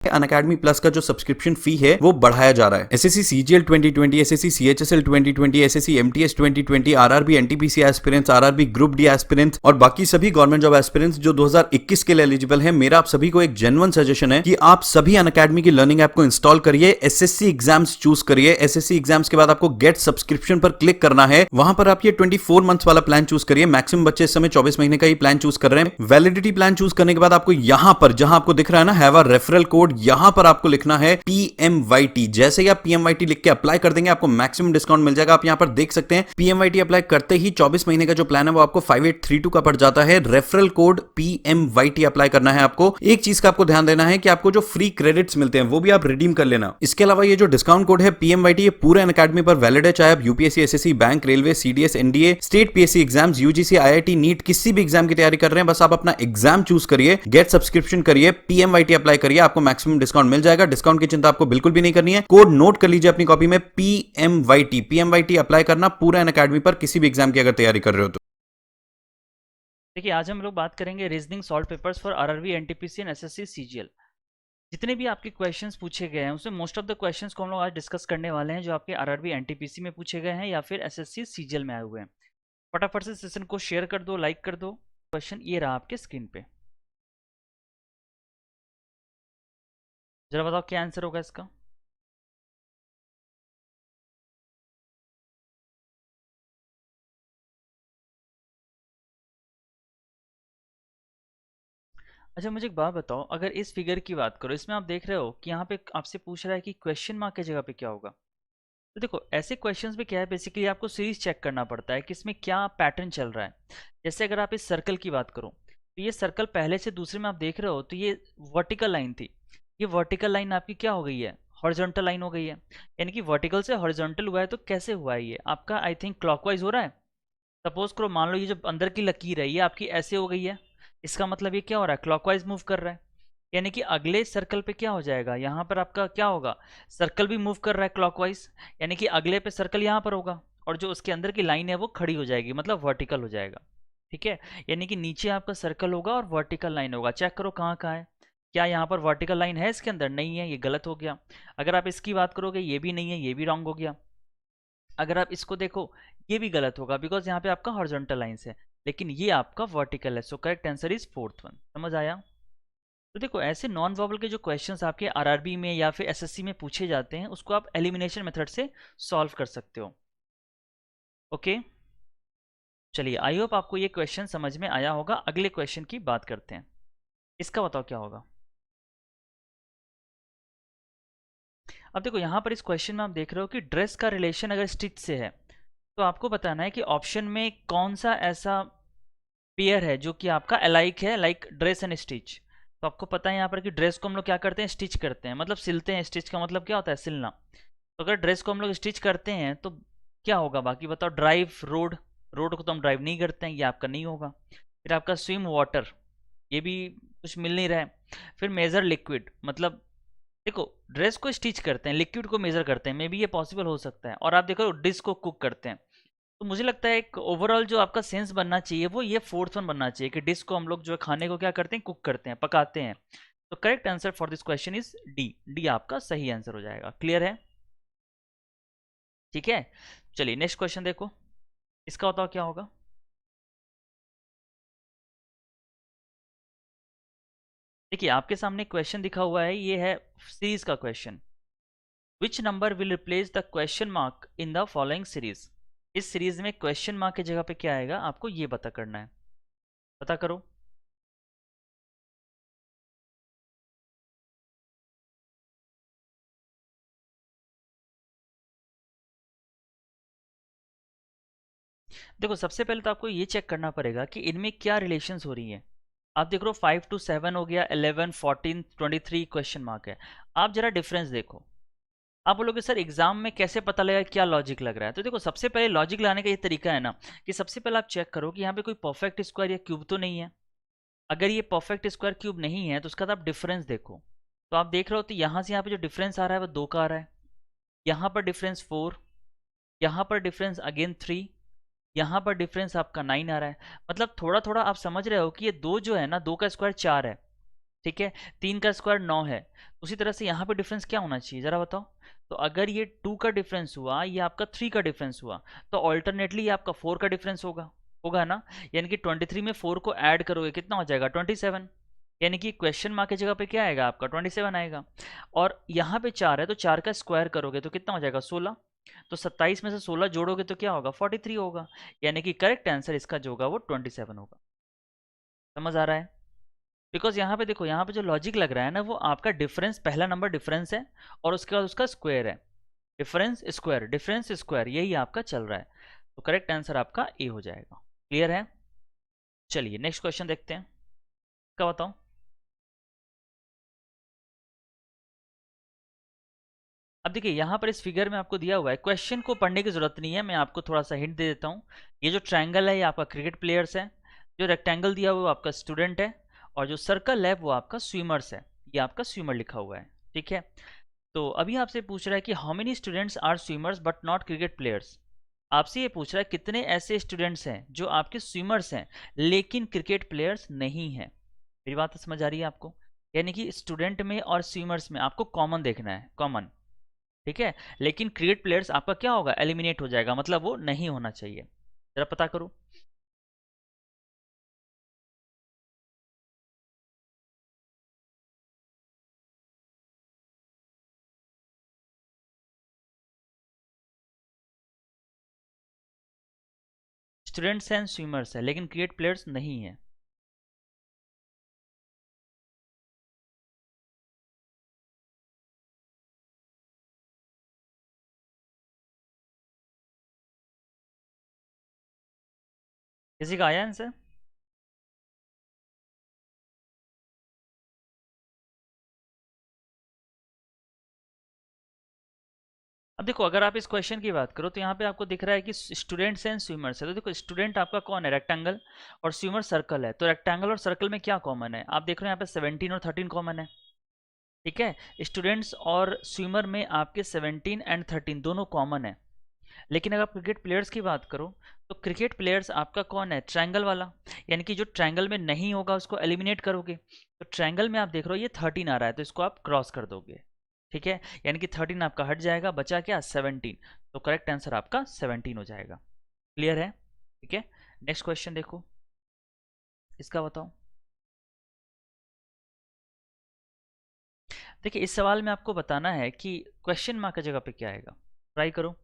Unacademy plus का जो subscription फी है वो बढ़ाया जा रहा है। SSC CGL 2020, SSC CHSL 2020, SSC MTS 2020, RRB NTPC aspirants, RRB group D aspirants और बाकी सभी गवर्नमेंट जॉब एस्पिरेंट्स जो 2021 के लिए एलिजिबल है, मेरा आप सभी को एक जेन्युइन सजेशन है कि आप सभी अनअकैडमी की लर्निंग ऐप को इंस्टॉल करिए, एसएससी एग्जाम्स चूज करिए। एसएससी एग्जाम्स के बाद आपको गेट सब्सक्रिप्शन पर क्लिक करना है, वहां पर आप ये 24 मंथ्स वाला प्लान चूज करिए। मैक्सिमम बच्चे इस समय 24 महीने का ही प्लान चूज कर रहे हैं। वैलिडिटी प्लान चूज करने के बाद आपको यहां पर जहां आपको दिख रहा है ना हैव अ रेफरल कोड, यहां पर आपको लिखना है PMYT। जैसे ही आप PMYT लिख के अप्लाई कर देंगे आपको मैक्सिमम डिस्काउंट मिल जाएगा। आप यहां पर देख सकते हैं PMYT अप्लाई करते ही 24 महीने का जो प्लान है वो आपको 5832 का पड़ जाता है। रेफरल कोड PMYT अप्लाई करना है आपको। एक चीज का आपको ध्यान देना है कि आपको जो फ्री क्रेडिट्स मिलते हैं वो भी आप रिडीम कर लेना। इसके अलावा ये जो डिस्काउंट कोड है PMYT ये पूरे अनअकैडमी पर वैलिड है, चाहे आप UPSC, SSC, bank, railway, CDS, NDA, state PSC exams, UGC, IIT, NEET किसी भी एग्जाम की तैयारी कर रहे हैं, बस आप अपना एग्जाम चूज करिए, गेट सब्सक्रिप्शन करिए, PMYT अप्लाई करिए, आपको मैक्सिमम डिस्काउंट मिल जाएगा। डिस्काउंट की चिंता आपको बिल्कुल भी नहीं करनी है। कोड नोट कर लीजिए अपनी कॉपी में, PMYT अप्लाई करना पूरे अनअकैडमी पर किसी भी एग्जाम की अगर तैयारी कर रहे हो तो। देखिए, आज हम लोग बात करेंगे reasoning solve papers for RRB, NTPC and SSC CGL. जितने भी आपके क्वेश्चंस पूछे गए हैं उसमें मोस्ट ऑफ द क्वेश्चंस को हम लोग आज डिस्कस करने वाले हैं जो आपके आरआरबी, एनटीपीसी में पूछे गए हैं या फिर एसएससी सीजीएल में आए हुए हैं। फटाफट से सेशन को शेयर कर दो, लाइक कर दो। क्वेश्चन ये रहा आपके स्क्रीन पे, जरा बताओ क्या आंसर होगा इसका। अच्छा, मुझे एक बात बताओ, अगर इस फिगर की बात करो, इसमें आप देख रहे हो कि यहाँ पे आपसे पूछ रहा है कि क्वेश्चन मार्क की जगह पे क्या होगा। तो देखो, ऐसे क्वेश्चंस में क्या है, बेसिकली आपको सीरीज चेक करना पड़ता है कि इसमें क्या पैटर्न चल रहा है। जैसे अगर आप इस सर्कल की बात करो तो ये सर्कल पहले से दूसरे में आप देख रहे हो तो ये वर्टिकल लाइन थी, ये वर्टिकल लाइन आपकी क्या हो गई है, हॉरिजॉन्टल लाइन हो गई है। यानी कि वर्टिकल से हॉरिजॉन्टल हुआ है, तो कैसे हुआ है ये आपका, आई थिंक क्लॉकवाइज हो रहा है। सपोज करो, मान लो ये जो अंदर की लकीर है ये आपकी ऐसे हो गई है, इसका मतलब ये क्या हो रहा है, क्लॉकवाइज मूव कर रहा है। यानी कि अगले सर्कल पे क्या हो जाएगा, यहाँ पर आपका क्या होगा, सर्कल भी मूव कर रहा है क्लॉकवाइज, यानी कि अगले पे सर्कल यहाँ पर होगा और जो उसके अंदर की लाइन है वो खड़ी हो जाएगी, मतलब वर्टिकल हो जाएगा। ठीक है, यानी कि नीचे आपका सर्कल होगा और वर्टिकल लाइन होगा। चेक करो कहाँ कहाँ है, क्या यहाँ पर वर्टिकल लाइन है इसके अंदर, नहीं है, ये गलत हो गया। अगर आप इसकी बात करोगे ये भी नहीं है, ये भी रॉन्ग हो गया। अगर आप इसको देखो ये भी गलत होगा, बिकॉज यहाँ पे आपका हॉरिजॉन्टल लाइंस है, लेकिन ये आपका वर्टिकल है। सो correct answer is fourth one. समझ आया। तो देखो, ऐसे नॉन वर्बल के जो क्वेश्चंस आपके आरआरबी में या फिर एसएससी में पूछे जाते हैं उसको आप एलिमिनेशन मेथड से सॉल्व कर सकते हो। ओके, चलिए, आई होप आपको ये क्वेश्चन समझ में आया होगा। अगले क्वेश्चन की बात करते हैं, इसका बताओ क्या होगा। अब देखो, यहाँ पर इस क्वेश्चन में आप देख रहे हो कि ड्रेस का रिलेशन अगर स्टिच से है तो आपको बताना है कि ऑप्शन में कौन सा ऐसा पेयर है जो कि आपका अलाइक है, लाइक ड्रेस एंड स्टिच। तो आपको पता है यहाँ पर कि ड्रेस को हम लोग क्या करते हैं, स्टिच करते हैं, मतलब सिलते हैं। स्टिच का मतलब क्या होता है, सिलना। तो अगर ड्रेस को हम लोग स्टिच करते हैं तो क्या होगा, बाकी बताओ। ड्राइव, रोड, रोड को तो हम ड्राइव नहीं करते हैं, ये आपका नहीं होगा। फिर आपका स्विम, वाटर, ये भी कुछ मिल नहीं रहा है। फिर मेजर लिक्विड, मतलब देखो, ड्रेस को स्टिच करते हैं, लिक्विड को मेजर करते हैं, मे बी ये पॉसिबल हो सकता है। और आप देखो डिश को कुक करते हैं। तो मुझे लगता है एक ओवरऑल जो आपका सेंस बनना चाहिए वो ये फोर्थ वन बनना चाहिए कि डिश को हम लोग जो है खाने को क्या करते हैं, कुक करते हैं, पकाते हैं। तो correct answer for this question is D. D आपका सही आंसर हो जाएगा। क्लियर है, ठीक है। चलिए नेक्स्ट क्वेश्चन देखो, इसका बताओ क्या होगा। देखिए, आपके सामने क्वेश्चन दिखा हुआ है, ये है सीरीज का question. Which number will replace the question mark in the following series. इस सीरीज में क्वेश्चन मार्क की जगह पे क्या आएगा, आपको ये पता करना है। पता करो। देखो, सबसे पहले तो आपको ये चेक करना पड़ेगा कि इनमें क्या रिलेशंस हो रही हैं। आप देख रहे हो 5 to 7 हो गया, 11, 14, 23 क्वेश्चन मार्क है। आप जरा डिफरेंस देखो। आप बोलोगे सर एग्जाम में कैसे पता लगेगा क्या लॉजिक लग रहा है। तो देखो, सबसे पहले लॉजिक लाने का ये तरीका है ना कि सबसे पहले आप चेक करो कि यहाँ पे कोई परफेक्ट स्क्वायर या क्यूब तो नहीं है। अगर ये परफेक्ट स्क्वायर क्यूब नहीं है तो उसका तो आप डिफरेंस देखो। तो आप देख रहे हो तो यहाँ से यहाँ पे जो डिफरेंस आ रहा है वो 2 का आ रहा है, यहाँ पर डिफरेंस 4, यहाँ पर डिफरेंस अगेन 3, यहाँ पर डिफरेंस आपका 9 आ रहा है। मतलब थोड़ा थोड़ा आप समझ रहे हो कि ये 2 जो है ना, 2 का स्क्वायर 4 है, ठीक है, 3 का स्क्वायर 9 है। उसी तरह से यहाँ पे डिफरेंस क्या होना चाहिए जरा बताओ। तो अगर ये 2 का डिफरेंस हुआ, ये आपका 3 का डिफरेंस हुआ, तो ऑल्टरनेटली ये आपका 4 का डिफरेंस होगा, होगा ना। यानी कि 23 में 4 को ऐड करोगे कितना हो जाएगा 27। यानी कि क्वेश्चन मार्क की जगह पे क्या आएगा आपका 27 आएगा। और यहाँ पे 4 है तो 4 का स्क्वायर करोगे तो कितना हो जाएगा 16। तो 27 में से 16 जोड़ोगे तो क्या होगा 43 होगा। यानी कि करेक्ट आंसर इसका जो होगा वो 27 होगा। समझ आ रहा है। बिकॉज यहाँ पे देखो, यहाँ पे जो लॉजिक लग रहा है ना वो आपका डिफरेंस, पहला नंबर डिफरेंस है और उसके बाद उसका स्क्वायर है। डिफरेंस स्क्वायर यही आपका चल रहा है। तो करेक्ट आंसर आपका ए हो जाएगा। क्लियर है। चलिए नेक्स्ट क्वेश्चन देखते हैं। क्या बताऊं। अब देखिए यहाँ पर इस फिगर में आपको दिया हुआ है, क्वेश्चन को पढ़ने की जरूरत नहीं है, मैं आपको थोड़ा सा हिंट दे देता हूँ। ये जो ट्रायंगल है ये आपका क्रिकेट प्लेयर्स है, जो रेक्टेंगल दिया हुआ है वो आपका स्टूडेंट है, और जो सर्कल है वो आपका स्विमर्स है। ये आपका स्विमर लिखा हुआ है। ठीक है। तो अभी आपसे पूछ रहा है कि how many students are swimmers but not cricket players. आपसे ये पूछ रहा है कितने ऐसे स्टूडेंट्स हैं जो आपके स्विमर्स हैं लेकिन क्रिकेट प्लेयर्स नहीं हैं। मेरी बात समझ आ रही है आपको। यानी कि स्टूडेंट में और स्विमर्स में आपको कॉमन देखना है, कॉमन। ठीक है। लेकिन क्रिकेट प्लेयर्स आपका क्या होगा एलिमिनेट हो जाएगा, मतलब वो नहीं होना चाहिए। जरा पता करो। स्टूडेंट्स एंड स्विमर्स है लेकिन क्रिकेट प्लेयर्स नहीं है। किसी का आया आंसर। अब देखो अगर आप इस क्वेश्चन की बात करो तो यहाँ पे आपको दिख रहा है कि स्टूडेंट्स एंड स्विमर्स है। तो देखो स्टूडेंट आपका कौन है रेक्टेंगल, और स्विमर सर्कल है। तो रेक्टेंगल और सर्कल में क्या कॉमन है आप देख रहे हो, यहाँ पे 17 और 13 कॉमन है। ठीक है। स्टूडेंट्स और स्विमर में आपके 17 एंड 13 दोनों कॉमन है। लेकिन अगर आप क्रिकेट प्लेयर्स की बात करो तो क्रिकेट प्लेयर्स आपका कौन है ट्रायंगल वाला। यानी कि जो ट्रायंगल में नहीं होगा उसको एलिमिनेट करोगे। तो ट्रायंगल में आप देख रहे हो ये 13 आ रहा है तो इसको आप क्रॉस कर दोगे। ठीक है। यानी कि 13 आपका हट जाएगा, बचा क्या 17। तो करेक्ट आंसर आपका 17 हो जाएगा। क्लियर है। ठीक है। नेक्स्ट क्वेश्चन देखो, इसका बताओ। देखिए इस सवाल में आपको बताना है कि क्वेश्चन मार्क की जगह पे क्या आएगा। ट्राई करो।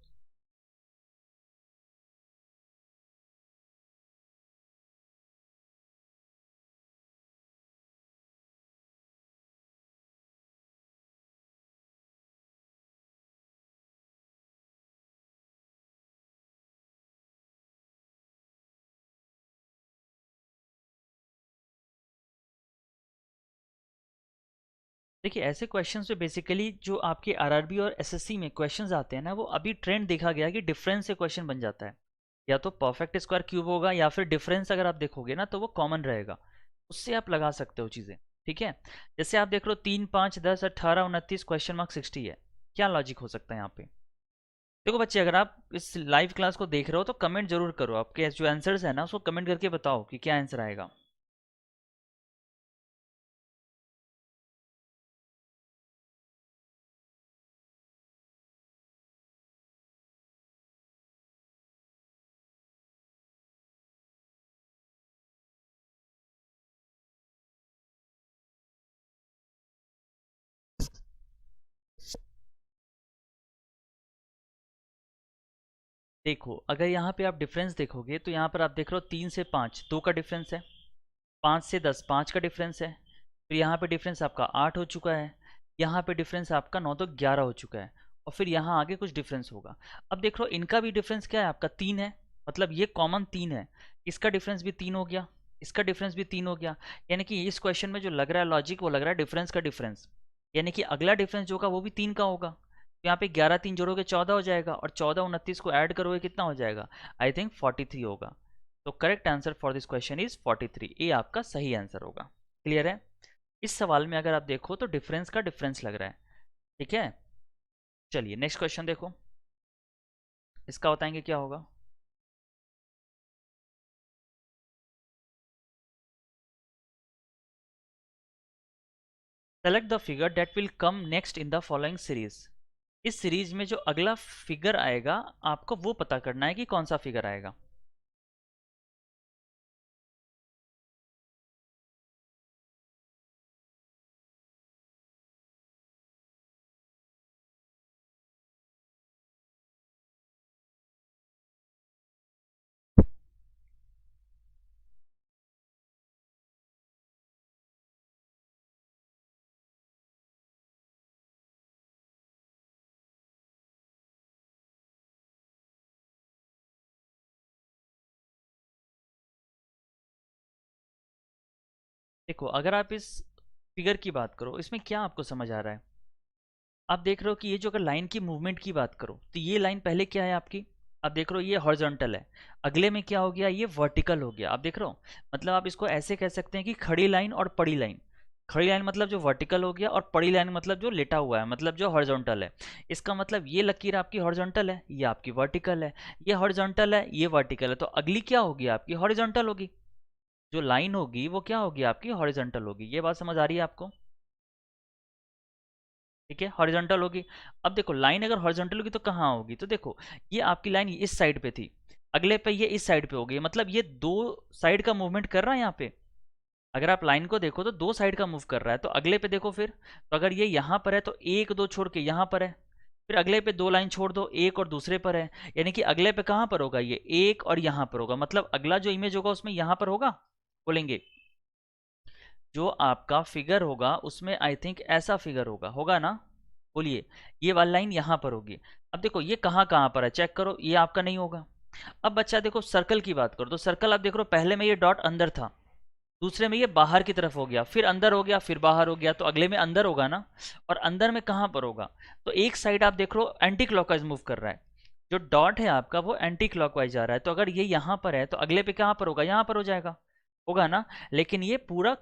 देखिए ऐसे क्वेश्चंस पे बेसिकली जो आपके आरआरबी और एसएससी में क्वेश्चंस आते हैं ना, वो अभी ट्रेंड देखा गया कि डिफरेंस से क्वेश्चन बन जाता है। या तो परफेक्ट स्क्वायर क्यूब होगा या फिर डिफरेंस अगर आप देखोगे ना तो वो कॉमन रहेगा, उससे आप लगा सकते हो चीज़ें। ठीक है। जैसे आप देख लो 3 5 10 18 29 क्वेश्चन मार्क 60 है। क्या लॉजिक हो सकता है यहाँ पे। देखो बच्चे अगर आप इस लाइव क्लास को देख रहे हो तो कमेंट जरूर करो, आपके जो आंसर्स है ना उसको कमेंट करके बताओ कि क्या आंसर आएगा। देखो अगर यहाँ पे आप डिफरेंस देखोगे तो यहाँ पर आप देख रहे हो 3 से 5 2 का डिफरेंस है, 5 से 10 5 का डिफरेंस है, फिर यहाँ पे डिफरेंस आपका 8 हो चुका है, यहाँ पे डिफरेंस आपका 9 तो 11 हो चुका है, और फिर यहाँ आगे कुछ डिफरेंस होगा। अब देख लो इनका भी डिफरेंस क्या है आपका 3 है, मतलब ये कॉमन 3 है। इसका डिफरेंस भी 3 हो गया, इसका डिफरेंस भी 3 हो गया। यानी कि इस क्वेश्चन में जो लग रहा है लॉजिक वो लग रहा है डिफरेंस का डिफरेंस। यानी कि अगला डिफरेंस जो होगा वो भी 3 का होगा। तो यहाँ पे 11 3 जोड़ोगे 14 हो जाएगा, और 14 29 को ऐड करोगे कितना हो जाएगा, आई थिंक 43 होगा। तो correct answer for this question is 43, ये आपका सही आंसर होगा। क्लियर है। इस सवाल में अगर आप देखो तो डिफरेंस का डिफरेंस लग रहा है। ठीक है। चलिए नेक्स्ट क्वेश्चन देखो, इसका बताएंगे क्या होगा। Select the figure that will come next in the following series. इस सीरीज में जो अगला फिगर आएगा आपको वो पता करना है कि कौन सा फिगर आएगा। देखो अगर आप इस फिगर की बात करो, इसमें क्या आपको समझ आ रहा है? आप देख रहे हो कि ये जो अगर लाइन की मूवमेंट की बात करो तो ये लाइन पहले क्या है आपकी, आप देख रहे हो ये हॉरिजॉन्टल है, अगले में क्या हो गया, ये वर्टिकल हो गया। आप देख रहे हो, मतलब आप इसको ऐसे कह सकते हैं कि खड़ी लाइन और पड़ी लाइन। खड़ी लाइन मतलब जो वर्टिकल हो गया, और पड़ी लाइन मतलब जो लेटा हुआ है, मतलब जो हॉरिजॉन्टल है। इसका मतलब ये लकीर आपकी हॉरिजॉन्टल है, ये आपकी वर्टिकल है। ये हॉरिजॉन्टल है, ये वर्टिकल है, तो अगली क्या होगी आपकी, हॉरिजॉन्टल होगी। जो लाइन होगी वो क्या होगी आपकी, हॉरिजॉन्टल होगी। ये बात समझ आ रही है आपको? ठीक है, हॉरिजॉन्टल होगी। अब देखो लाइन अगर हॉरिजॉन्टल होगी तो कहाँ होगी, तो देखो ये आपकी लाइन इस साइड पे थी, अगले पे ये इस साइड पे होगी, मतलब ये दो साइड का मूवमेंट कर रहा है यहाँ पे। अगर आप लाइन को देखो तो दो साइड का मूव कर रहा है। तो अगले पे देखो फिर, तो अगर ये यहाँ पर है तो एक दो छोड़ के यहाँ पर है, फिर अगले पे दो लाइन छोड़ दो, एक और दूसरे पर है, यानी कि अगले पे कहाँ पर होगा, ये एक और यहाँ पर होगा, मतलब अगला जो इमेज होगा उसमें यहाँ पर होगा। बोलेंगे जो आपका फिगर होगा उसमें आई थिंक ऐसा फिगर होगा, होगा ना? बोलिए, ये वाली लाइन यहाँ पर होगी। अब देखो ये कहाँ कहाँ पर है, चेक करो, ये आपका नहीं होगा। अब बच्चा देखो सर्कल की बात करो, तो सर्कल आप देख रहे हो पहले में ये डॉट अंदर था, दूसरे में ये बाहर की तरफ हो गया, फिर अंदर हो गया, फिर बाहर हो गया, तो अगले में अंदर होगा ना। और अंदर में कहाँ पर होगा, तो एक साइड आप देख रहे हो एंटी क्लॉकवाइज मूव कर रहा है, जो डॉट है आपका वो एंटी क्लॉकवाइज जा रहा है। तो अगर ये यहाँ पर है तो अगले पे कहाँ पर होगा, यहाँ पर हो जाएगा, होगा ना। लेकिन ये पूरा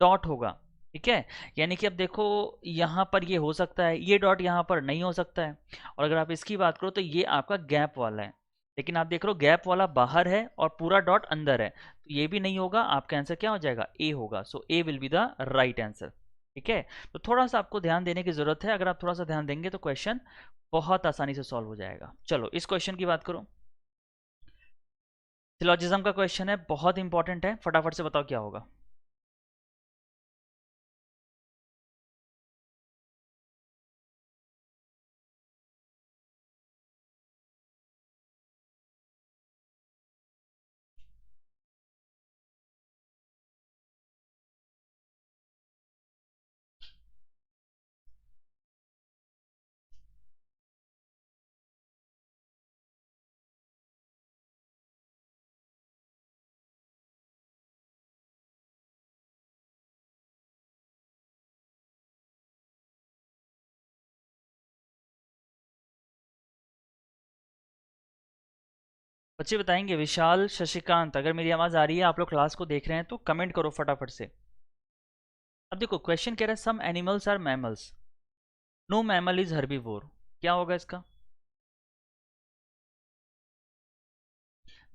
डॉट होगा, ठीक है। यानी कि अब देखो यहाँ पर ये हो सकता है, ये डॉट यहाँ पर नहीं हो सकता है। और अगर आप इसकी बात करो तो ये आपका गैप वाला है, लेकिन आप देख रहे हो गैप वाला बाहर है और पूरा डॉट अंदर है, तो ये भी नहीं होगा। आपका आंसर क्या हो जाएगा, ए होगा। So A will be the right answer, ठीक है। तो थोड़ा सा आपको ध्यान देने की जरूरत है, अगर आप थोड़ा सा ध्यान देंगे तो क्वेश्चन बहुत आसानी से सॉल्व हो जाएगा। चलो इस क्वेश्चन की बात करो, सिलॉजिज्म का क्वेश्चन है, बहुत इंपॉर्टेंट है, फटाफट से बताओ क्या होगा। बच्चे बताएंगे, विशाल, शशिकांत, अगर मेरी आवाज़ आ रही है, आप लोग क्लास को देख रहे हैं तो कमेंट करो फटाफट से। अब देखो क्वेश्चन कह रहा है some animals are mammals, no mammal is herbivore, क्या होगा इसका?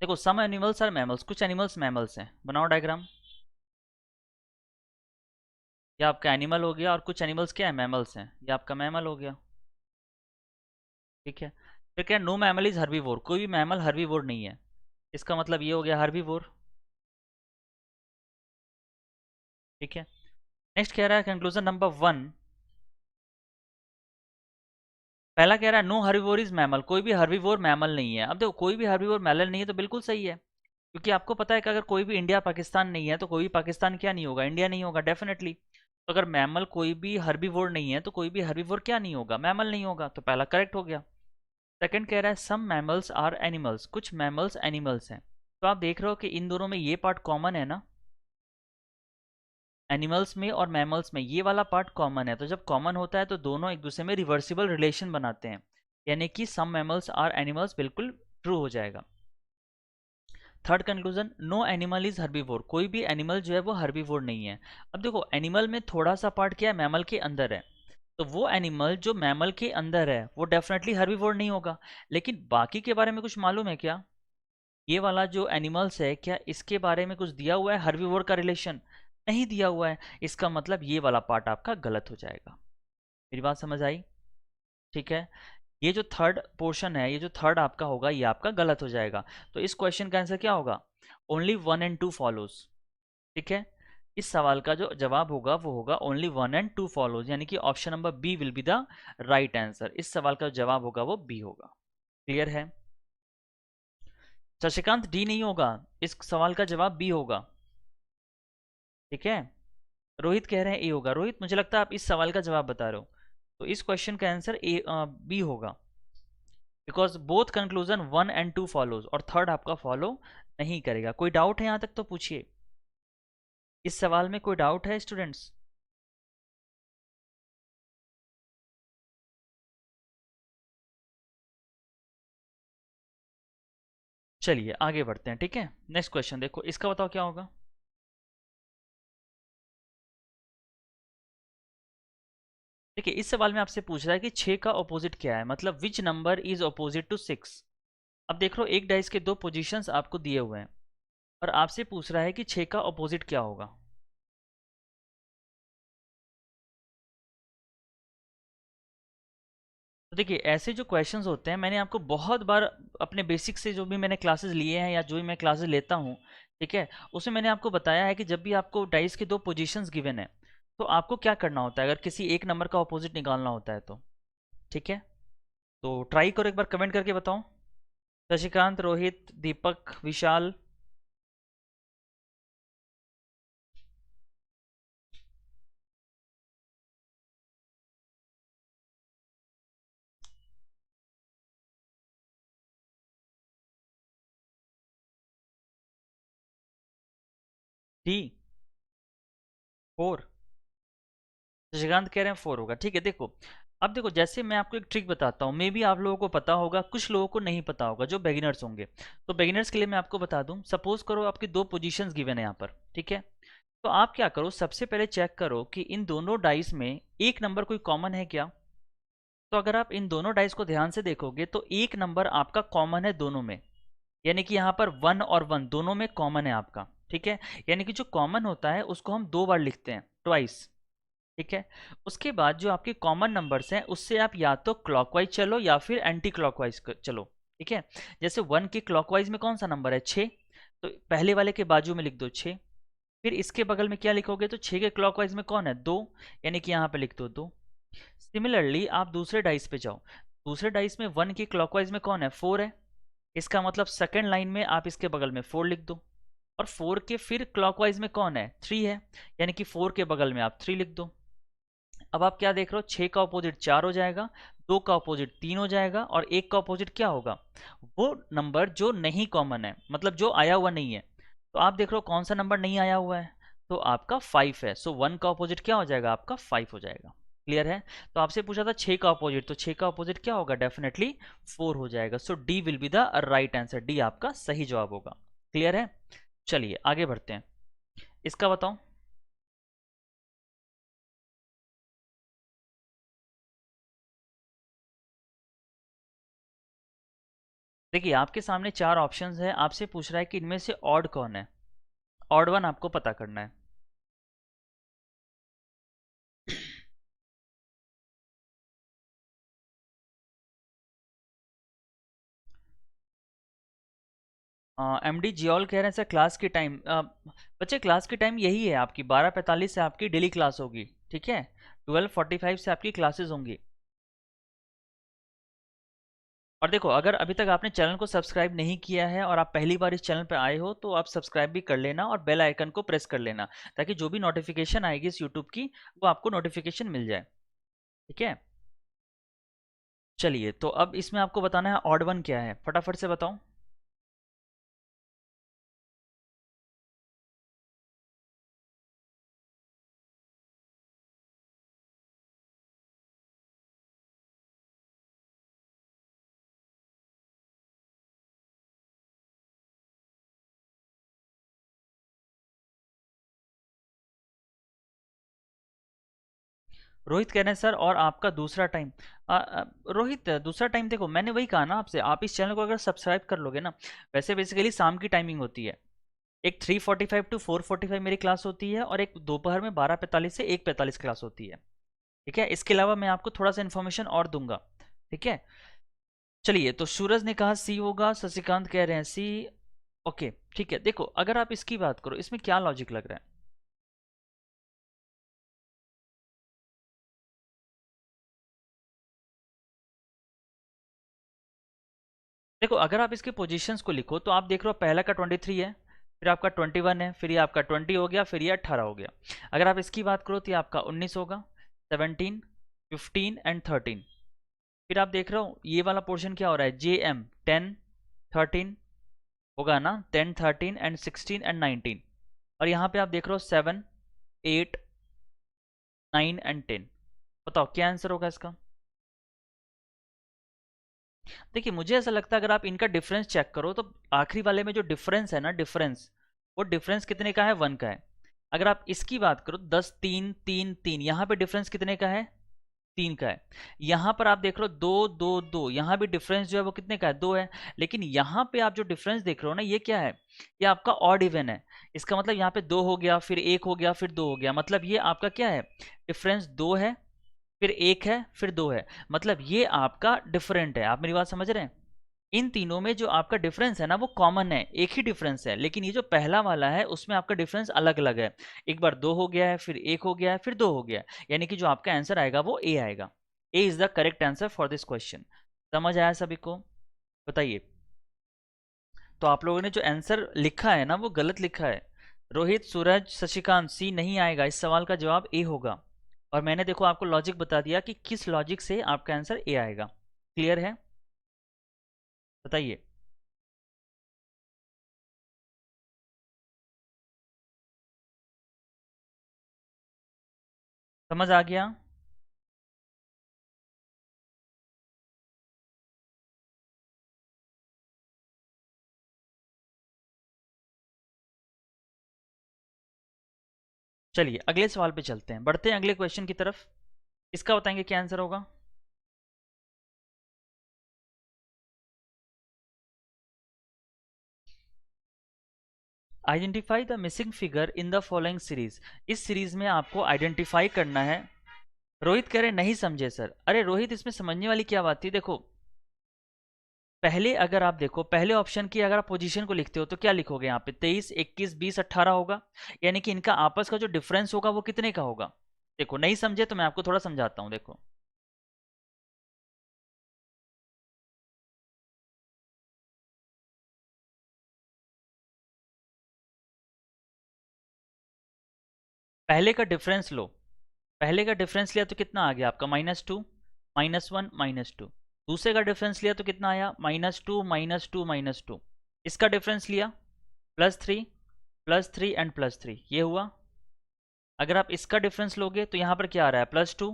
देखो सम एनिमल्स आर मैमल्स, कुछ एनिमल्स मैमल्स हैं, बनाओ डायग्राम। ये आपका एनिमल हो गया, और कुछ एनिमल्स क्या है, मैमल्स हैं, ये आपका मैमल हो गया, ठीक है। फिर क्या, नो मैमल इज हर्बीवोर, कोई भी मैमल हर्बीवोर नहीं है, इसका मतलब ये हो गया हर्बीवोर, ठीक है। नेक्स्ट कह रहा है कंक्लूजन नंबर 1, पहला कह रहा है नो हर्बीवोर इज मैमल, कोई भी हर्बीवोर मैमल नहीं है। अब देखो कोई भी हर्बीवोर मैमल नहीं है तो बिल्कुल सही है, क्योंकि आपको पता है कि अगर कोई भी इंडिया पाकिस्तान नहीं है तो कोई भी पाकिस्तान क्या नहीं होगा, इंडिया नहीं होगा, डेफिनेटली। तो अगर मैमल कोई भी हर्बीवोर नहीं है तो कोई भी हर्बीवोर क्या नहीं होगा, मैमल नहीं होगा, तो पहला करेक्ट हो गया। सेकंड कह रहा है सम मैमल्स आर एनिमल्स, कुछ मैमल्स एनिमल्स हैं। तो आप देख रहे हो कि इन दोनों में ये पार्ट कॉमन है ना, एनिमल्स में और मैमल्स में ये वाला पार्ट कॉमन है। तो जब कॉमन होता है तो दोनों एक दूसरे में रिवर्सिबल रिलेशन बनाते हैं, यानी कि सम मैमल्स आर एनिमल्स बिल्कुल ट्रू हो जाएगा। Third conclusion, no animal is herbivore, कोई भी एनिमल जो है वो हर्बीवोर नहीं है। अब देखो एनिमल में थोड़ा सा पार्ट क्या है, मैमल के अंदर है, तो वो एनिमल जो मैमल के अंदर है वो डेफिनेटली हर्बीवोर नहीं होगा। लेकिन बाकी के बारे में कुछ मालूम है क्या, ये वाला जो एनिमल्स है क्या इसके बारे में कुछ दिया हुआ है हर्बीवोर का रिलेशन? नहीं दिया हुआ है, इसका मतलब ये वाला पार्ट आपका गलत हो जाएगा। मेरी बात समझ आई? ठीक है, ये जो थर्ड पोर्शन है, ये जो थर्ड आपका होगा, ये आपका गलत हो जाएगा। तो इस क्वेश्चन का आंसर क्या होगा? Only 1 and 2 follows. ठीक है, इस सवाल का जो जवाब होगा वो होगा ओनली 1 and 2 फॉलोज, यानी कि option number B will be the right answer. इस सवाल का जवाब होगा वो बी होगा। क्लियर है? शशिकांत, डी नहीं होगा, इस सवाल का जवाब बी होगा। ठीक है, रोहित कह रहे हैं ए होगा। रोहित, मुझे लगता है आप इस सवाल का जवाब बता रहे हो, तो इस क्वेश्चन का आंसर ए बी होगा, because both conclusion 1 and 2 follows, और थर्ड आपका फॉलो नहीं करेगा। कोई डाउट है यहां तक तो पूछिए। इस सवाल में कोई डाउट है स्टूडेंट्स? चलिए आगे बढ़ते हैं। ठीक है, नेक्स्ट क्वेश्चन देखो, इसका बताओ क्या होगा। देखिए, इस सवाल में आपसे पूछ रहा है कि 6 का ऑपोजिट क्या है, मतलब which number is opposite to 6। अब देख लो, एक डाइस के दो पोजीशंस आपको दिए हुए हैं और आपसे पूछ रहा है कि 6 का ऑपोजिट क्या होगा। तो देखिए, ऐसे जो क्वेश्चंस होते हैं, मैंने आपको बहुत बार अपने बेसिक से जो भी मैंने क्लासेस लिए हैं या जो भी मैं क्लासेस लेता हूँ, ठीक है, उसमें मैंने आपको बताया है कि जब भी आपको डाइस के दो पोजीशंस गिवन है, तो आपको क्या करना होता है अगर किसी एक नंबर का ऑपोजिट निकालना होता है तो। ठीक है, तो ट्राई करो, एक बार कमेंट करके बताओ। शशिकांत, रोहित, दीपक, विशाल। डी 4। शशिकांत कह रहे हैं 4 होगा। ठीक है, देखो, अब देखो, जैसे मैं आपको एक ट्रिक बताता हूँ, मे बी आप लोगों को पता होगा, कुछ लोगों को नहीं पता होगा, जो बिगिनर्स होंगे। तो बिगिनर्स के लिए मैं आपको बता दूं, सपोज करो आपकी दो पोजीशंस गिवन है यहाँ पर। ठीक है, तो आप क्या करो, सबसे पहले चेक करो कि इन दोनों डाइस में एक नंबर कोई कॉमन है क्या। तो अगर आप इन दोनों डाइस को ध्यान से देखोगे तो एक नंबर आपका कॉमन है दोनों में, यानी कि यहाँ पर 1 और 1 दोनों में कॉमन है आपका। ठीक है, यानी कि जो कॉमन होता है उसको हम दो बार लिखते हैं, ट्वाइस। ठीक है, उसके बाद जो आपके कॉमन नंबर्स हैं उससे आप या तो क्लॉकवाइज चलो या फिर एंटी क्लॉकवाइज चलो। ठीक है, जैसे 1 के क्लॉकवाइज में कौन सा नंबर है? 6, तो पहले वाले के बाजू में लिख दो 6। फिर इसके बगल में क्या लिखोगे, तो 6 के क्लॉकवाइज में कौन है? 2, यानी कि यहाँ पे लिख दो 2। सिमिलरली आप दूसरे डाइस पे जाओ, दूसरे डाइस में 1 के क्लॉकवाइज में कौन है? 4 है, इसका मतलब सेकंड लाइन में आप इसके बगल में 4 लिख दो। और 4 के फिर क्लॉकवाइज में कौन है? 3 है, यानी कि 4 के बगल में आप 3 लिख दो। अब आप क्या देख रहे हो, 6 का अपोजिट 4 हो जाएगा, 2 का अपोजिट 3 हो जाएगा, और 1 का अपोजिट क्या होगा? वो नंबर जो नहीं कॉमन है, मतलब जो आया हुआ नहीं है। तो आप देख रहे हो कौन सा नंबर नहीं आया हुआ है, तो आपका 5 है। सो 1 का अपोजिट क्या हो जाएगा? आपका 5 हो जाएगा। क्लियर है? तो आपसे पूछा था 6 का अपोजिट, तो 6 का अपोजिट क्या होगा? डेफिनेटली 4 हो जाएगा। So D will be the right answer, D आपका सही जवाब होगा। क्लियर है? चलिए आगे बढ़ते हैं, इसका बताओ। देखिए, आपके सामने चार ऑप्शंस है, आपसे पूछ रहा है कि इनमें से ऑड कौन है। ऑड वन आपको पता करना है। एम डी जियोल कह रहे हैं सर क्लास की टाइम, बच्चे क्लास की टाइम यही है आपकी, 12:45 से आपकी डेली क्लास होगी। ठीक है, 12:45 से आपकी क्लासेस होंगी। और देखो, अगर अभी तक आपने चैनल को सब्सक्राइब नहीं किया है और आप पहली बार इस चैनल पर आए हो, तो आप सब्सक्राइब भी कर लेना और बेल आइकन को प्रेस कर लेना, ताकि जो भी नोटिफिकेशन आएगी इस यूट्यूब की, वो आपको नोटिफिकेशन मिल जाए। ठीक है, चलिए, तो अब इसमें आपको बताना है ऑड वन क्या है, फटाफट से बताओ। रोहित कह रहे हैं सर, और आपका दूसरा टाइम। रोहित, दूसरा टाइम देखो, मैंने वही कहा ना आपसे, आप इस चैनल को अगर सब्सक्राइब कर लोगे ना, वैसे बेसिकली शाम की टाइमिंग होती है। एक 3:45 to 4:45 मेरी क्लास होती है, और एक दोपहर में 12:45 से 1:45 क्लास होती है। ठीक है, इसके अलावा मैं आपको थोड़ा सा इन्फॉर्मेशन और दूंगा। ठीक है, चलिए, तो सूरज ने कहा सी होगा, शशिकांत कह रहे हैं सी। ओके, ठीक है। देखो, अगर आप इसकी बात करो, इसमें क्या लॉजिक लग रहा है? देखो, अगर आप इसके पोजीशंस को लिखो तो आप देख रहे हो पहला का 23 है, फिर आपका 21 है, फिर ये आपका 20 हो गया, फिर ये 18 हो गया। अगर आप इसकी बात करो तो ये आपका 19 होगा, 17, 15 एंड 13। फिर आप देख रहे हो ये वाला पोर्शन क्या हो रहा है, जे एम 10, 13 होगा ना, 10, 13 एंड 16 एंड 19। और यहाँ पे आप देख रहे हो 7, 8, 9 एंड 10। बताओ क्या आंसर होगा इसका? देखिए, मुझे ऐसा लगता है अगर आप इनका डिफरेंस चेक करो तो आखिरी वाले में जो डिफरेंस है ना, डिफरेंस, वो डिफरेंस कितने का है, 1 का है। अगर आप इसकी बात करो 10, 3, 3, 3, यहाँ पे डिफरेंस कितने का है, 3 का है। यहाँ पर आप देख रहे हो 2, 2, 2, यहाँ भी डिफरेंस जो है वो कितने का है, 2 है। लेकिन यहाँ पे आप जो डिफरेंस देख रहे हो ना, ये क्या है, ये आपका ऑड इवन है। इसका मतलब यहाँ पे 2 हो गया, फिर 1 हो गया, फिर 2 हो गया, मतलब ये आपका क्या है, डिफरेंस 2 है, फिर 1 है, फिर 2 है। मतलब ये आपका डिफरेंट है। आप मेरी बात समझ रहे हैं? इन तीनों में जो आपका डिफरेंस है ना, वो कॉमन है, एक ही डिफरेंस है। लेकिन ये जो पहला वाला है उसमें आपका डिफरेंस अलग अलग है। एक बार 2 हो गया है, फिर 1 हो गया है, फिर 2 हो गया है। यानी कि जो आपका आंसर आएगा वो ए आएगा। A is the correct answer for this question. समझ आया सभी को? बताइए। तो आप लोगों ने जो आंसर लिखा है ना, वो गलत लिखा है। रोहित, सूरज, शशिकांत, सी नहीं आएगा। इस सवाल का जवाब ए होगा। और मैंने देखो आपको लॉजिक बता दिया कि किस लॉजिक से आपका आंसर ए आएगा। क्लियर है? बताइए। समझ आ गया? चलिए, अगले सवाल पे चलते हैं, बढ़ते हैं अगले क्वेश्चन की तरफ। इसका बताएंगे क्या आंसर होगा? Identify the missing figure in the following series. इस सीरीज में आपको आइडेंटिफाई करना है। रोहित कह रहे नहीं समझे सर। अरे रोहित, इसमें समझने वाली क्या बात थी? देखो, पहले अगर आप देखो, पहले ऑप्शन की अगर आप पोजीशन को लिखते हो तो क्या लिखोगे? यहाँ पे 23, 21, 20, 18 होगा। यानी कि इनका आपस का जो डिफरेंस होगा वो कितने का होगा? देखो, नहीं समझे तो मैं आपको थोड़ा समझाता हूँ। देखो, पहले का डिफरेंस लो। पहले का डिफरेंस लिया तो कितना आ गया आपका, -2, -1, -2। दूसरे का डिफरेंस लिया तो कितना आया, -2, -2, -2। इसका डिफरेंस लिया +3, +3 एंड +3, ये हुआ। अगर आप इसका डिफरेंस लोगे तो यहाँ पर क्या आ रहा है, +2,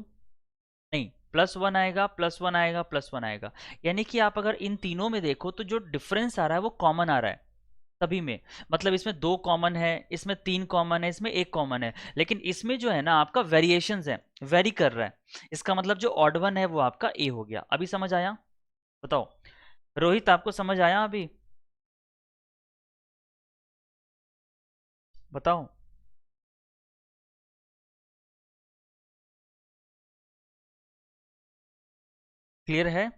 नहीं, +1 आएगा, +1 आएगा, +1 आएगा। यानी कि आप अगर इन तीनों में देखो तो जो डिफरेंस आ रहा है वो कॉमन आ रहा है सभी में। मतलब इसमें 2 कॉमन है, इसमें 3 कॉमन है, इसमें 1 कॉमन है। लेकिन इसमें जो है ना आपका वेरिएशंस है, वेरी कर रहा है। इसका मतलब जो ऑड वन है वो आपका ए हो गया। अभी समझ आया? बताओ रोहित, आपको समझ आया अभी? बताओ। क्लियर है?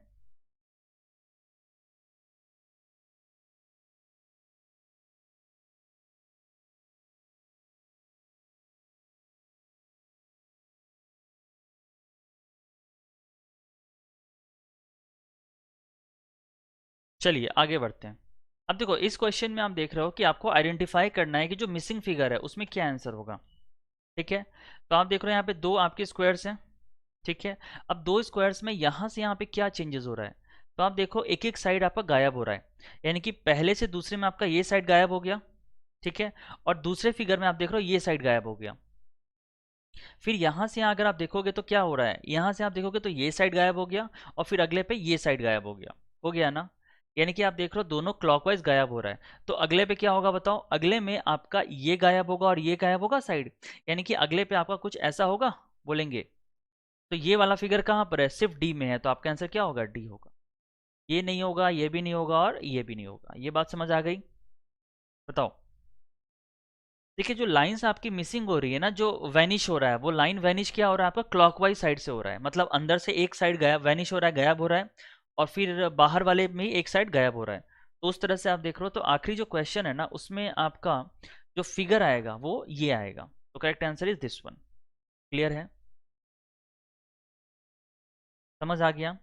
चलिए आगे बढ़ते हैं। अब देखो, इस क्वेश्चन में आप देख रहे हो कि आपको आइडेंटिफाई करना है कि जो मिसिंग फिगर है उसमें क्या आंसर होगा। ठीक है, तो आप देख रहे हो यहाँ पे 2 आपके स्क्वायर्स हैं। ठीक है, अब 2 स्क्वायर्स में यहाँ से यहाँ पे क्या चेंजेस हो रहा है? तो आप देखो, एक एक साइड आपका गायब हो रहा है। यानी कि पहले से दूसरे में आपका ये साइड गायब हो गया। ठीक है, और दूसरे फिगर में आप देख रहे हो ये साइड गायब हो गया। फिर यहाँ से यहाँ अगर आप देखोगे तो क्या हो रहा है, यहाँ से आप देखोगे तो ये साइड गायब हो गया, और फिर अगले पे ये साइड गायब हो गया ना। यानी कि आप देख रहे हो दोनों क्लॉकवाइज गायब हो रहा है। तो अगले पे क्या होगा बताओ? अगले में आपका ये गायब होगा और ये गायब होगा साइड। यानी कि अगले पे आपका कुछ ऐसा होगा, बोलेंगे। तो ये वाला फिगर कहाँ पर है, सिर्फ डी में है। तो आपका आंसर क्या होगा, डी होगा। ये नहीं होगा, ये भी नहीं होगा, और ये भी नहीं होगा। ये बात समझ आ गई? बताओ। देखिए जो लाइंस आपकी मिसिंग हो रही है ना, जो वैनिश हो रहा है, वो लाइन वैनिश क्या हो रहा है आपका, क्लॉकवाइज साइड से हो रहा है, मतलब अंदर से एक साइड गया वैनिश हो रहा है, गायब हो रहा है, और फिर बाहर वाले में एक साइड गायब हो रहा है। तो उस तरह से आप देख रहे हो। तो आखिरी जो क्वेश्चन है ना, उसमें आपका जो फिगर आएगा वो ये आएगा। तो correct answer is this one. Clear है? समझ आ गया?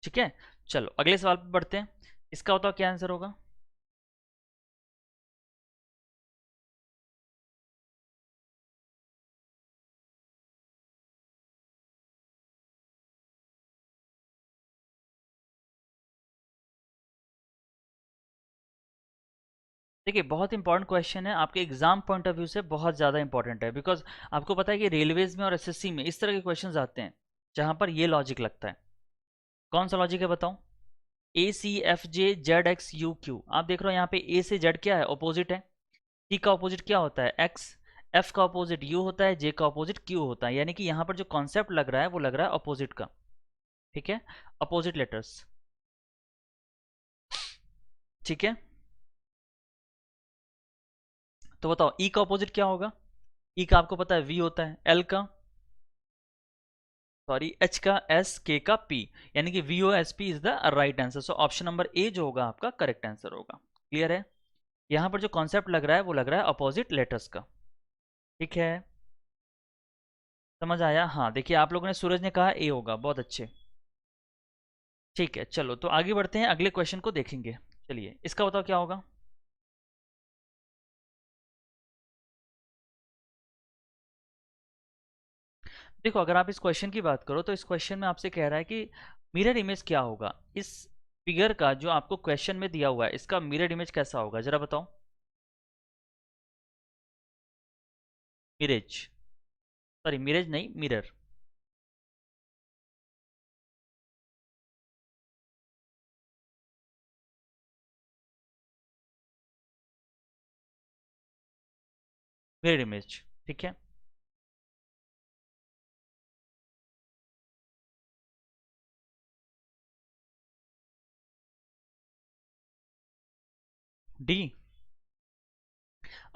ठीक है, चलो अगले सवाल पे बढ़ते हैं। इसका बताओ क्या आंसर होगा। देखिए बहुत इंपॉर्टेंट क्वेश्चन है, आपके एग्जाम पॉइंट ऑफ व्यू से बहुत ज़्यादा इंपॉर्टेंट है, बिकॉज आपको पता है कि रेलवेज में और एसएससी में इस तरह के क्वेश्चंस आते हैं जहां पर ये लॉजिक लगता है। कौन सा लॉजिक है बताओ। A C F J Z X U Q, आप देख रहे हो यहाँ पे ए से जेड क्या है, ऑपोजिट है। सी का ऑपोजिट क्या होता है, एक्स। एफ का ऑपोजिट यू होता है, जे का ऑपोजिट क्यू होता है, यानी कि यहाँ पर जो कॉन्सेप्ट लग रहा है वो लग रहा है ऑपोजिट का। ठीक है, अपोजिट लेटर्स। ठीक है, तो बताओ ई का ऑपोजिट क्या होगा। ई का आपको पता है वी होता है, एल का सॉरी एच का एस, के का पी, यानी कि V O S P is the right answer. So option number A जो होगा आपका करेक्ट आंसर होगा। क्लियर है? यहां पर जो कॉन्सेप्ट लग रहा है वो लग रहा है अपोजिट लेटर्स का। ठीक है, समझ आया? हाँ देखिए आप लोगों ने, सूरज ने कहा ए होगा, बहुत अच्छे। ठीक है, चलो तो आगे बढ़ते हैं, अगले क्वेश्चन को देखेंगे। चलिए इसका बताओ क्या होगा। देखो अगर आप इस क्वेश्चन की बात करो तो इस क्वेश्चन में आपसे कह रहा है कि मिरर इमेज क्या होगा इस फिगर का, जो आपको क्वेश्चन में दिया हुआ है इसका मिरर इमेज कैसा होगा, जरा बताओ। मिरेज, सॉरी मिरेज नहीं, मिरर। मिरर इमेज, ठीक है। डी।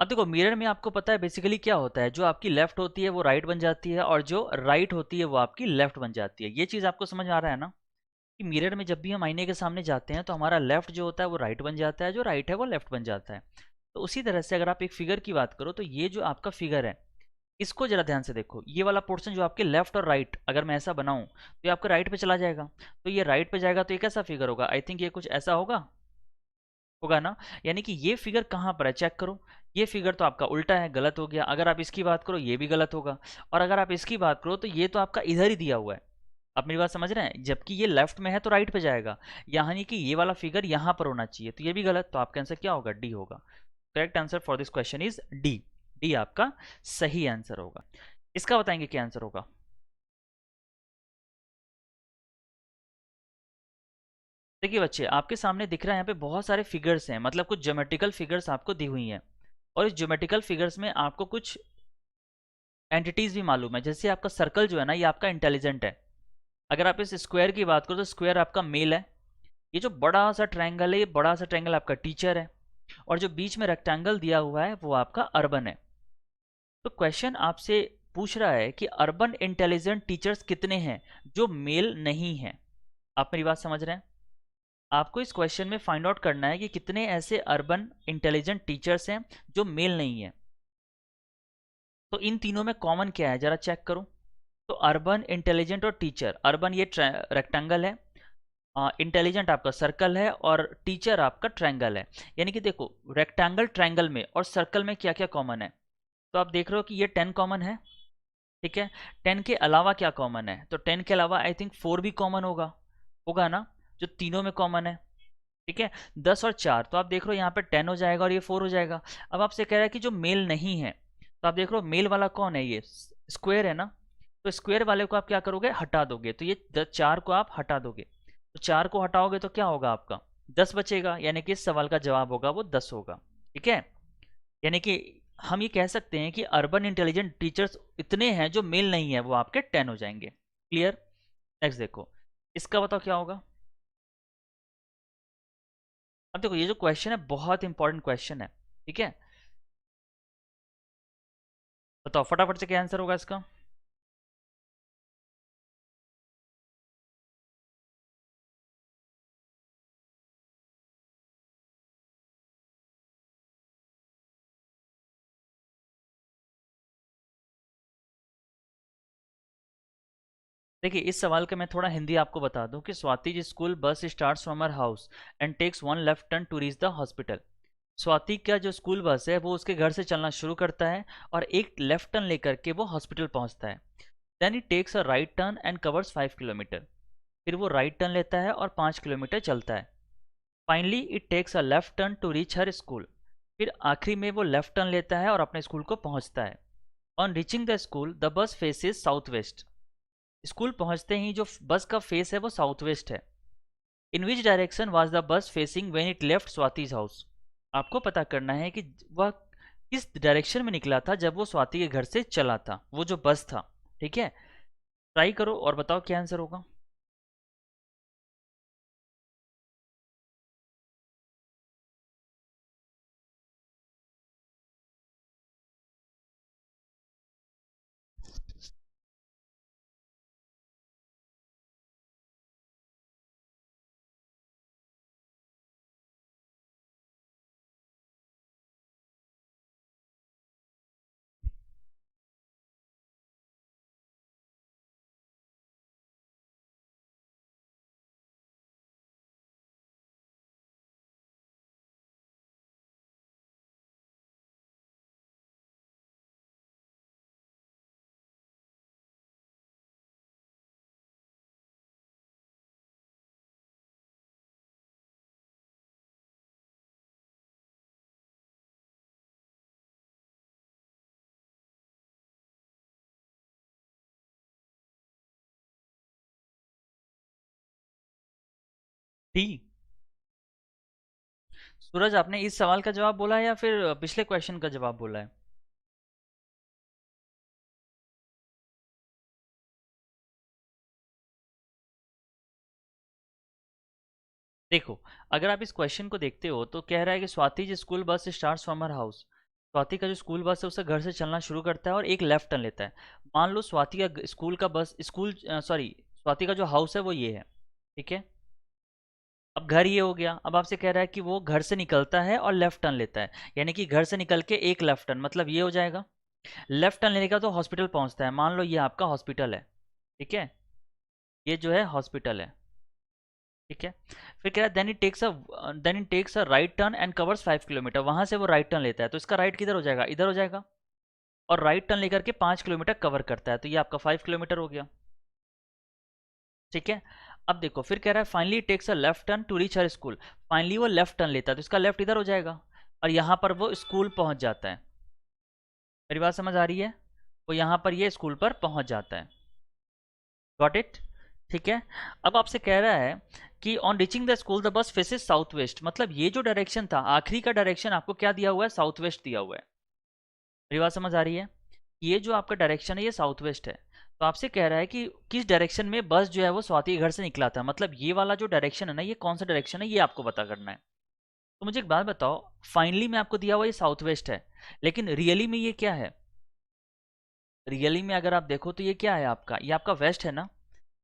अब देखो मिरर में आपको पता है बेसिकली क्या होता है, जो आपकी लेफ्ट होती है वो राइट बन जाती है, और जो राइट होती है वो आपकी लेफ्ट बन जाती है। ये चीज़ आपको समझ आ रहा है ना, कि मिरर में जब भी हम आईने के सामने जाते हैं तो हमारा लेफ्ट जो होता है वो राइट बन जाता है, जो राइट है वो लेफ्ट बन जाता है। तो उसी तरह से अगर आप एक फिगर की बात करो तो ये जो आपका फिगर है, इसको जरा ध्यान से देखो। ये वाला पोर्शन जो आपके लेफ्ट और राइट अगर मैं ऐसा बनाऊं तो ये आपका राइट पे चला जाएगा। तो ये राइट पे जाएगा तो ये कैसा फिगर होगा, आई थिंक ये कुछ ऐसा होगा, होगा ना। यानी कि ये फिगर कहाँ पर है चेक करो। ये फिगर तो आपका उल्टा है, गलत हो गया। अगर आप इसकी बात करो ये भी गलत होगा, और अगर आप इसकी बात करो तो ये तो आपका इधर ही दिया हुआ है। आप मेरी बात समझ रहे हैं, जबकि ये लेफ्ट में है तो राइट पे जाएगा, यानी कि ये वाला फिगर यहाँ पर होना चाहिए, तो ये भी गलत। तो आपका आंसर क्या होगा, डी होगा। Correct answer for this question is D. D आपका सही आंसर होगा। इसका बताएंगे क्या आंसर होगा। देखिए बच्चे आपके सामने दिख रहा है यहाँ पे बहुत सारे फिगर्स हैं, मतलब कुछ ज्योमेट्रिकल फिगर्स आपको दी हुई हैं, और इस ज्योमेट्रिकल फिगर्स में आपको कुछ एंटिटीज भी मालूम है। जैसे आपका सर्कल जो है ना, ये आपका इंटेलिजेंट है। अगर आप इस स्क्वायर की बात करो तो स्क्वायर आपका मेल है। ये जो बड़ा सा ट्रायंगल है, ये बड़ा सा ट्रायंगल आपका टीचर है, और जो बीच में रेक्टेंगल दिया हुआ है वो आपका अर्बन है। तो क्वेश्चन आपसे पूछ रहा है कि अर्बन इंटेलिजेंट टीचर्स कितने हैं जो मेल नहीं हैं। आप मेरी बात समझ रहे हैं? आपको इस क्वेश्चन में फाइंड आउट करना है कि कितने ऐसे अर्बन इंटेलिजेंट टीचर्स हैं जो मेल नहीं है। तो इन तीनों में कॉमन क्या है जरा चेक करो। तो अर्बन, इंटेलिजेंट और टीचर। अर्बन ये रेक्टेंगल है, इंटेलिजेंट आपका सर्कल है, और टीचर आपका ट्रायंगल है। यानी कि देखो रेक्टेंगल, ट्रायंगल में और सर्कल में क्या क्या कॉमन है। तो आप देख रहे हो कि ये 10 कॉमन है। ठीक है, 10 के अलावा क्या कॉमन है, तो 10 के अलावा आई थिंक 4 भी कॉमन होगा, होगा ना, जो तीनों में कॉमन है। ठीक है, 10 और 4, तो आप देख रहे हो यहाँ पे 10 हो जाएगा और ये 4 हो जाएगा। अब आपसे कह रहा है कि जो मेल नहीं है, तो आप देख रहे हो मेल वाला कौन है, ये स्क्वायर है ना। तो स्क्वायर वाले को आप क्या करोगे, हटा दोगे, तो ये 4 को आप हटा दोगे। तो 4 को हटाओगे तो क्या होगा आपका, 10 बचेगा, यानी कि इस सवाल का जवाब होगा वो 10 होगा। ठीक है, यानी कि हम ये कह सकते हैं कि अर्बन इंटेलिजेंट टीचर्स इतने हैं जो मेल नहीं है, वो आपके 10 हो जाएंगे। क्लियर? नेक्स्ट देखो, इसका बताओ क्या होगा। अब देखो ये जो क्वेश्चन है बहुत इंपॉर्टेंट क्वेश्चन है, ठीक है। बताओ फटाफट से क्या आंसर होगा इसका। देखिए इस सवाल का मैं थोड़ा हिंदी आपको बता दूं कि Swati ji school bus starts from her house and takes one left turn to reach the hospital. Swati का जो स्कूल बस है वो उसके घर से चलना शुरू करता है और एक लेफ्ट टर्न लेकर के वो हॉस्पिटल पहुंचता है। Then it takes a right turn and covers 5 kilometre. फिर वो राइट टर्न लेता है और 5 किलोमीटर चलता है। Finally it takes a left turn to reach her school. फिर आखिरी में वो लेफ्ट टर्न लेता है और अपने स्कूल को पहुंचता है। On reaching the school the bus faces south west. School पहुंचते ही जो बस का फेस है वो साउथ वेस्ट है। In which direction was the bus facing when it left Swati's house. आपको पता करना है कि वह किस डायरेक्शन में निकला था जब वो स्वाति के घर से चला था, वो जो बस था, ठीक है। ट्राई करो और बताओ क्या आंसर होगा। डी। सूरज आपने इस सवाल का जवाब बोला है या फिर पिछले क्वेश्चन का जवाब बोला है। देखो अगर आप इस क्वेश्चन को देखते हो तो कह रहा है कि Swati ji school bus starts from her house. Swati का जो स्कूल बस है उससे घर से चलना शुरू करता है और एक लेफ्ट टर्न लेता है। मान लो स्वाति का स्कूल का बस स्कूल सॉरी स्वाति का जो हाउस है वो ये है, ठीक है। अब घर ये हो गया, अब आपसे कह रहा है कि वो घर से निकलता है और लेफ्ट टर्न लेता है, यानी कि घर से निकल के एक लेफ्ट टर्न, मतलब ये हो जाएगा। लेफ्ट टर्न लेने का तो हॉस्पिटल पहुंचता है, मान लो ये आपका हॉस्पिटल है, ठीक है। ये जो है हॉस्पिटल है, ठीक है। फिर कह रहा है then it takes a right turn and covers 5 kilometre. वहां से वो राइट टर्न लेता है तो इसका राइट किधर हो जाएगा, इधर हो जाएगा। और राइट टर्न लेकर के 5 किलोमीटर कवर करता है तो ये आपका 5 किलोमीटर हो गया, ठीक है। अब देखो फिर कह रहा है finally takes a left turn to reach her school. Finally वो लेफ्ट टर्न लेता है तो इसका लेफ्ट इधर हो जाएगा और यहाँ पर वो स्कूल पहुंच जाता है। मेरी बात समझ आ रही है। वो यहाँ पर ये स्कूल पर पहुंच जाता है। गॉट इट, ठीक है। अब आपसे कह रहा है कि on reaching the school the bus faces south west, मतलब ये जो डायरेक्शन था आखिरी का डायरेक्शन आपको क्या दिया हुआ है, साउथ वेस्ट दिया हुआ है। मेरी बात समझ आ रही है। ये जो आपका डायरेक्शन है ये साउथ वेस्ट है। तो आपसे कह रहा है कि किस डायरेक्शन में बस जो है वो स्वाति के घर से निकला था, मतलब ये वाला जो डायरेक्शन है ना ये कौन सा डायरेक्शन है ये आपको पता करना है। तो मुझे एक बात बताओ, फाइनली में आपको दिया हुआ ये साउथ वेस्ट है, लेकिन रियली में ये क्या है। रियली में अगर आप देखो तो ये क्या है आपका, ये आपका वेस्ट है ना।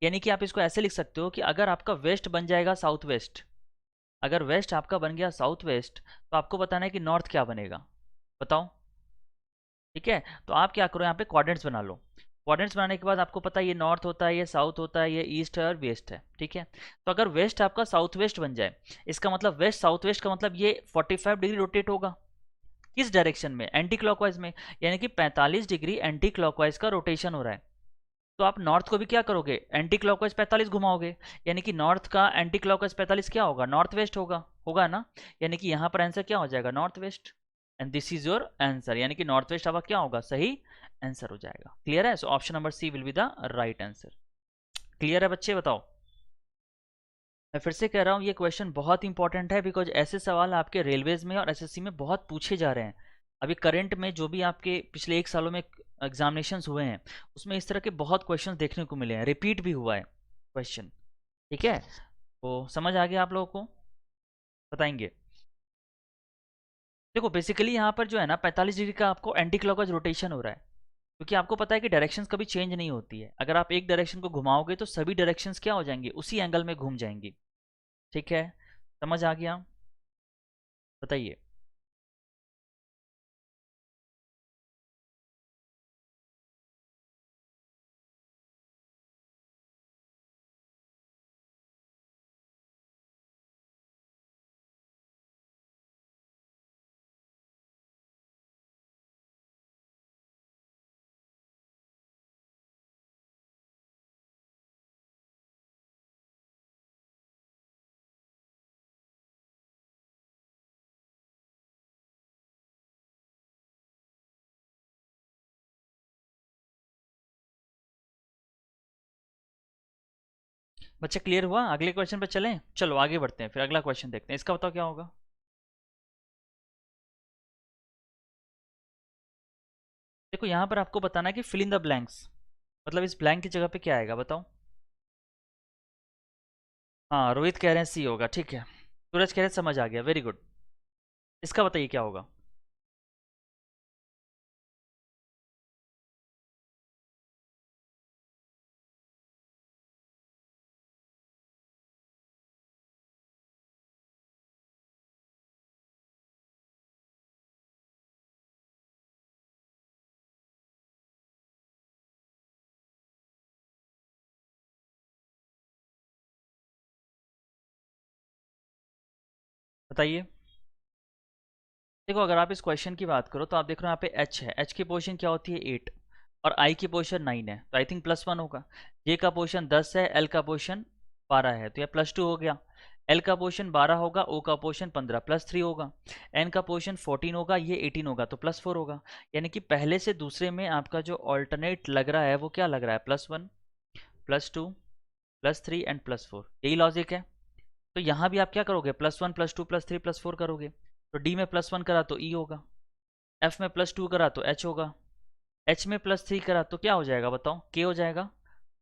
यानी कि आप इसको ऐसे लिख सकते हो कि अगर आपका वेस्ट बन जाएगा साउथ वेस्ट, अगर वेस्ट आपका बन गया साउथ वेस्ट तो आपको बताना है कि नॉर्थ क्या बनेगा, बताओ। ठीक है, तो आप क्या करो यहाँ पे कोऑर्डिनेट्स बना लो। कोऑर्डिनेट्स बनाने के बाद आपको पता है ये नॉर्थ होता है, ये साउथ होता है, ये ईस्ट है और वेस्ट है, ठीक है। तो अगर वेस्ट आपका साउथ वेस्ट बन जाए, इसका मतलब वेस्ट साउथ वेस्ट का मतलब ये 45 डिग्री रोटेट होगा। किस डायरेक्शन में, एंटी क्लॉकवाइज में, यानी कि 45 डिग्री एंटी क्लॉकवाइज का रोटेशन हो रहा है। तो आप नॉर्थ को भी क्या करोगे, एंटी क्लॉकवाइज 45 घुमाओगे, यानी कि नॉर्थ का एंटी क्लॉकवाइज 45 क्या होगा, नॉर्थ वेस्ट होगा, होगा ना। यानी कि यहाँ पर आंसर क्या हो जाएगा, north west. And this is your answer, यानी कि नॉर्थ वेस्ट आपका क्या होगा, सही आंसर हो जाएगा। क्लियर है, so option number C will be the right answer. Clear है बच्चे, बताओ। मैं फिर से कह रहा हूँ ये क्वेश्चन बहुत इंपॉर्टेंट है, बिकॉज ऐसे सवाल आपके रेलवेज में और एसएससी में बहुत पूछे जा रहे हैं। अभी करंट में जो भी आपके पिछले 1 सालों में एग्जामिनेशंस हुए हैं उसमें इस तरह के बहुत क्वेश्चन देखने को मिले हैं, रिपीट भी हुआ है क्वेश्चन। ठीक है, तो समझ आ गया आप लोगों को? बताएंगे। देखो बेसिकली यहाँ पर जो है ना 45 डिग्री का आपको एंटी क्लॉकवाइज रोटेशन हो रहा है, क्योंकि आपको पता है कि डायरेक्शंस कभी चेंज नहीं होती है। अगर आप एक डायरेक्शन को घुमाओगे तो सभी डायरेक्शंस क्या हो जाएंगी, उसी एंगल में घूम जाएंगी। ठीक है, समझ आ गया? बताइए। बच्चे क्लियर हुआ? अगले क्वेश्चन पे चलें? चलो आगे बढ़ते हैं, फिर अगला क्वेश्चन देखते हैं। इसका बताओ क्या होगा। देखो यहाँ पर आपको बताना है कि फिल इन द ब्लैंक्स, मतलब इस ब्लैंक की जगह पे क्या आएगा बताओ। हाँ, रोहित कह रहे हैं सी होगा, ठीक है। सूरज कह रहे हैं समझ आ गया, वेरी गुड। इसका बताइए क्या होगा। बताइए। देखो अगर आप इस क्वेश्चन की बात करो तो आप देख रहे हो यहाँ पे एच है, एच की पोजीशन क्या होती है 8, और आई की पोजीशन 9 है, तो आई थिंक +1 होगा। जे का पोजीशन 10 है, एल का पोजीशन 12 है, तो यह +2 हो गया। एल का पोजीशन 12 होगा, ओ का पोजीशन 15, +3 होगा। एन का पोजीशन 14 होगा, ये 18 होगा, तो +4 होगा। यानी कि पहले से दूसरे में आपका जो ऑल्टरनेट लग रहा है वो क्या लग रहा है, +1, +2, +3 एंड +4, यही लॉजिक है। तो यहाँ भी आप क्या करोगे, +1, +2, +3, +4 करोगे। तो डी में +1 करा तो ई होगा, एफ में +2 करा तो एच होगा, एच में +3 करा तो क्या हो जाएगा बताओ, के हो जाएगा।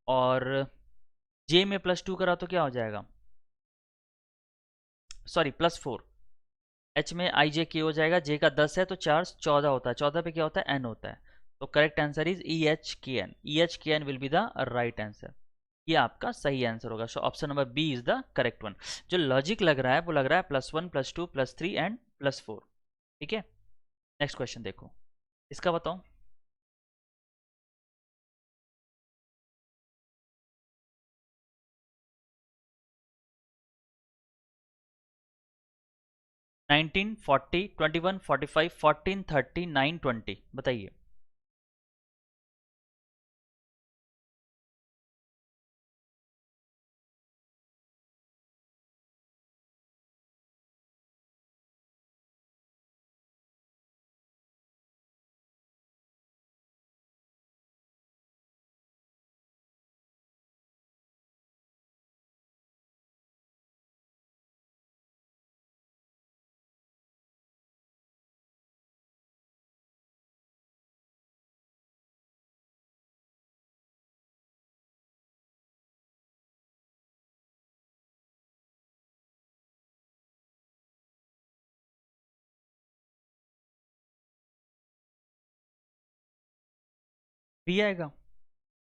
और जे में +2 करा तो क्या हो जाएगा, सॉरी +4। एच में आई जे के हो जाएगा, जे का 10 है तो 4 14 होता है, 14 पे क्या होता है, एन होता है। तो correct answer is E H K N, E H K N will be the right answer. ये आपका सही आंसर होगा। So option number B is the correct one. जो लॉजिक लग रहा है वो लग रहा है +1, +2, +3 एंड +4। ठीक है, नेक्स्ट क्वेश्चन देखो, इसका बताओ। 19, 40, 21, 45, 14, 30, 9, 20, बताइए। बी आएगा।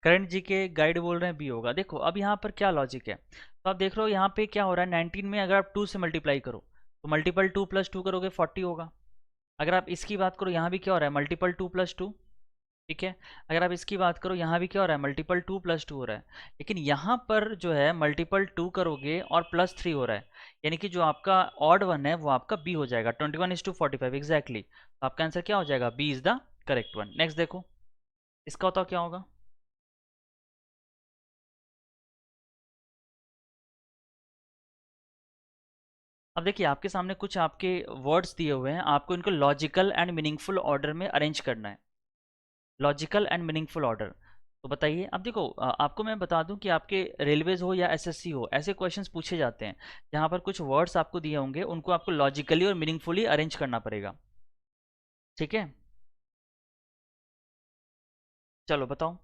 करण जी के गाइड बोल रहे हैं बी होगा। देखो अब यहाँ पर क्या लॉजिक है, तो आप देख रहे हो यहाँ पे क्या हो रहा है, 19 में अगर आप 2 से मल्टीप्लाई करो तो मल्टीपल 2 + 2 करोगे 40 होगा। अगर आप इसकी बात करो यहाँ भी क्या हो रहा है, मल्टीपल 2 + 2। ठीक है, अगर आप इसकी बात करो यहाँ भी क्या हो रहा है, मल्टीपल 2 + 2 हो रहा है। लेकिन यहाँ पर जो है मल्टीपल 2 करोगे और +3 हो रहा है, यानी कि जो आपका ऑड वन है वो आपका बी हो जाएगा, 21:45 एग्जैक्टली। तो आपका आंसर क्या हो जाएगा, B is the correct one. Next देखो, इसका बताओ क्या होगा। अब देखिए आपके सामने कुछ आपके वर्ड्स दिए हुए हैं, आपको इनको लॉजिकल एंड मीनिंगफुल ऑर्डर में अरेंज करना है, लॉजिकल एंड मीनिंगफुल ऑर्डर। तो बताइए। अब देखो आपको मैं बता दूं कि आपके रेलवेज हो या एसएससी हो, ऐसे क्वेश्चंस पूछे जाते हैं जहां पर कुछ वर्ड्स आपको दिए होंगे, उनको आपको लॉजिकली और मीनिंगफुली अरेंज करना पड़ेगा। ठीक है, चलो बताओ।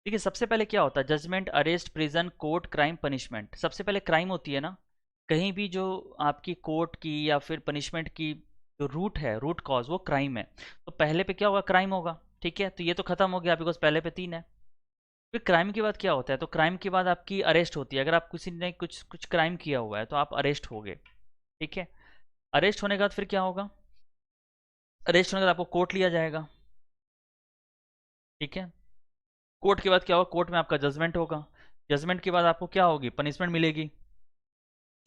देखिए सबसे पहले क्या होता है, judgement, arrest, prison, court, crime, punishment. सबसे पहले क्राइम होती है ना, कहीं भी जो आपकी कोर्ट की या फिर पनिशमेंट की जो रूट है, रूट कॉज, वो क्राइम है। तो पहले पे क्या होगा, क्राइम होगा। ठीक है, तो ये तो खत्म हो गया बिकॉज पहले पे 3 है। फिर क्राइम के बाद क्या होता है, तो क्राइम के बाद आपकी अरेस्ट होती है। अगर आप किसी ने कुछ कुछ क्राइम किया हुआ है तो आप अरेस्ट हो गए। ठीक है, अरेस्ट होने के बाद फिर क्या होगा, अरेस्ट होने के बाद आपको कोर्ट लिया जाएगा। ठीक है, कोर्ट के बाद क्या होगा, कोर्ट में आपका जजमेंट होगा। जजमेंट के बाद आपको क्या होगी, पनिशमेंट मिलेगी।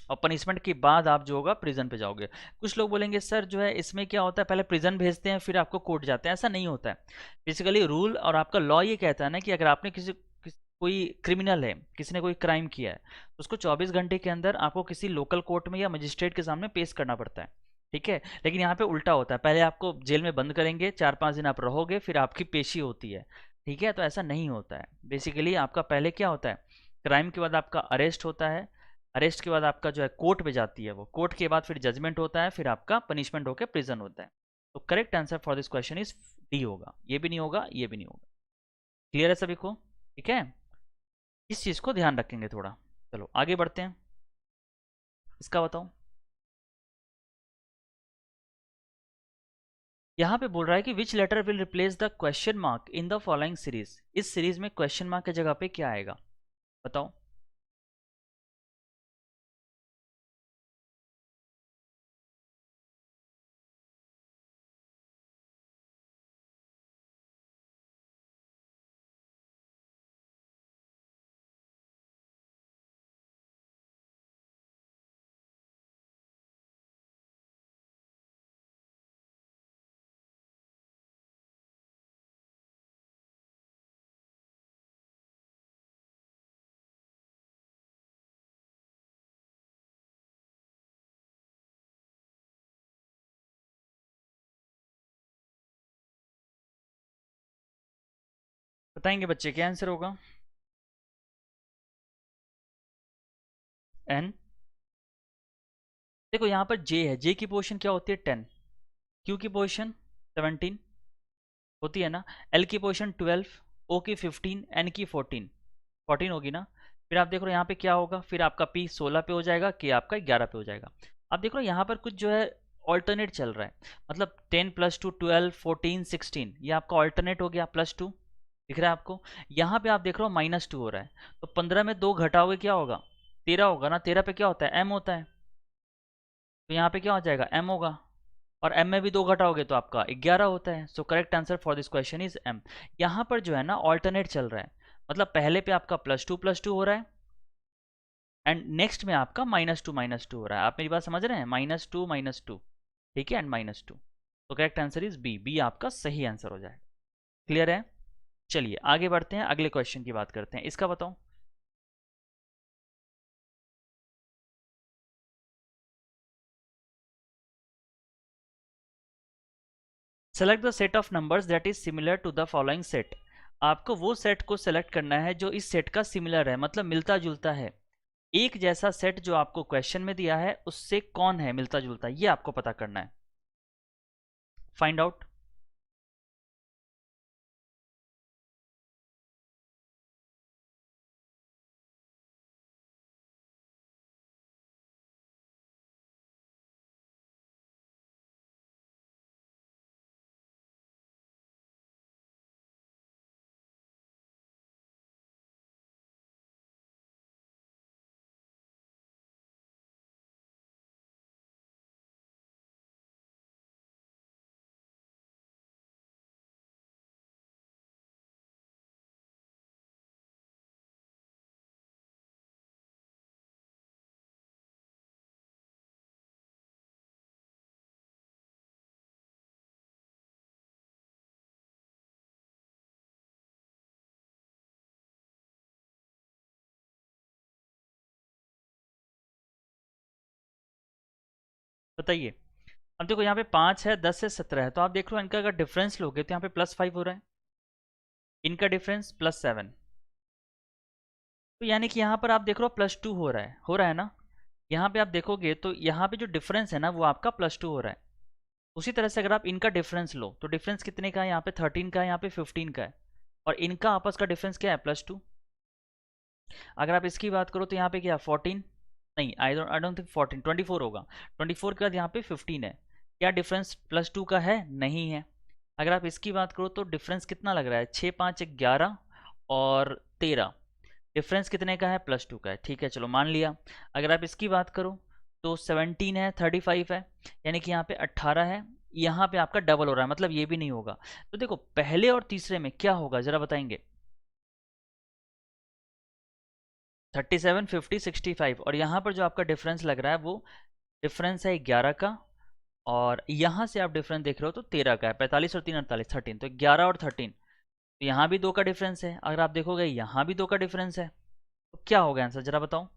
और पनिशमेंट के बाद आप जो होगा प्रिजन पे जाओगे। कुछ लोग बोलेंगे सर जो है इसमें क्या होता है, पहले प्रिजन भेजते हैं फिर आपको कोर्ट जाते हैं। ऐसा नहीं होता है। बेसिकली रूल और आपका लॉ ये कहता है ना कि अगर आपने कोई क्रिमिनल है, किसी ने कोई क्राइम किया है, तो उसको 24 घंटे के अंदर आपको किसी लोकल कोर्ट में या मजिस्ट्रेट के सामने पेश करना पड़ता है। ठीक है, लेकिन यहाँ पे उल्टा होता है, पहले आपको जेल में बंद करेंगे, 4-5 दिन आप रहोगे, फिर आपकी पेशी होती है। ठीक है, तो ऐसा नहीं होता है। बेसिकली आपका पहले क्या होता है, क्राइम के बाद आपका अरेस्ट होता है। अरेस्ट के बाद आपका जो है कोर्ट में जाती है, वो कोर्ट के बाद फिर जजमेंट होता है, फिर आपका पनिशमेंट होकर प्रिजन होता है। तो correct answer for this question is D होगा। ये भी नहीं होगा, ये भी नहीं होगा। क्लियर है सभी को? ठीक है, इस चीज को ध्यान रखेंगे थोड़ा। चलो आगे बढ़ते हैं, इसका बताओ। यहाँ पे बोल रहा है कि which letter will replace the question mark in the following series. इस सीरीज में क्वेश्चन मार्क की जगह पे क्या आएगा, बताओ। बताएंगे बच्चे, क्या आंसर होगा? एन। देखो यहाँ पर जे है, जे की पोजीशन क्या होती है, 10। क्यू की पोजीशन 17 होती है ना। एल की पोजीशन 12, ओ की 15, एन की 14, 14 होगी ना। फिर आप देख रहे हो यहाँ पे क्या होगा, फिर आपका पी 16 पे हो जाएगा, के आपका 11 पे हो जाएगा। आप देख रहे हो यहाँ पर कुछ जो है ऑल्टरनेट चल रहा है, मतलब 10 + 2 12 14 16, ये आपका ऑल्टरनेट हो गया, +2 दिख रहा है आपको। यहाँ पे आप देख रहे हो -2 हो रहा है, तो 15 में 2 घटाओगे क्या होगा, 13 होगा ना। 13 पे क्या होता है, एम होता है, तो यहाँ पे क्या हो जाएगा, एम होगा। और m में भी 2 घटाओगे तो आपका 11 होता है। सो correct answer for this question is m। यहाँ पर जो है ना ऑल्टरनेट चल रहा है, मतलब पहले पे आपका +2 हो रहा है, एंड नेक्स्ट में आपका -2 हो रहा है। आप मेरी बात समझ रहे हैं, -2 ठीक है, एंड -2। तो correct answer is B, B आपका सही आंसर हो जाएगा। क्लियर है? चलिए आगे बढ़ते हैं, अगले क्वेश्चन की बात करते हैं, इसका बताओ। Select the set of numbers that is similar to the following set. आपको वो सेट को सेलेक्ट करना है जो इस सेट का सिमिलर है, मतलब मिलता जुलता है। एक जैसा सेट जो आपको क्वेश्चन में दिया है उससे कौन है मिलता जुलता, ये आपको पता करना है। Find out. बताइए। अब देखो यहाँ पे 5 है, 10 है, 17 है, तो आप देख लो इनका अगर डिफरेंस लोगे तो यहाँ पे +5 हो रहा है, इनका डिफरेंस +7। तो यानी कि यहाँ पर आप देख रहे हो +2 हो रहा है ना। यहाँ पे आप देखोगे तो यहाँ पे जो डिफरेंस है ना वो आपका +2 हो रहा है। उसी तरह से अगर आप इनका डिफरेंस लो तो डिफरेंस कितने का है, यहाँ पे 13 का है, यहाँ पे 15 का है। और इनका आपस का डिफरेंस क्या है, +2। अगर आप इसकी बात करो तो यहाँ पे क्या 14, नहीं आई डोंट थिंक 14, 24 होगा। 24 के बाद यहाँ पे 15 है। क्या डिफरेंस +2 का है? नहीं है। अगर आप इसकी बात करो तो डिफरेंस कितना लग रहा है, 6 5 11 और 13। डिफरेंस कितने का है? +2 का है। ठीक है, चलो मान लिया। अगर आप इसकी बात करो तो 17 है, 35 है, यानी कि यहाँ पे 18 है। यहाँ पे आपका डबल हो रहा है, मतलब ये भी नहीं होगा। तो देखो पहले और तीसरे में क्या होगा जरा बताएंगे। 37 50 65, और यहाँ पर जो आपका डिफरेंस लग रहा है वो डिफरेंस है 11 का, और यहाँ से आप डिफरेंस देख रहे हो तो 13 का है। 45 और 3 48, 13, तो 11 और 13। तो यहाँ भी 2 का डिफरेंस है। अगर आप देखोगे यहाँ भी 2 का डिफरेंस है, तो क्या होगा आंसर जरा बताओ।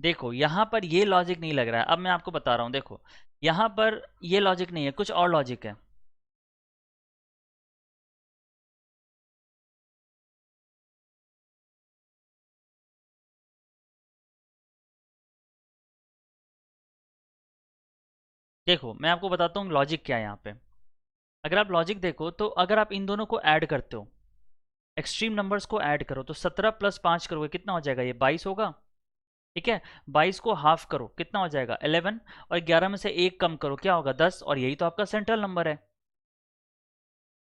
देखो यहाँ पर ये लॉजिक नहीं लग रहा है, अब मैं आपको बता रहा हूँ। देखो यहाँ पर ये लॉजिक नहीं है, कुछ और लॉजिक है। देखो मैं आपको बताता हूँ लॉजिक क्या है यहाँ पे। अगर आप लॉजिक देखो तो अगर आप इन दोनों को ऐड करते हो, एक्सट्रीम नंबर्स को ऐड करो, तो 17 + 5 करोगे कितना हो जाएगा, ये 22 होगा। ठीक है, 22 को हाफ करो कितना हो जाएगा 11, और 11 में से 1 कम करो क्या होगा 10, और यही तो आपका सेंट्रल नंबर है।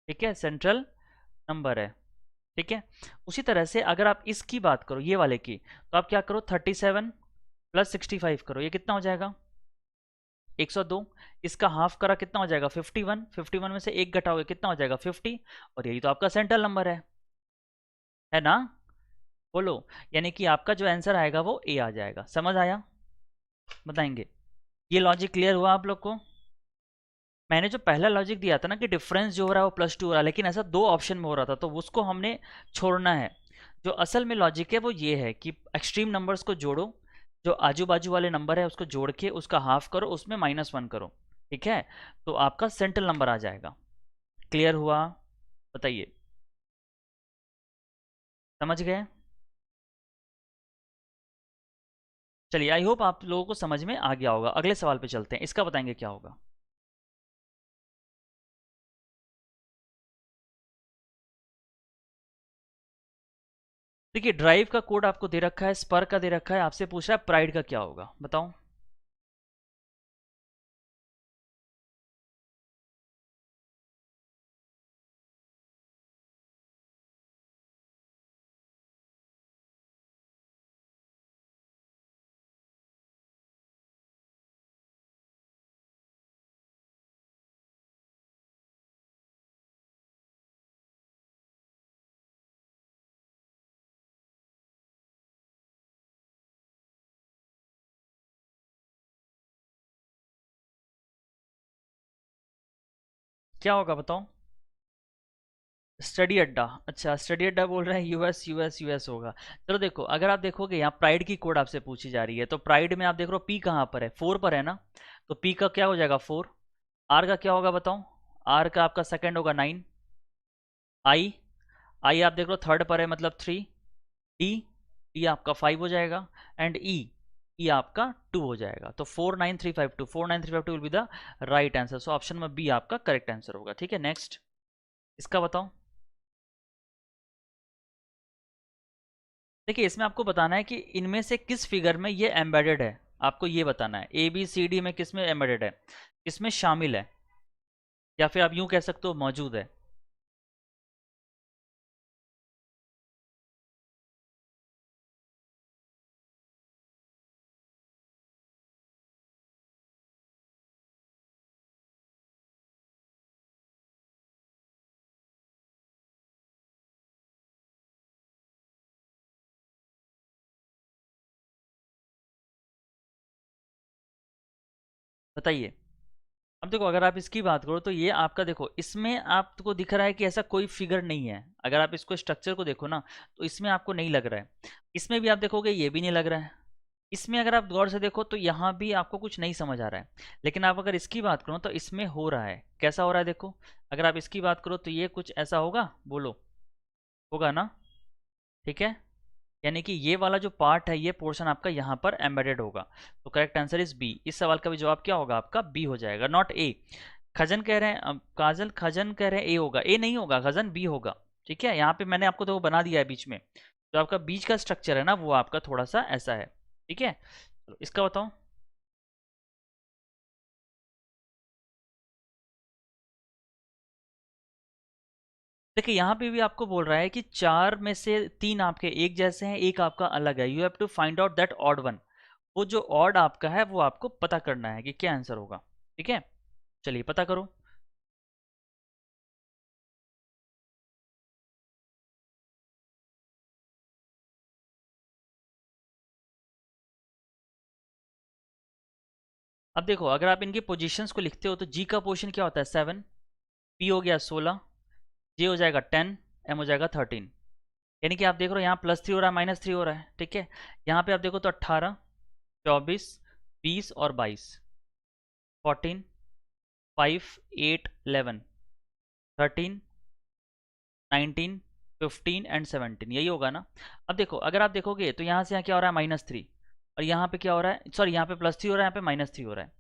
ठीक है, सेंट्रल नंबर है। ठीक है, उसी तरह से अगर आप इसकी बात करो ये वाले की, तो आप क्या करो 37 + 65 करो, ये कितना हो जाएगा 102। इसका हाफ करा कितना हो जाएगा 51, 51 में से 1 घटाओगे कितना हो जाएगा 50, और यही तो आपका सेंट्रल नंबर है ना। बोलो, यानी कि आपका जो आंसर आएगा वो ए आ जाएगा। समझ आया? बताएंगे। ये लॉजिक क्लियर हुआ आप लोग को? मैंने जो पहला लॉजिक दिया था ना कि डिफरेंस जो हो रहा है वो +2 हो रहा है, लेकिन ऐसा 2 ऑप्शन में हो रहा था, तो उसको हमने छोड़ना है। जो असल में लॉजिक है वो ये है कि एक्सट्रीम नंबर्स को जोड़ो, जो आजू बाजू वाले नंबर है उसको जोड़ के उसका हाफ करो, उसमें -1 करो। ठीक है, तो आपका सेंट्रल नंबर आ जाएगा। क्लियर हुआ? बताइए, समझ गए? चलिए, आई होप आप लोगों को समझ में आ गया होगा। अगले सवाल पे चलते हैं, इसका बताएंगे क्या होगा। देखिए ड्राइव का कोड आपको दे रखा है, स्पर का दे रखा है, आपसे पूछ रहा है प्राइड का क्या होगा, बताओ। क्या होगा बताओ। स्टडी अड्डा, अच्छा स्टडी अड्डा बोल रहे हैं, यूएस यूएस यूएस होगा। चलो देखो, अगर आप देखोगे यहाँ प्राइड की कोड आपसे पूछी जा रही है, तो प्राइड में आप देख रहे हो पी कहाँ पर है, 4 पर है ना, तो पी का क्या हो जाएगा 4। आर का क्या होगा बताओ। आर का आपका सेकंड होगा 9। आई, आई आप देख लो थर्ड पर है मतलब 3। डी, डी आपका 5 हो जाएगा। एंड ई, ई आपका 2 हो जाएगा। तो 49352, 49352 will be the right answer. So option में बी आपका करेक्ट आंसर होगा। ठीक है, नेक्स्ट इसका बताओ। देखिए इसमें आपको बताना है कि इनमें से किस फिगर में ये एम्बेडेड है, आपको ये बताना है ए बी सी डी में किस में एम्बेडेड है, किसमें शामिल है, या फिर आप यूं कह सकते हो मौजूद है। बताइए। अब देखो अगर आप इसकी बात करो तो ये आपका देखो इसमें आपको दिख रहा है कि ऐसा कोई फिगर नहीं है। अगर आप इसको स्ट्रक्चर को देखो ना, तो इसमें आपको नहीं लग रहा है। इसमें भी आप देखोगे ये भी नहीं लग रहा है। इसमें अगर आप गौर से देखो तो यहाँ भी आपको कुछ नहीं समझ आ रहा है, लेकिन आप अगर इसकी बात करो तो इसमें हो रहा है। कैसा हो रहा है देखो, अगर आप इसकी बात करो तो ये कुछ ऐसा होगा, बोलो, होगा ना? ठीक है, यानी कि ये वाला जो पार्ट है, ये पोर्शन आपका यहाँ पर एम्बेडेड होगा। तो करेक्ट आंसर इज बी। इस सवाल का भी जवाब क्या होगा आपका? बी हो जाएगा, नॉट ए। खजन कह रहे हैं, काजल खजन कह रहे हैं ए होगा, ए नहीं होगा खजन, बी होगा। ठीक है, यहाँ पे मैंने आपको तो बना दिया है बीच में, तो आपका बीच का स्ट्रक्चर है ना, वो आपका थोड़ा सा ऐसा है। ठीक है, चलो इसका बताओ। देखिए यहाँ पे भी आपको बोल रहा है कि चार में से तीन आपके एक जैसे हैं, एक आपका अलग है। You have to find out that odd one. वो जो ऑड आपका है वो आपको पता करना है कि क्या आंसर होगा। ठीक है, चलिए पता करो। अब देखो, अगर आप इनकी पोजीशंस को लिखते हो तो जी का पोजीशन क्या होता है? 7, पी हो गया 16, जे हो जाएगा 10, एम हो जाएगा 13। यानी कि आप देख रहे हो यहाँ +3 हो रहा है, -3 हो रहा है। ठीक है, यहाँ पे आप देखो तो 18, 24, 20 और 22, 14, 5, 8, 11, 13, 19, 15 एंड 17, यही होगा ना? अब देखो, अगर आप देखोगे तो यहाँ से यहाँ क्या हो रहा है? -3, और यहाँ पे क्या हो रहा है? सॉरी, यहाँ पे +3 हो रहा है, यहाँ पे -3 हो रहा है।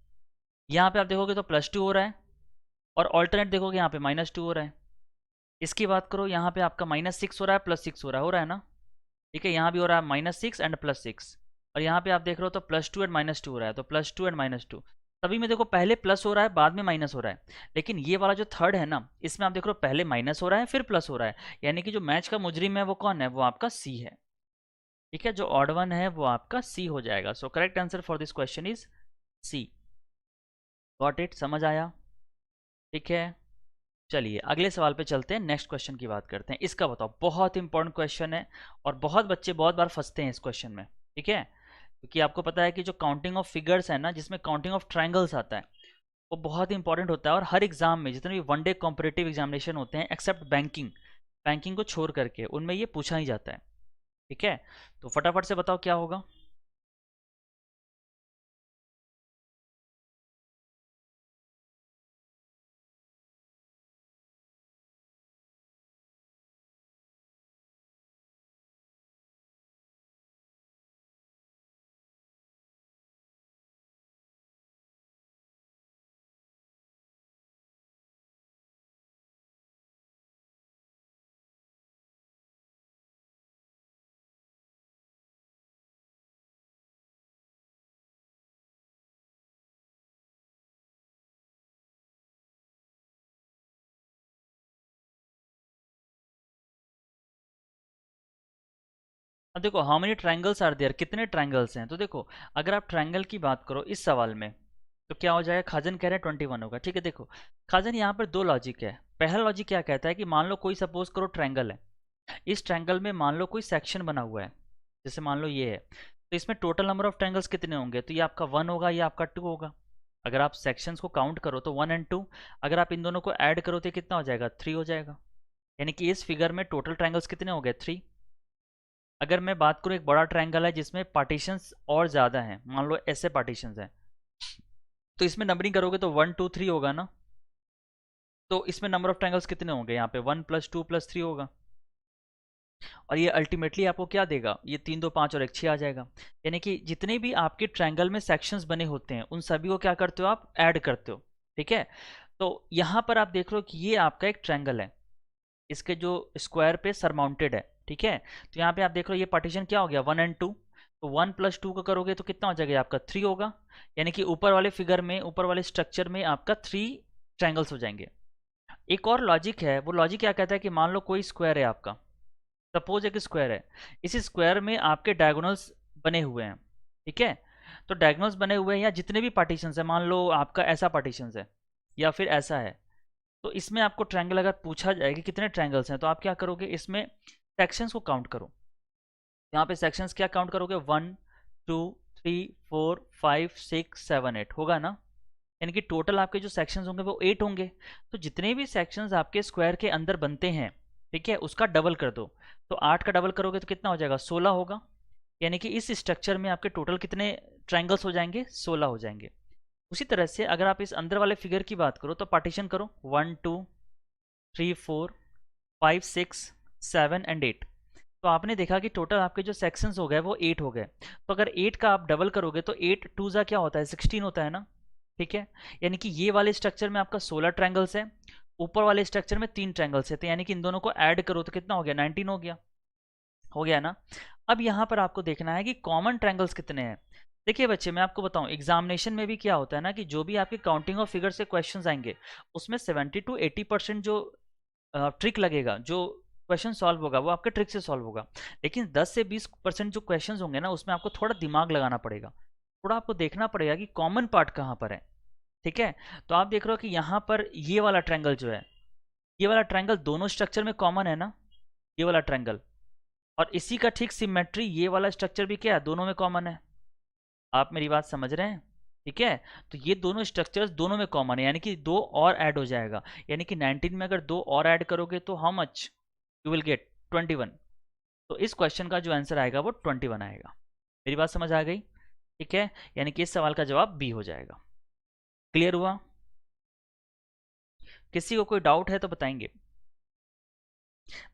यहाँ पे आप देखोगे तो +2 हो रहा है, और ऑल्टरनेट देखोगे यहाँ पे -2 हो रहा है। इसकी बात करो, यहाँ पे आपका -6 हो रहा है, +6 हो रहा है ना? ठीक है, यहाँ भी हो रहा है -6 एंड +6, और यहाँ पे आप देख रहे हो तो +2 एंड -2 हो रहा है, तो +2 एंड -2। सभी में देखो पहले प्लस हो रहा है, बाद में माइनस हो रहा है, लेकिन ये वाला जो थर्ड है ना, इसमें आप देख रहे हो पहले माइनस हो रहा है फिर प्लस हो रहा है। यानी कि जो मैच का मुजरिम है वो कौन है? वो आपका सी है। ठीक है, जो ऑड वन है वो आपका सी हो जाएगा। So correct answer for this question is C. Got it? समझ आया? ठीक है, चलिए अगले सवाल पे चलते हैं, नेक्स्ट क्वेश्चन की बात करते हैं। इसका बताओ, बहुत इंपॉर्टेंट क्वेश्चन है और बहुत बच्चे बहुत बार फंसते हैं इस क्वेश्चन में। ठीक है, क्योंकि आपको पता है कि जो काउंटिंग ऑफ फिगर्स है ना, जिसमें काउंटिंग ऑफ ट्रायंगल्स आता है, वो बहुत इंपॉर्टेंट होता है। और हर एग्जाम में, जितने भी वनडे कॉम्पिटिटिव एग्जामिनेशन होते हैं एक्सेप्ट बैंकिंग, बैंकिंग को छोड़ करके, उनमें ये पूछा ही जाता है। ठीक है, तो फटाफट से बताओ क्या होगा। अब देखो, how many triangles are there, कितने ट्रायंगल्स हैं? तो देखो, अगर आप ट्रायंगल की बात करो इस सवाल में, तो क्या हो जाएगा? खाजन कह रहे हैं 21 होगा। ठीक है, देखो खाजन, यहाँ पर दो लॉजिक है। पहला लॉजिक क्या कहता है कि मान लो कोई सपोज करो ट्रायंगल है, इस ट्रायंगल में मान लो कोई सेक्शन बना हुआ है, जैसे मान लो ये है, तो इसमें टोटल नंबर ऑफ ट्रायंगल्स कितने होंगे? तो ये आपका 1 होगा, ये आपका 2 होगा। अगर आप सेक्शंस को काउंट करो तो 1 एंड 2, अगर आप इन दोनों को ऐड करो तो कितना हो जाएगा? 3 हो जाएगा। यानी कि इस फिगर में टोटल ट्रायंगल्स कितने हो गए? 3। अगर मैं बात करूँ, एक बड़ा ट्रायंगल है जिसमें पार्टीशंस और ज़्यादा हैं, मान लो ऐसे पार्टीशंस हैं, तो इसमें नंबरिंग करोगे तो 1 2 3 होगा ना? तो इसमें नंबर ऑफ ट्रायंगल्स कितने होंगे? यहाँ पे 1 + 2 + 3 होगा, और ये अल्टीमेटली आपको क्या देगा? ये 3 2 5 और 1 6 आ जाएगा। यानी कि जितने भी आपके ट्रायंगल में सेक्शंस बने होते हैं, उन सभी को क्या करते हो आप? ऐड करते हो। ठीक है, तो यहाँ पर आप देख रहे हो कि ये आपका एक ट्रायंगल है, इसके जो स्क्वायर पे सरमाउंटेड है। ठीक है, तो यहाँ पे आप देख रहे हो ये पार्टीशन क्या हो गया? 1 एंड 2, तो 1 + 2 को करोगे तो कितना हो जाएगा? आपका 3 होगा। यानी कि ऊपर वाले फिगर में, ऊपर वाले स्ट्रक्चर में आपका 3 ट्रायंगल्स हो जाएंगे। एक और लॉजिक है, वो लॉजिक क्या कहता है कि मान लो कोई स्क्वायर है आपका, सपोज एक स्क्वायर है, इस स्क्वायर में आपके डायगोनल्स बने हुए हैं। ठीक है, तो डायगोनल्स बने हुए हैं, या जितने भी पार्टीशंस है, मान लो आपका ऐसा पार्टीशंस है या फिर ऐसा है, तो इसमें आपको ट्रायंगल अगर पूछा जाए कि कितने ट्रायंगल्स हैं, तो आप क्या करोगे? इसमें सेक्शंस को काउंट करो। यहाँ पे सेक्शंस क्या काउंट करोगे? 1 2 3 4 5 6 7 8 होगा ना? यानी कि टोटल आपके जो सेक्शंस होंगे वो 8 होंगे। तो जितने भी सेक्शंस आपके स्क्वायर के अंदर बनते हैं, ठीक है, उसका डबल कर दो। तो 8 का डबल करोगे तो कितना हो जाएगा? 16 होगा। यानी कि इस स्ट्रक्चर में आपके टोटल कितने ट्रायंगल्स हो जाएंगे, 16 हो जाएंगे। उसी तरह से अगर आप इस अंदर वाले फिगर की बात करो तो पार्टीशन करो 1 2 3 4 5 6 7 एंड 8। तो आपने देखा कि टोटल आपके जो सेक्शंस हो गए वो 8 हो गए। तो अगर 8 का आप डबल करोगे तो 8 टू ज़ा क्या होता है, 16 होता है ना। ठीक है, यानी कि ये वाले स्ट्रक्चर में आपका 16 ट्रायंगल्स है, ऊपर वाले स्ट्रक्चर में 3 ट्रायंगल्स है, तो यानी कि इन दोनों को ऐड करो तो कितना हो गया, 19 हो गया ना। अब यहाँ पर आपको देखना है कि कॉमन ट्रायंगल्स कितने हैं। देखिए बच्चे, मैं आपको बताऊं, एग्जामिनेशन में भी क्या होता है ना कि जो भी आपके काउंटिंग ऑफ फिगर से क्वेश्चंस आएंगे उसमें 70 to 80% जो ट्रिक लगेगा, जो क्वेश्चन सॉल्व होगा वो आपके ट्रिक से सॉल्व होगा। लेकिन 10 से 20% जो क्वेश्चंस होंगे ना उसमें आपको थोड़ा दिमाग लगाना पड़ेगा, थोड़ा आपको देखना पड़ेगा कि कॉमन पार्ट कहाँ पर है। ठीक है, तो आप देख रहे हो कि यहाँ पर ये वाला ट्रायंगल जो है, ये वाला ट्रायंगल दोनों स्ट्रक्चर में कॉमन है ना, ये वाला ट्रायंगल, और इसी का ठीक सिमेट्री ये वाला स्ट्रक्चर भी क्या है, दोनों में कॉमन है। आप मेरी बात समझ रहे हैं? ठीक है, तो ये दोनों स्ट्रक्चर्स दोनों में कॉमन है, यानी कि दो और ऐड हो जाएगा, यानी कि 19 में अगर दो और ऐड करोगे तो how much you will get 21। तो इस क्वेश्चन का जो आंसर आएगा वो 21 आएगा। मेरी बात समझ आ गई? ठीक है, यानी कि इस सवाल का जवाब बी हो जाएगा। क्लियर हुआ? किसी को कोई डाउट है तो बताएंगे।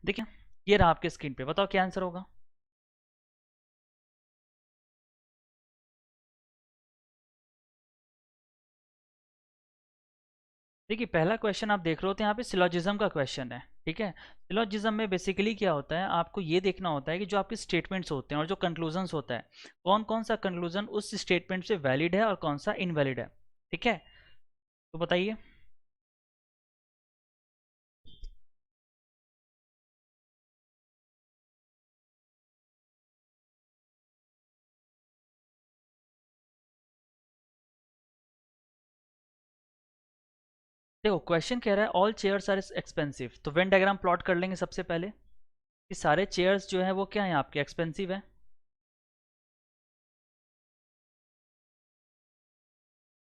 देखिए ये रहा आपके स्क्रीन पे, बताओ क्या आंसर होगा। देखिए पहला क्वेश्चन आप देख रहे हो तो यहाँ पे सिलोजिज्म का क्वेश्चन है। ठीक है, सिलोजिज्म में बेसिकली क्या होता है, आपको ये देखना होता है कि जो आपके स्टेटमेंट्स होते हैं और जो कंक्लूजन्स होता है, कौन कौन सा कंक्लूजन उस स्टेटमेंट से वैलिड है और कौन सा इनवैलिड है। ठीक है, तो बताइए। देखो क्वेश्चन कह रहा है ऑल चेयर्स आर एक्सपेंसिव, तो वेन डायग्राम प्लॉट कर लेंगे सबसे पहले कि सारे चेयर्स जो है वो क्या है आपके, एक्सपेंसिव है।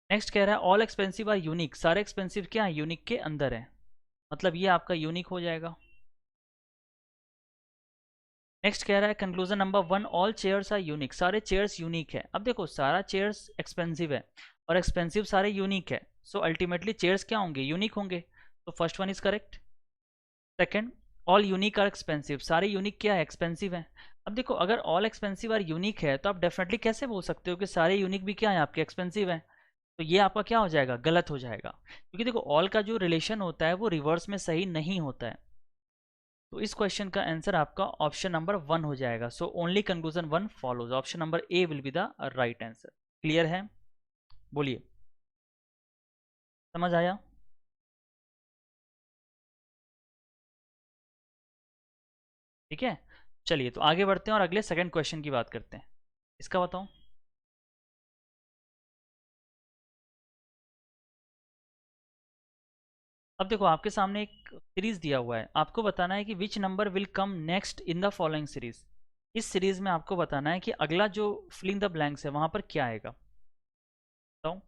नेक्स्ट कह रहा है ऑल एक्सपेंसिव आर यूनिक, सारे एक्सपेंसिव क्या है, यूनिक के अंदर है, मतलब ये आपका यूनिक हो जाएगा। नेक्स्ट कह रहा है conclusion number 1 all chairs are unique, सारे चेयर्स यूनिक है। अब देखो सारा चेयर्स एक्सपेंसिव है और एक्सपेंसिव सारे यूनिक है, सो अल्टीमेटली चेयर्स क्या होंगे, यूनिक होंगे, तो first one is correct. Second, all unique are expensive, सारे यूनिक क्या है, एक्सपेंसिव है। अब देखो अगर ऑल एक्सपेंसिव आर यूनिक है तो आप डेफिनेटली कैसे बोल सकते हो कि सारे यूनिक भी क्या है आपके, एक्सपेंसिव है। तो ये आपका क्या हो जाएगा, गलत हो जाएगा, क्योंकि देखो ऑल का जो रिलेशन होता है वो रिवर्स में सही नहीं होता है। तो इस क्वेश्चन का आंसर आपका ऑप्शन नंबर 1 हो जाएगा। So only conclusion 1 follows, option number A will be the right answer. Clear है? बोलिए, समझ आया? ठीक है, चलिए तो आगे बढ़ते हैं और अगले सेकंड क्वेश्चन की बात करते हैं। इसका बताओ। अब देखो आपके सामने एक सीरीज दिया हुआ है, आपको बताना है कि which number will come next in the following series. इस सीरीज में आपको बताना है कि अगला जो फिलिंग द ब्लैंक्स है वहां पर क्या आएगा, बताओ।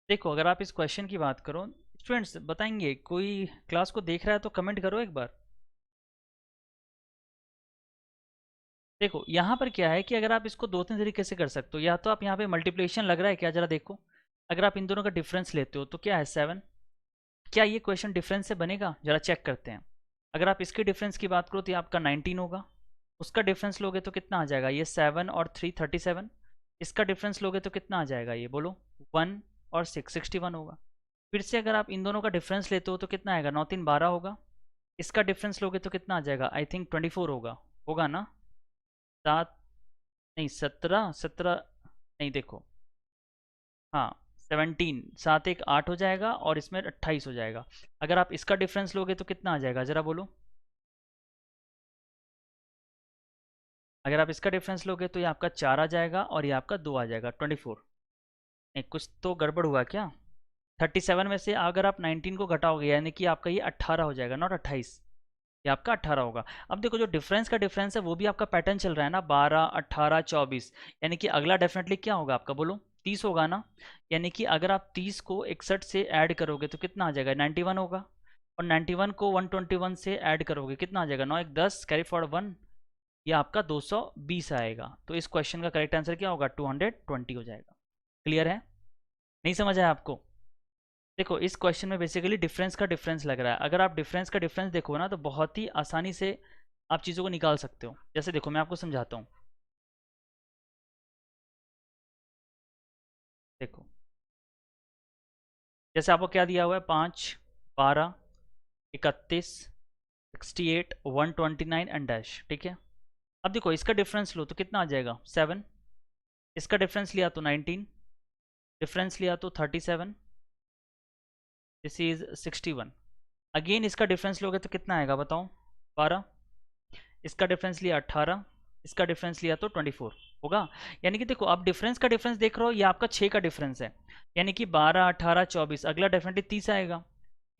देखो अगर आप इस क्वेश्चन की बात करो, स्टूडेंट्स बताएंगे, कोई क्लास को देख रहा है तो कमेंट करो एक बार। देखो यहाँ पर क्या है कि अगर आप इसको दो तीन तरीके से कर सकते हो, या तो आप यहाँ पे मल्टीप्लिकेशन लग रहा है क्या, जरा देखो। अगर आप इन दोनों का डिफरेंस लेते हो तो क्या है 7, क्या ये क्वेश्चन डिफरेंस से बनेगा, जरा चेक करते हैं। अगर आप इसके डिफरेंस की बात करो तो ये आपका 19 होगा, उसका डिफरेंस लोगे तो कितना आ जाएगा, ये 7 और 3 37, इसका डिफरेंस लोगे तो कितना आ जाएगा, ये बोलो 1 और 6 61 होगा। फिर से अगर आप इन दोनों का डिफरेंस लेते हो तो कितना आएगा, 9 3 12 होगा। इसका डिफरेंस लोगे तो कितना आ जाएगा, आई थिंक 24 होगा, होगा ना। 7 नहीं 17 17 नहीं देखो, हाँ 17, 7 1 8 हो जाएगा और इसमें 28 हो जाएगा। अगर आप इसका डिफरेंस लोगे तो कितना आ जाएगा ज़रा बोलो। अगर आप इसका डिफरेंस लोगे तो ये आपका 4 आ जाएगा और ये आपका 2 आ जाएगा, 24। नहीं कुछ तो गड़बड़ हुआ क्या। 37 में से अगर आप 19 को घटाओगे यानी कि आपका ये 18 हो जाएगा, नॉट 28। ये आपका 18 होगा। अब देखो जो डिफरेंस का डिफरेंस है वो भी आपका पैटर्न चल रहा है ना, 12 18 24, यानी कि अगला डेफिनेटली क्या होगा आपका, बोलो 30 होगा ना। यानी कि अगर आप 30 को 61 से ऐड करोगे तो कितना आ जाएगा, 91 होगा। और 91 को 121 से ऐड करोगे कितना आ जाएगा, 9 1 10 कैरी फॉरवर्ड 1, ये आपका 220 आएगा। तो इस क्वेश्चन का करेक्ट आंसर क्या होगा, 220 हो जाएगा। क्लियर है, नहीं समझ आया आपको। देखो इस क्वेश्चन में बेसिकली डिफरेंस का डिफरेंस लग रहा है। अगर आप डिफरेंस का डिफरेंस देखो ना तो बहुत ही आसानी से आप चीज़ों को निकाल सकते हो। जैसे देखो मैं आपको समझाता हूँ। देखो जैसे आपको क्या दिया हुआ है, 5 12 31 68 129 एंड डैश, ठीक है। अब देखो इसका डिफरेंस लो तो कितना आ जाएगा, 7। इसका डिफरेंस लिया तो 19, डिफरेंस लिया तो 37, दिस इज 61। अगेन इसका डिफरेंस लोगे तो कितना आएगा बताओ, 12। इसका डिफरेंस लिया 18, इसका डिफरेंस लिया तो 24 होगा। यानी कि देखो आप डिफरेंस का डिफरेंस देख रहे हो, ये आपका 6 का डिफरेंस है। यानी कि 12 18 24, अगला डेफिनेटली 30 आएगा।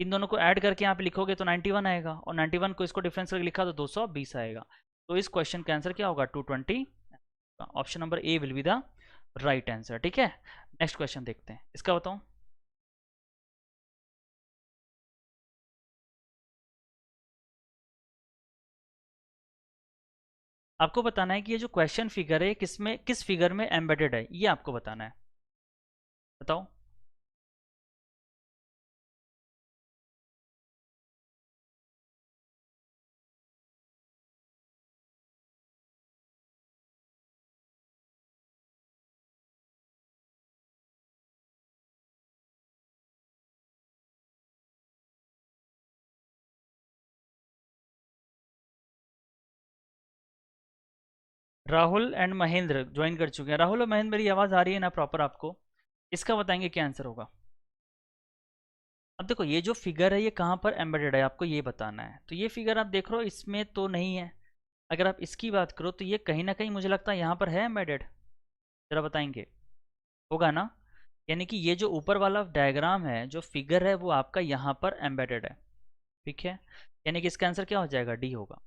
इन दोनों को ऐड करके यहाँ पे लिखोगे तो 91 आएगा, और 91 को इसको डिफरेंस करके लिखा तो 220 आएगा। तो इस क्वेश्चन का आंसर क्या होगा, 220। Option number A will be the right answer, ठीक है। नेक्स्ट क्वेश्चन देखते हैं, इसका बताओ। आपको बताना है कि ये जो क्वेश्चन फिगर है किसमें, किस फिगर में एम्बेडेड है, ये आपको बताना है। बताओ। राहुल एंड महेंद्र ज्वाइन कर चुके हैं। राहुल और महेंद्र मेरी आवाज़ आ रही है ना प्रॉपर आपको। इसका बताएंगे क्या आंसर होगा। अब देखो ये जो फिगर है ये कहाँ पर एम्बेडेड है आपको ये बताना है। तो ये फिगर आप देख रहे हो इसमें तो नहीं है। अगर आप इसकी बात करो तो ये कहीं ना कहीं मुझे लगता है यहाँ पर है एम्बेडेड। जरा बताएंगे, होगा ना। यानी कि ये जो ऊपर वाला डायग्राम है, जो फिगर है, वो आपका यहाँ पर एम्बेडेड है, ठीक है। यानी कि इसका आंसर क्या हो जाएगा, डी होगा।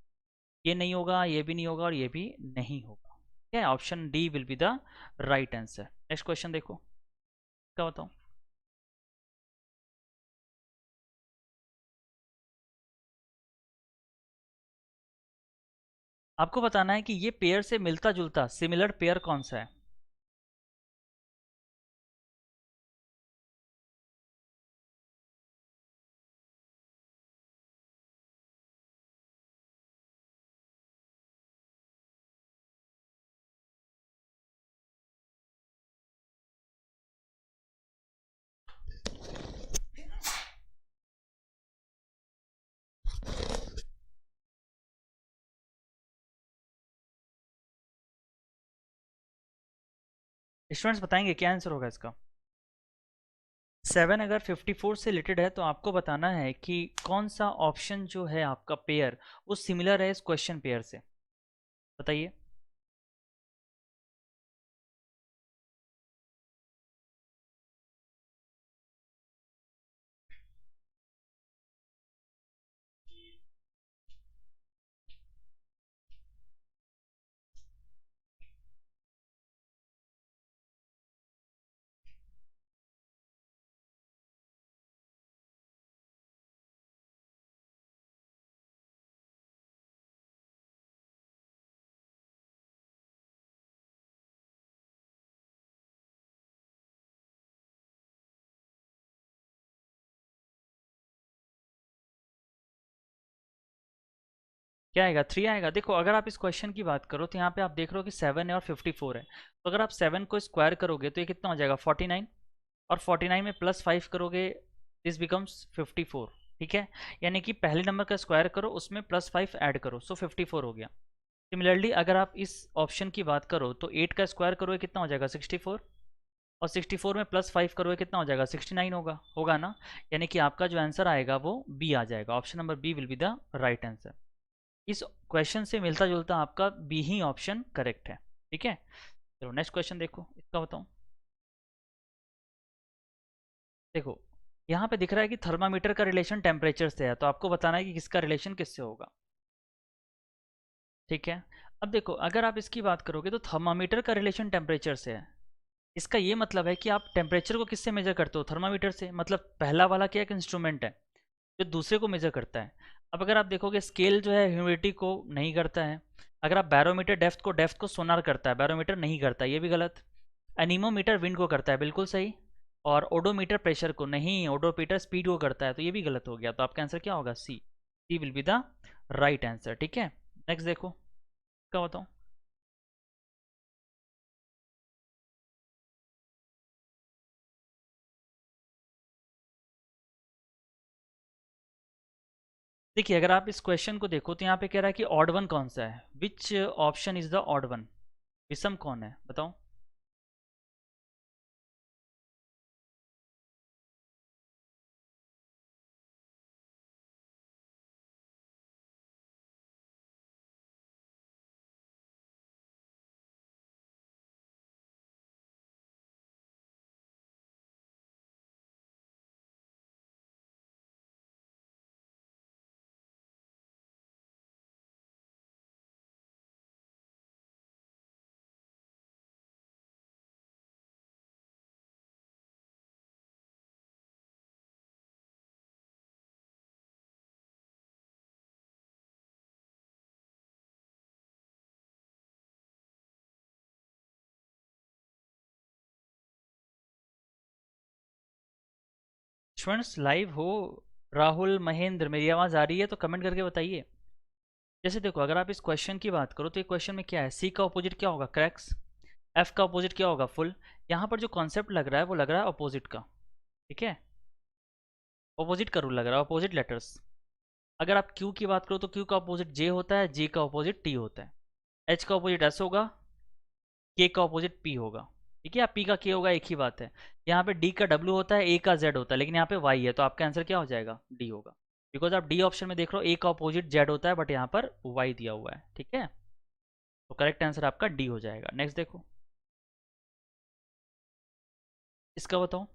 ये नहीं होगा, ये भी नहीं होगा और ये भी नहीं होगा, ठीक है। Option D will be the right answer. Next question देखो, क्या बताओ। आपको बताना है कि ये पेयर से मिलता जुलता सिमिलर पेयर कौन सा है। स्टूडेंट्स बताएंगे क्या आंसर होगा इसका। 7 अगर 54 से रिलेटेड है तो आपको बताना है कि कौन सा ऑप्शन जो है आपका पेयर वो सिमिलर है इस क्वेश्चन पेयर से, बताइए। क्या आएगा, 3 आएगा। देखो अगर आप इस क्वेश्चन की बात करो तो यहाँ पे आप देख रहे हो कि 7 है और 54 है। तो अगर आप 7 को स्क्वायर करोगे तो ये कितना हो जाएगा, 49। और 49 में +5 करोगे दिस बिकम्स 54। ठीक है, यानी कि पहले नंबर का स्क्वायर करो, उसमें +5 ऐड करो, सो 54 हो गया। सिमिलरली अगर आप इस ऑप्शन की बात करो तो 8 का स्क्वायर करोगे कितना हो जाएगा 64, और 64 में +5 करोगे कितना हो जाएगा 69 होगा, होगा ना। यानी कि आपका जो आंसर आएगा वो बी आ जाएगा, option number B will be the right answer. इस क्वेश्चन से मिलता जुलता आपका बी ही ऑप्शन करेक्ट है। ठीक है, चलो नेक्स्ट क्वेश्चन देखो, इसका बताऊँ। देखो यहाँ पे दिख रहा है कि थर्मामीटर का रिलेशन टेम्परेचर से है, तो आपको बताना है कि किसका रिलेशन किससे होगा। ठीक है, अब देखो अगर आप इसकी बात करोगे तो थर्मामीटर का रिलेशन टेम्परेचर से है। इसका ये मतलब है कि आप टेम्परेचर को किससे मेजर करते हो, थर्मामीटर से। मतलब पहला वाला क्या एक इंस्ट्रूमेंट है जो दूसरे को मेजर करता है। अब अगर आप देखोगे स्केल जो है ह्यूमिडिटी को नहीं करता है। अगर आप बैरोमीटर डेप्थ को सोनार करता है, बैरोमीटर नहीं करता है, ये भी गलत। एनीमोमीटर विंड को करता है, बिल्कुल सही। और ओडोमीटर प्रेशर को नहीं, ओडोमीटर स्पीड को करता है, तो ये भी गलत हो गया। तो आपका आंसर क्या होगा, C. C will be the right answer. ठीक है, नेक्स्ट देखो, क्या बताऊँ। देखिए अगर आप इस क्वेश्चन को देखो तो यहाँ पे कह रहा है कि ऑड वन कौन सा है, which option is the odd one, विषम कौन है बताओ। स्टूडेंट्स लाइव हो, राहुल महेंद्र, मेरी आवाज़ आ रही है तो कमेंट करके बताइए। जैसे देखो अगर आप इस क्वेश्चन की बात करो तो ये क्वेश्चन में क्या है, सी का अपोजिट क्या होगा, क्रैक्स। एफ का अपोजिट क्या होगा, फुल। यहाँ पर जो कॉन्सेप्ट लग रहा है वो लग रहा है अपोजिट का। ठीक है, अपोजिट का रूल लग रहा है, अपोजिट लेटर्स। अगर आप क्यू की बात करो तो क्यू का अपोजिट जे होता है, जे का अपोजिट टी होता है। एच का अपोजिट एस होगा, के का ऑपोजिट पी होगा। ठीक है, या पी का के होगा, एक ही बात है। यहाँ पे डी का डब्ल्यू होता है, ए का जेड होता है, लेकिन यहाँ पे वाई है, तो आपका आंसर क्या हो जाएगा, डी होगा। बिकॉज आप डी ऑप्शन में देख रहे हो ए का ऑपोजिट जेड होता है, बट यहाँ पर वाई दिया हुआ है। ठीक है, तो करेक्ट आंसर आपका डी हो जाएगा। नेक्स्ट देखो, इसका बताओ।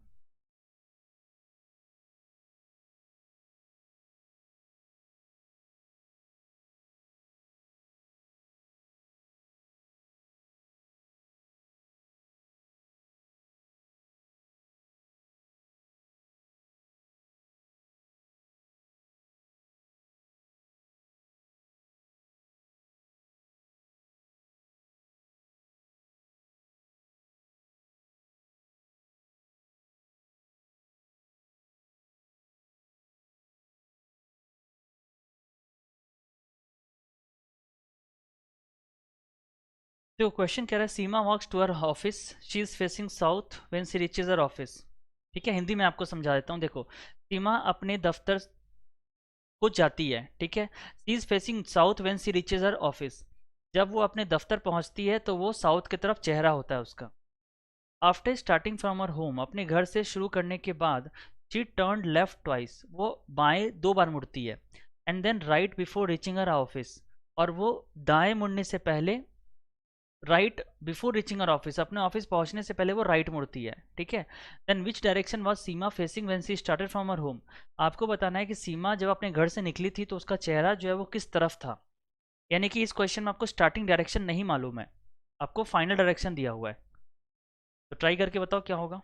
तो क्वेश्चन कह रहा है Seema walks to her office, she is facing south when she reaches her office. ठीक है, हिंदी में आपको समझा देता हूँ। देखो सीमा अपने दफ्तर को जाती है, ठीक है। She is facing south when she reaches her office. जब वो अपने दफ्तर पहुंचती है तो वो साउथ की तरफ चेहरा होता है उसका। After starting from her home, अपने घर से शुरू करने के बाद, शी टर्न लेफ्ट ट्वाइस, वो बाएं 2 बार मुड़ती है। And then right before reaching her office, और वो दाएं मुड़ने से पहले, right before reaching her office, अपने ऑफिस पहुंचने से पहले वो राइट मुड़ती है। ठीक है, then which direction was Seema facing when she started from her home. आपको बताना है कि सीमा जब अपने घर से निकली थी तो उसका चेहरा जो है वो किस तरफ था। यानी कि इस क्वेश्चन में आपको स्टार्टिंग डायरेक्शन नहीं मालूम है, आपको फाइनल डायरेक्शन दिया हुआ है। तो ट्राई करके बताओ क्या होगा।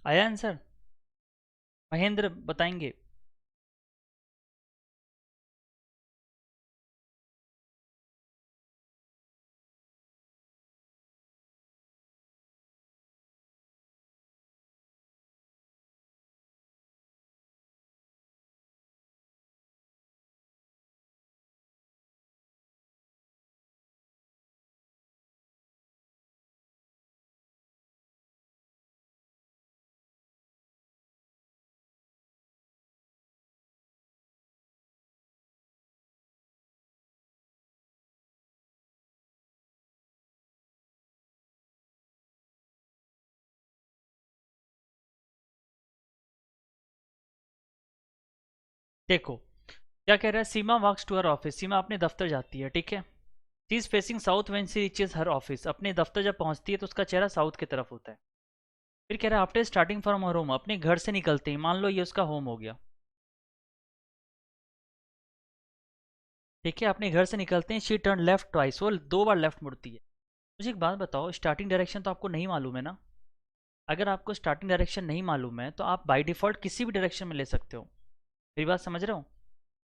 आया आंसर? महेंद्र बताएंगे? देखो क्या कह रहा है, Seema walks to her office, सीमा अपने दफ्तर जाती है, ठीक है। She is facing south when she reaches her office, अपने दफ्तर जब पहुंचती है तो उसका चेहरा साउथ की तरफ होता है। फिर कह रहा है after starting from her home, अपने घर से निकलते ही, मान लो ये उसका होम हो गया, ठीक है, अपने घर से निकलते हैं, शी टर्न लेफ्ट ट्वाइस, वो 2 बार लेफ्ट मुड़ती है। मुझे एक बात बताओ, स्टार्टिंग डायरेक्शन तो आपको नहीं मालूम है ना? अगर आपको स्टार्टिंग डायरेक्शन नहीं मालूम है तो आप बाय डिफ़ॉल्ट किसी भी डायरेक्शन में ले सकते हो। मेरी बात समझ रहे हो?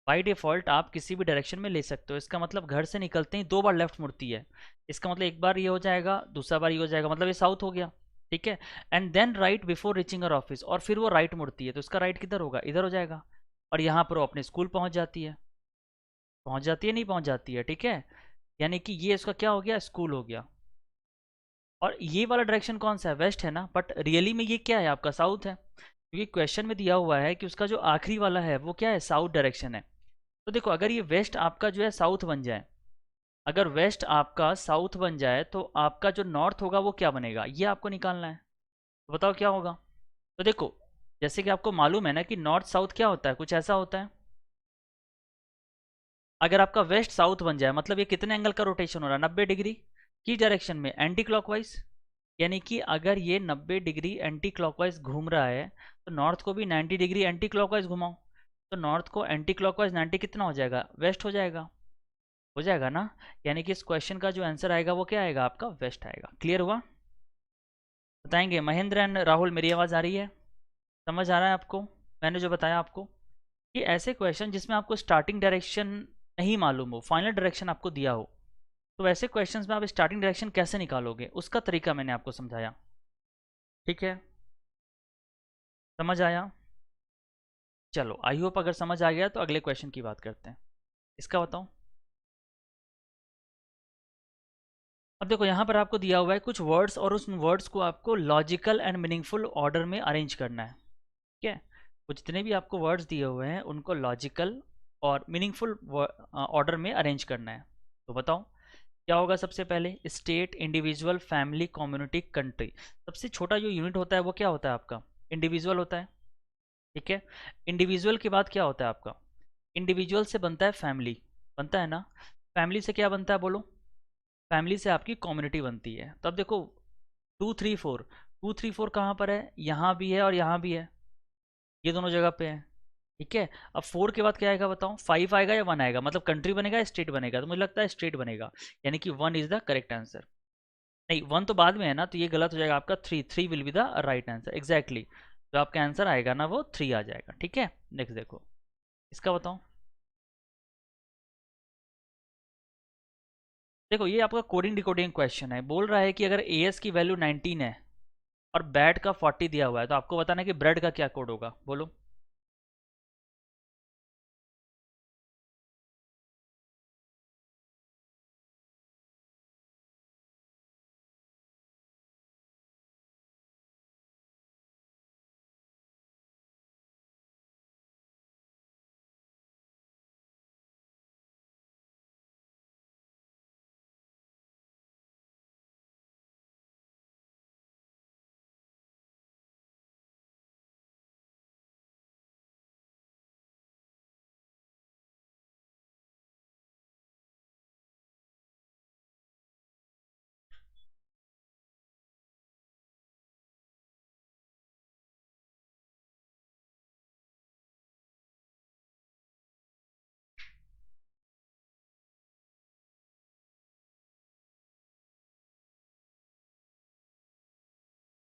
बाय डिफ़ॉल्ट आप किसी भी डायरेक्शन में ले सकते हो। इसका मतलब घर से निकलते ही 2 बार लेफ्ट मुड़ती है। इसका मतलब एक बार ये हो जाएगा, दूसरा बार ये हो जाएगा, मतलब ये साउथ हो गया, ठीक है। And then right before reaching her office, और फिर वो राइट मुड़ती है तो उसका राइट किधर होगा? इधर हो जाएगा। और यहाँ पर वो अपने स्कूल पहुँच जाती है। पहुँच जाती है, नहीं पहुँच जाती है, ठीक है। यानी कि ये इसका क्या हो गया? स्कूल हो गया। और ये वाला डायरेक्शन कौन सा है? वेस्ट है ना, बट रियली में ये क्या है? आपका साउथ है, क्योंकि क्वेश्चन में दिया हुआ है कि उसका जो आखिरी वाला है वो क्या है? साउथ डायरेक्शन है। तो देखो अगर ये वेस्ट आपका जो है साउथ बन जाए, अगर वेस्ट आपका साउथ बन जाए तो आपका जो नॉर्थ होगा वो क्या बनेगा? ये आपको निकालना है। तो बताओ क्या होगा? तो देखो, जैसे कि आपको मालूम है ना कि नॉर्थ साउथ क्या होता है, कुछ ऐसा होता है। अगर आपका वेस्ट साउथ बन जाए मतलब ये कितने एंगल का रोटेशन हो रहा है? 90 डिग्री की डायरेक्शन में, एंटी क्लॉकवाइज। यानी कि अगर ये 90 डिग्री एंटी क्लॉकवाइज घूम रहा है तो नॉर्थ को भी 90 डिग्री एंटी क्लॉकवाइज घुमाओ। तो नॉर्थ को एंटी क्लॉकवाइज 90 कितना हो जाएगा? वेस्ट हो जाएगा। हो जाएगा ना? यानी कि इस क्वेश्चन का जो आंसर आएगा वो क्या आएगा? आपका वेस्ट आएगा। क्लियर हुआ? बताएंगे महेंद्र एंड राहुल, मेरी आवाज़ आ रही है? समझ आ रहा है आपको मैंने जो बताया आपको? कि ऐसे क्वेश्चन जिसमें आपको स्टार्टिंग डायरेक्शन नहीं मालूम हो, फाइनल डायरेक्शन आपको दिया हो, तो वैसे क्वेश्चंस में आप स्टार्टिंग डायरेक्शन कैसे निकालोगे उसका तरीका मैंने आपको समझाया, ठीक है। समझ आया? चलो आई होप अगर समझ आ गया तो अगले क्वेश्चन की बात करते हैं। इसका बताओ। अब देखो यहाँ पर आपको दिया हुआ है कुछ वर्ड्स, और उस वर्ड्स को आपको लॉजिकल एंड मीनिंगफुल ऑर्डर में अरेंज करना है, ठीक है। वो जितने भी आपको वर्ड्स दिए हुए हैं उनको लॉजिकल और मीनिंगफुल ऑर्डर में अरेंज करना है। तो बताओ क्या होगा? सबसे पहले state, individual, family, community, country. सबसे छोटा जो यूनिट होता है वो क्या होता है आपका? इंडिविजुअल होता है, ठीक है। इंडिविजुअल के बाद क्या होता है आपका? इंडिविजुअल से बनता है फैमिली, बनता है ना। फैमिली से क्या बनता है बोलो? फैमिली से आपकी कम्युनिटी बनती है। तो अब देखो 2 3 4, 2 3 4 कहाँ पर है? यहाँ भी है और यहाँ भी है, ये दोनों जगह पे है, ठीक है। अब 4 के बाद क्या आएगा बताओ? 5 आएगा या 1 आएगा? मतलब कंट्री बनेगा या स्टेट बनेगा? तो मुझे लगता है स्टेट बनेगा, यानी कि 1 इज द करेक्ट आंसर। नहीं 1 तो बाद में है ना, तो ये गलत हो जाएगा आपका। 3 3 will be the right answer, exactly. जो आपका आंसर आएगा ना वो 3 आ जाएगा, ठीक है। नेक्स्ट देखो, इसका बताओ। देखो ये आपका कोडिंग डिकोडिंग क्वेश्चन है, बोल रहा है कि अगर ए एस की वैल्यू 19 है और बैट का 40 दिया हुआ है तो आपको बताना है कि ब्रेड का क्या कोड होगा, बोलो।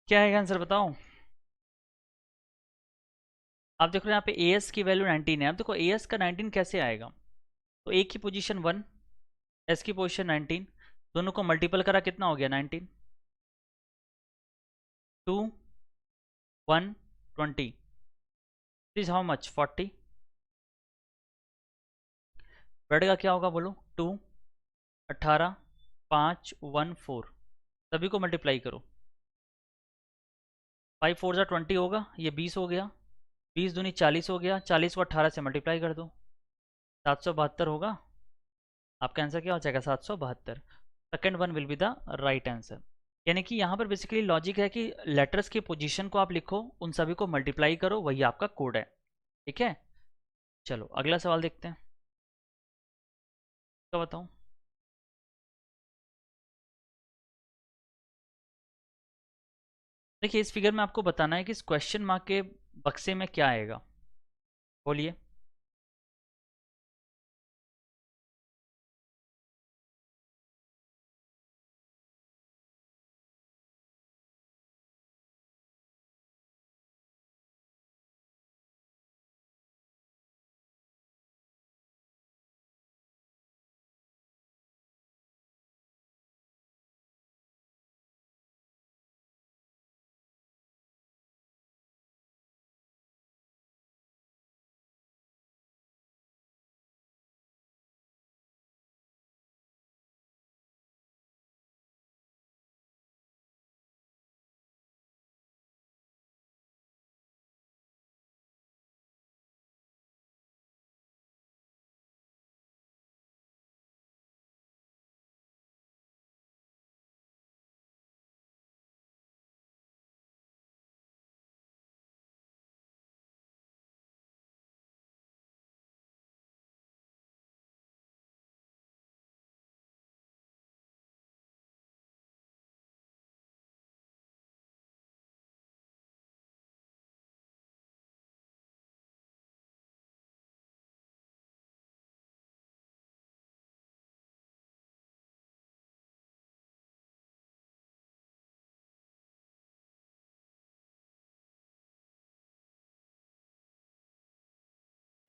क्या है आंसर बताओ? आप देख रहे हो यहाँ पे ए एस की वैल्यू 19 है। अब देखो ए एस का 19 कैसे आएगा, तो ए की पोजीशन 1, एस की पोजीशन 19, दोनों को मल्टीपल करा कितना हो गया 19, 2 1 20, दिस हाउ मच 40, बढ़ेगा क्या होगा बोलो, 2 18 5 1 4, सभी को मल्टीप्लाई करो, 5 4 जा 20 होगा, ये 20 हो गया, 20 दूनी 40 हो गया, 40 को 18 से मल्टीप्लाई कर दो, 772 होगा। आपका आंसर क्या हो जाएगा 772। Second one will be the right answer. यानी कि यहाँ पर बेसिकली लॉजिक है कि लेटर्स की पोजीशन को आप लिखो, उन सभी को मल्टीप्लाई करो, वही आपका कोड है। ठीक है, चलो अगला सवाल देखते हैं, तो बताऊँ। देखिए इस फिगर में आपको बताना है कि इस क्वेश्चन मार्क के बक्से में क्या आएगा, बोलिए।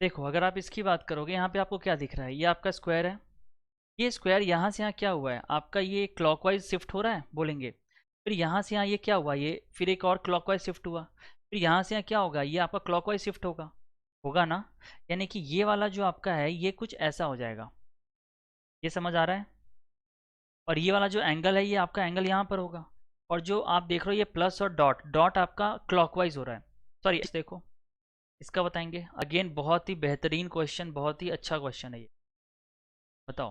देखो अगर आप इसकी बात करोगे, यहाँ पे आपको क्या दिख रहा है, ये आपका स्क्वायर है, ये स्क्वायर यहाँ से यहाँ क्या हुआ है आपका, ये क्लॉकवाइज शिफ्ट हो रहा है बोलेंगे। फिर यहाँ से यहाँ ये क्या हुआ, ये फिर एक और क्लॉकवाइज शिफ्ट हुआ, फिर यहाँ से यहाँ क्या होगा, ये आपका क्लॉकवाइज शिफ्ट होगा, होगा ना। यानी कि ये वाला जो आपका है ये कुछ ऐसा हो जाएगा, ये समझ आ रहा है। और ये वाला जो एंगल है ये आपका एंगल यहाँ पर होगा, और जो आप देख रहे हो ये प्लस और डॉट डॉट आपका क्लॉकवाइज हो रहा है। सॉरी देखो इसका बताएंगे अगेन, बहुत ही बेहतरीन क्वेश्चन, बहुत ही अच्छा क्वेश्चन है ये। बताओ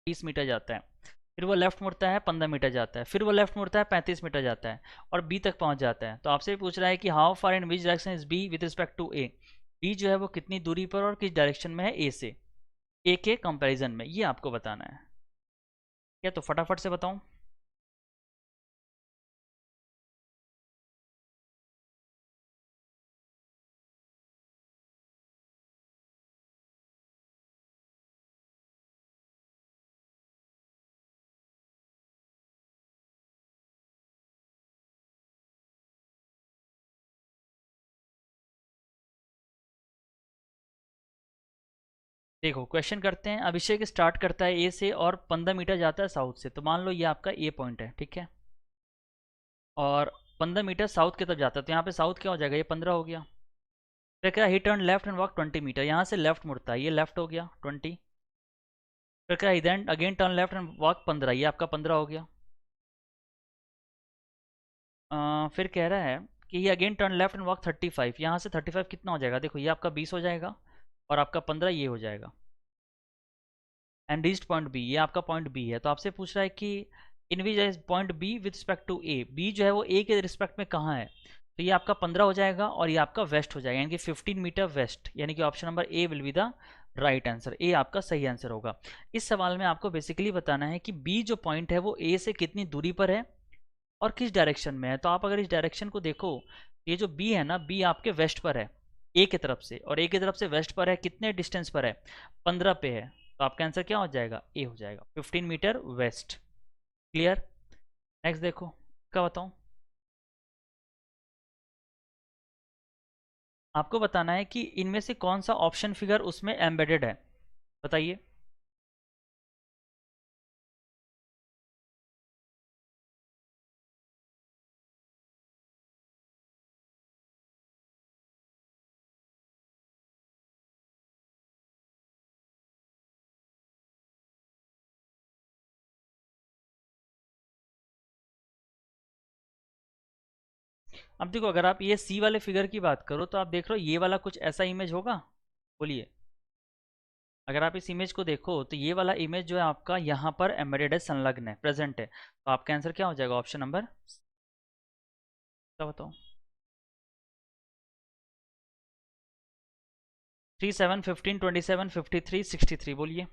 30 मीटर जाता है, फिर वो लेफ्ट मुड़ता है 15 मीटर जाता है, फिर वो लेफ्ट मुड़ता है 35 मीटर जाता है, और बी तक पहुंच जाता है। तो आपसे पूछ रहा है कि how far in which direction is B with respect to A, B जो है वो कितनी दूरी पर और किस डायरेक्शन में है ए से, ए के कंपैरिजन में, ये आपको बताना है। क्या तो फटाफट से बताऊं। देखो क्वेश्चन करते हैं, अभिषेक स्टार्ट करता है ए से और 15 मीटर जाता है साउथ से, तो मान लो ये आपका ए पॉइंट है, ठीक है, और 15 मीटर साउथ की तरफ जाता है, तो यहाँ पे साउथ क्या हो जाएगा, ये 15 हो गया। फिर क्या, ही turn left and walk 20 metre, यहाँ से लेफ्ट मुड़ता है, ये लेफ्ट हो गया 20। फिर क्या, he then again turn left and walk 15, ये आपका 15 हो गया। फिर कह रहा है कि ये again turn left and walk 35, यहाँ से 35 कितना हो जाएगा, देखो ये आपका 20 हो जाएगा, और आपका 15 ये हो जाएगा। एंड रीच्ड पॉइंट बी, ये आपका पॉइंट बी है। तो आपसे पूछ रहा है कि in which point B with respect to A, B जो है वो ए के रिस्पेक्ट में कहाँ है, तो ये आपका 15 हो जाएगा, और ये आपका वेस्ट हो जाएगा, यानी कि 15 मीटर वेस्ट, यानी कि option number A will be the right answer, A आपका सही आंसर होगा। इस सवाल में आपको बेसिकली बताना है कि बी जो पॉइंट है वो ए से कितनी दूरी पर है और किस डायरेक्शन में है। तो आप अगर इस डायरेक्शन को देखो, ये जो बी है ना, बी आपके वेस्ट पर है ए की तरफ से, और ए की तरफ से वेस्ट पर है, कितने डिस्टेंस पर है, 15 पे है। तो आपका आंसर क्या हो जाएगा, ए हो जाएगा, 15 मीटर वेस्ट। क्लियर। नेक्स्ट देखो, क्या बताऊँ। आपको बताना है कि इनमें से कौन सा ऑप्शन फिगर उसमें एम्बेडेड है, बताइए। अब देखो, अगर आप ये सी वाले फिगर की बात करो तो आप देख रहे हो ये वाला कुछ ऐसा इमेज होगा, बोलिए। अगर आप इस इमेज को देखो तो ये वाला इमेज जो है आपका यहाँ पर एम्बेडेड है, संलग्न है, प्रेजेंट है, तो आपका आंसर क्या हो जाएगा? ऑप्शन नंबर, क्या बताओ? 3, 7, 15, 27, 53, 63, बोलिए।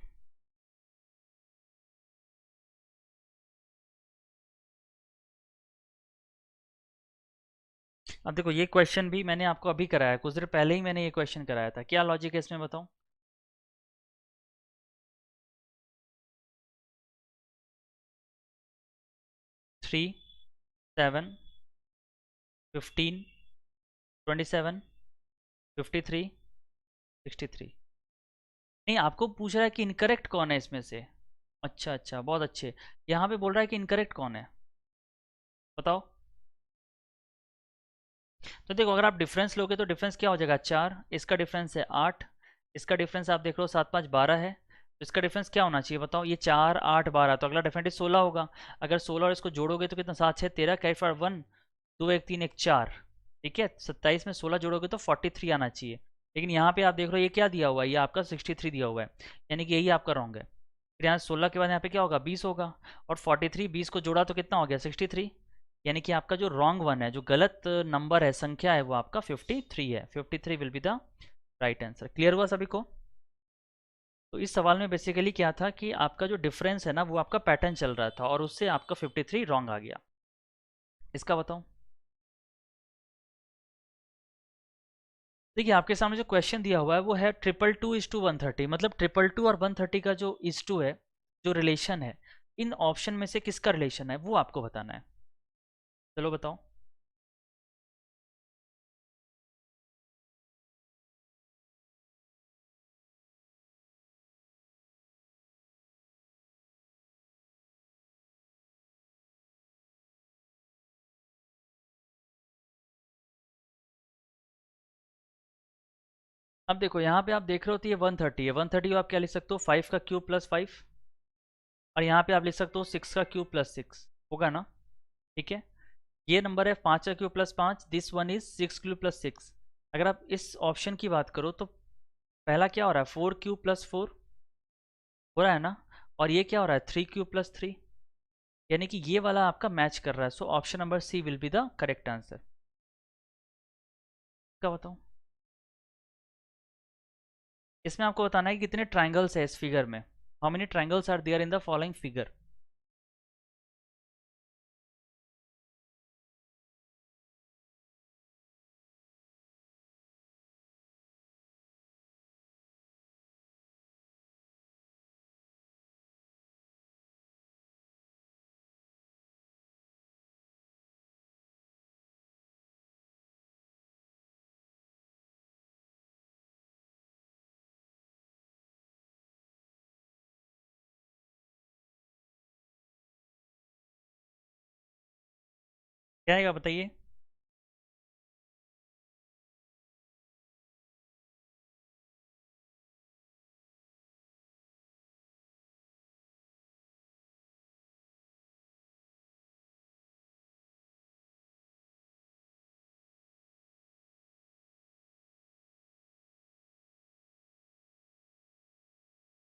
अब देखो, ये क्वेश्चन भी मैंने आपको अभी कराया, कुछ देर पहले ही मैंने ये क्वेश्चन कराया था। क्या लॉजिक है इसमें, बताओ? 3, 7, 15, 27, 53, 63। नहीं, आपको पूछ रहा है कि इनकरेक्ट कौन है इसमें से। अच्छा अच्छा, बहुत अच्छे। यहाँ पे बोल रहा है कि इनकरेक्ट कौन है, बताओ। तो देखो, अगर आप डिफरेंस लोगे तो डिफरेंस क्या हो जाएगा? 4, इसका डिफरेंस है 8, इसका डिफरेंस आप देख रहे हो 7, 5, 12 है, तो इसका डिफरेंस क्या होना चाहिए बताओ? ये 4, 8, 12, तो अगला डेफिनेटली 16 होगा। अगर 16 और इसको जोड़ोगे तो कितना? 7, 6, 13, कैरी फॉर 1, 2, 1, 3, 1, 4। ठीक है, 27 में 16 जोड़ोगे तो 43 आना चाहिए। लेकिन यहाँ पे आप देख रहे हो ये क्या दिया हुआ है? ये आपका 63 दिया हुआ है, यानी कि यही आपका रॉन्ग है। फिर यहाँ 16 के बाद यहाँ पे क्या होगा? 20 होगा, और 43, 20 को जोड़ा तो कितना हो गया? 63। यानी कि आपका जो रॉन्ग वन है, जो गलत नंबर है, संख्या है, वो आपका 53 है। 53 will be the right answer. Clear हुआ सभी को? तो इस सवाल में बेसिकली क्या था कि आपका जो डिफरेंस है ना, वो आपका पैटर्न चल रहा था, और उससे आपका 53 रॉन्ग आ गया। इसका बताओ। देखिए, आपके सामने जो क्वेश्चन दिया हुआ है वो है 222:130, मतलब 222 और 130 का जो इस टू है, जो रिलेशन है, इन ऑप्शन में से किसका रिलेशन है वो आपको बताना है। चलो बताओ। अब देखो, यहाँ पे आप देख रहे हो तो ये 130 है। 130 आप क्या लिख सकते हो? 5 का क्यूब प्लस 5, और यहाँ पे आप लिख सकते हो 6 का क्यूब प्लस 6, होगा ना? ठीक है, ये नंबर है 5 का cube plus 5, this one is 6 cube plus 6। अगर आप इस ऑप्शन की बात करो तो पहला क्या हो रहा है? 4 क्यूब प्लस 4 हो रहा है ना, और ये क्या हो रहा है? 3 क्यूब प्लस 3, यानी कि ये वाला आपका मैच कर रहा है। So option number C will be the correct answer. क्या बताऊँ? इसमें आपको बताना है कि कितने ट्राइंगल्स है इस फिगर में। How many triangles are there in the following figure. क्या आएगा बताइए?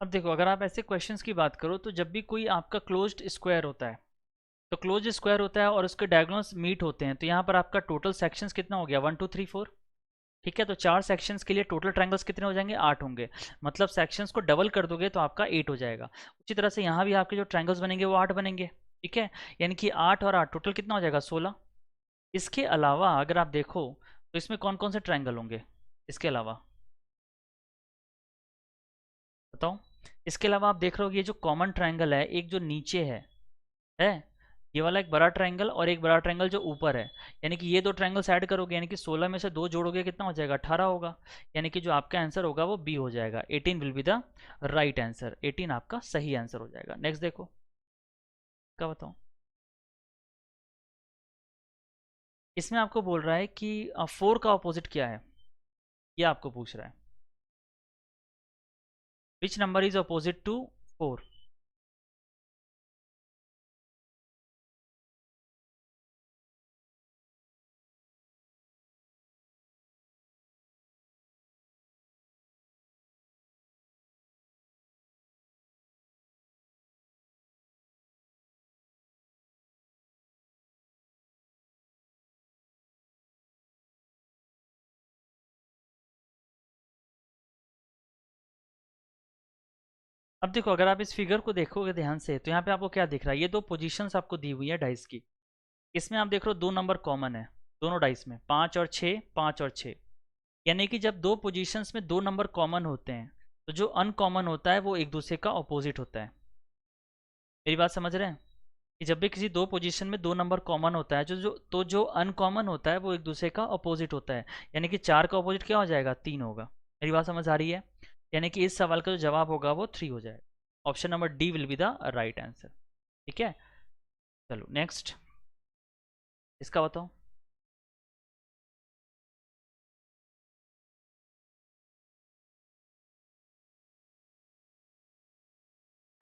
अब देखो, अगर आप ऐसे क्वेश्चंस की बात करो तो जब भी कोई आपका क्लोज्ड स्क्वायर होता है, तो क्लोज स्क्वायर होता है और उसके डायगोनल्स मीट होते हैं, तो यहाँ पर आपका टोटल सेक्शंस कितना हो गया? 1, 2, 3, 4। ठीक है, तो 4 सेक्शंस के लिए टोटल ट्रायंगल्स कितने हो जाएंगे? 8 होंगे। मतलब सेक्शंस को डबल कर दोगे तो आपका 8 हो जाएगा। उसी तरह से यहाँ भी आपके जो ट्रायंगल्स बनेंगे वो 8 बनेंगे। ठीक है, यानी कि 8 और 8 टोटल कितना हो जाएगा? 16। इसके अलावा अगर आप देखो तो इसमें कौन कौन से ट्रायंगल होंगे इसके अलावा, बताओ। इसके अलावा आप देख रहे हो ये जो कॉमन ट्रायंगल है, एक जो नीचे है, ये वाला एक बड़ा ट्रायंगल और एक बड़ा ट्रायंगल जो ऊपर है, यानी कि ये दो ट्रायंगल्स ऐड करोगे, यानी कि 16 में से दो जोड़ोगे कितना हो जाएगा, 18 होगा। यानी कि जो आपका आंसर होगा वो बी हो जाएगा, 18 will be the right answer, 18 आपका सही आंसर हो जाएगा। नेक्स्ट देखो, क्या बताओ। इसमें आपको बोल रहा है कि 4 का अपोजिट क्या है, ये आपको पूछ रहा है। Which number is opposite to 4? अब देखो, अगर आप इस फिगर को देखोगे ध्यान से, तो यहाँ पे आपको क्या दिख रहा है, ये दो पोजीशंस आपको दी हुई है डाइस की। इसमें आप देख रहे हो दो नंबर कॉमन है दोनों डाइस में, 5 और 6, 5 और 6। यानी कि जब दो पोजीशंस में दो नंबर कॉमन होते हैं, तो जो अनकॉमन होता है वो एक दूसरे का ऑपोजिट होता है। मेरी बात समझ रहे हैं? कि जब भी किसी दो पोजीशन में दो नंबर कॉमन होता है, जो जो तो जो अनकॉमन होता है वो एक दूसरे का ऑपोजिट होता है। यानी कि 4 का ऑपोजिट क्या हो जाएगा, 3 होगा। मेरी बात समझ आ रही है? यानी कि इस सवाल का जो जवाब होगा वो 3 हो जाएगा। Option number D will be the right answer. ठीक है, चलो नेक्स्ट, इसका बताओ।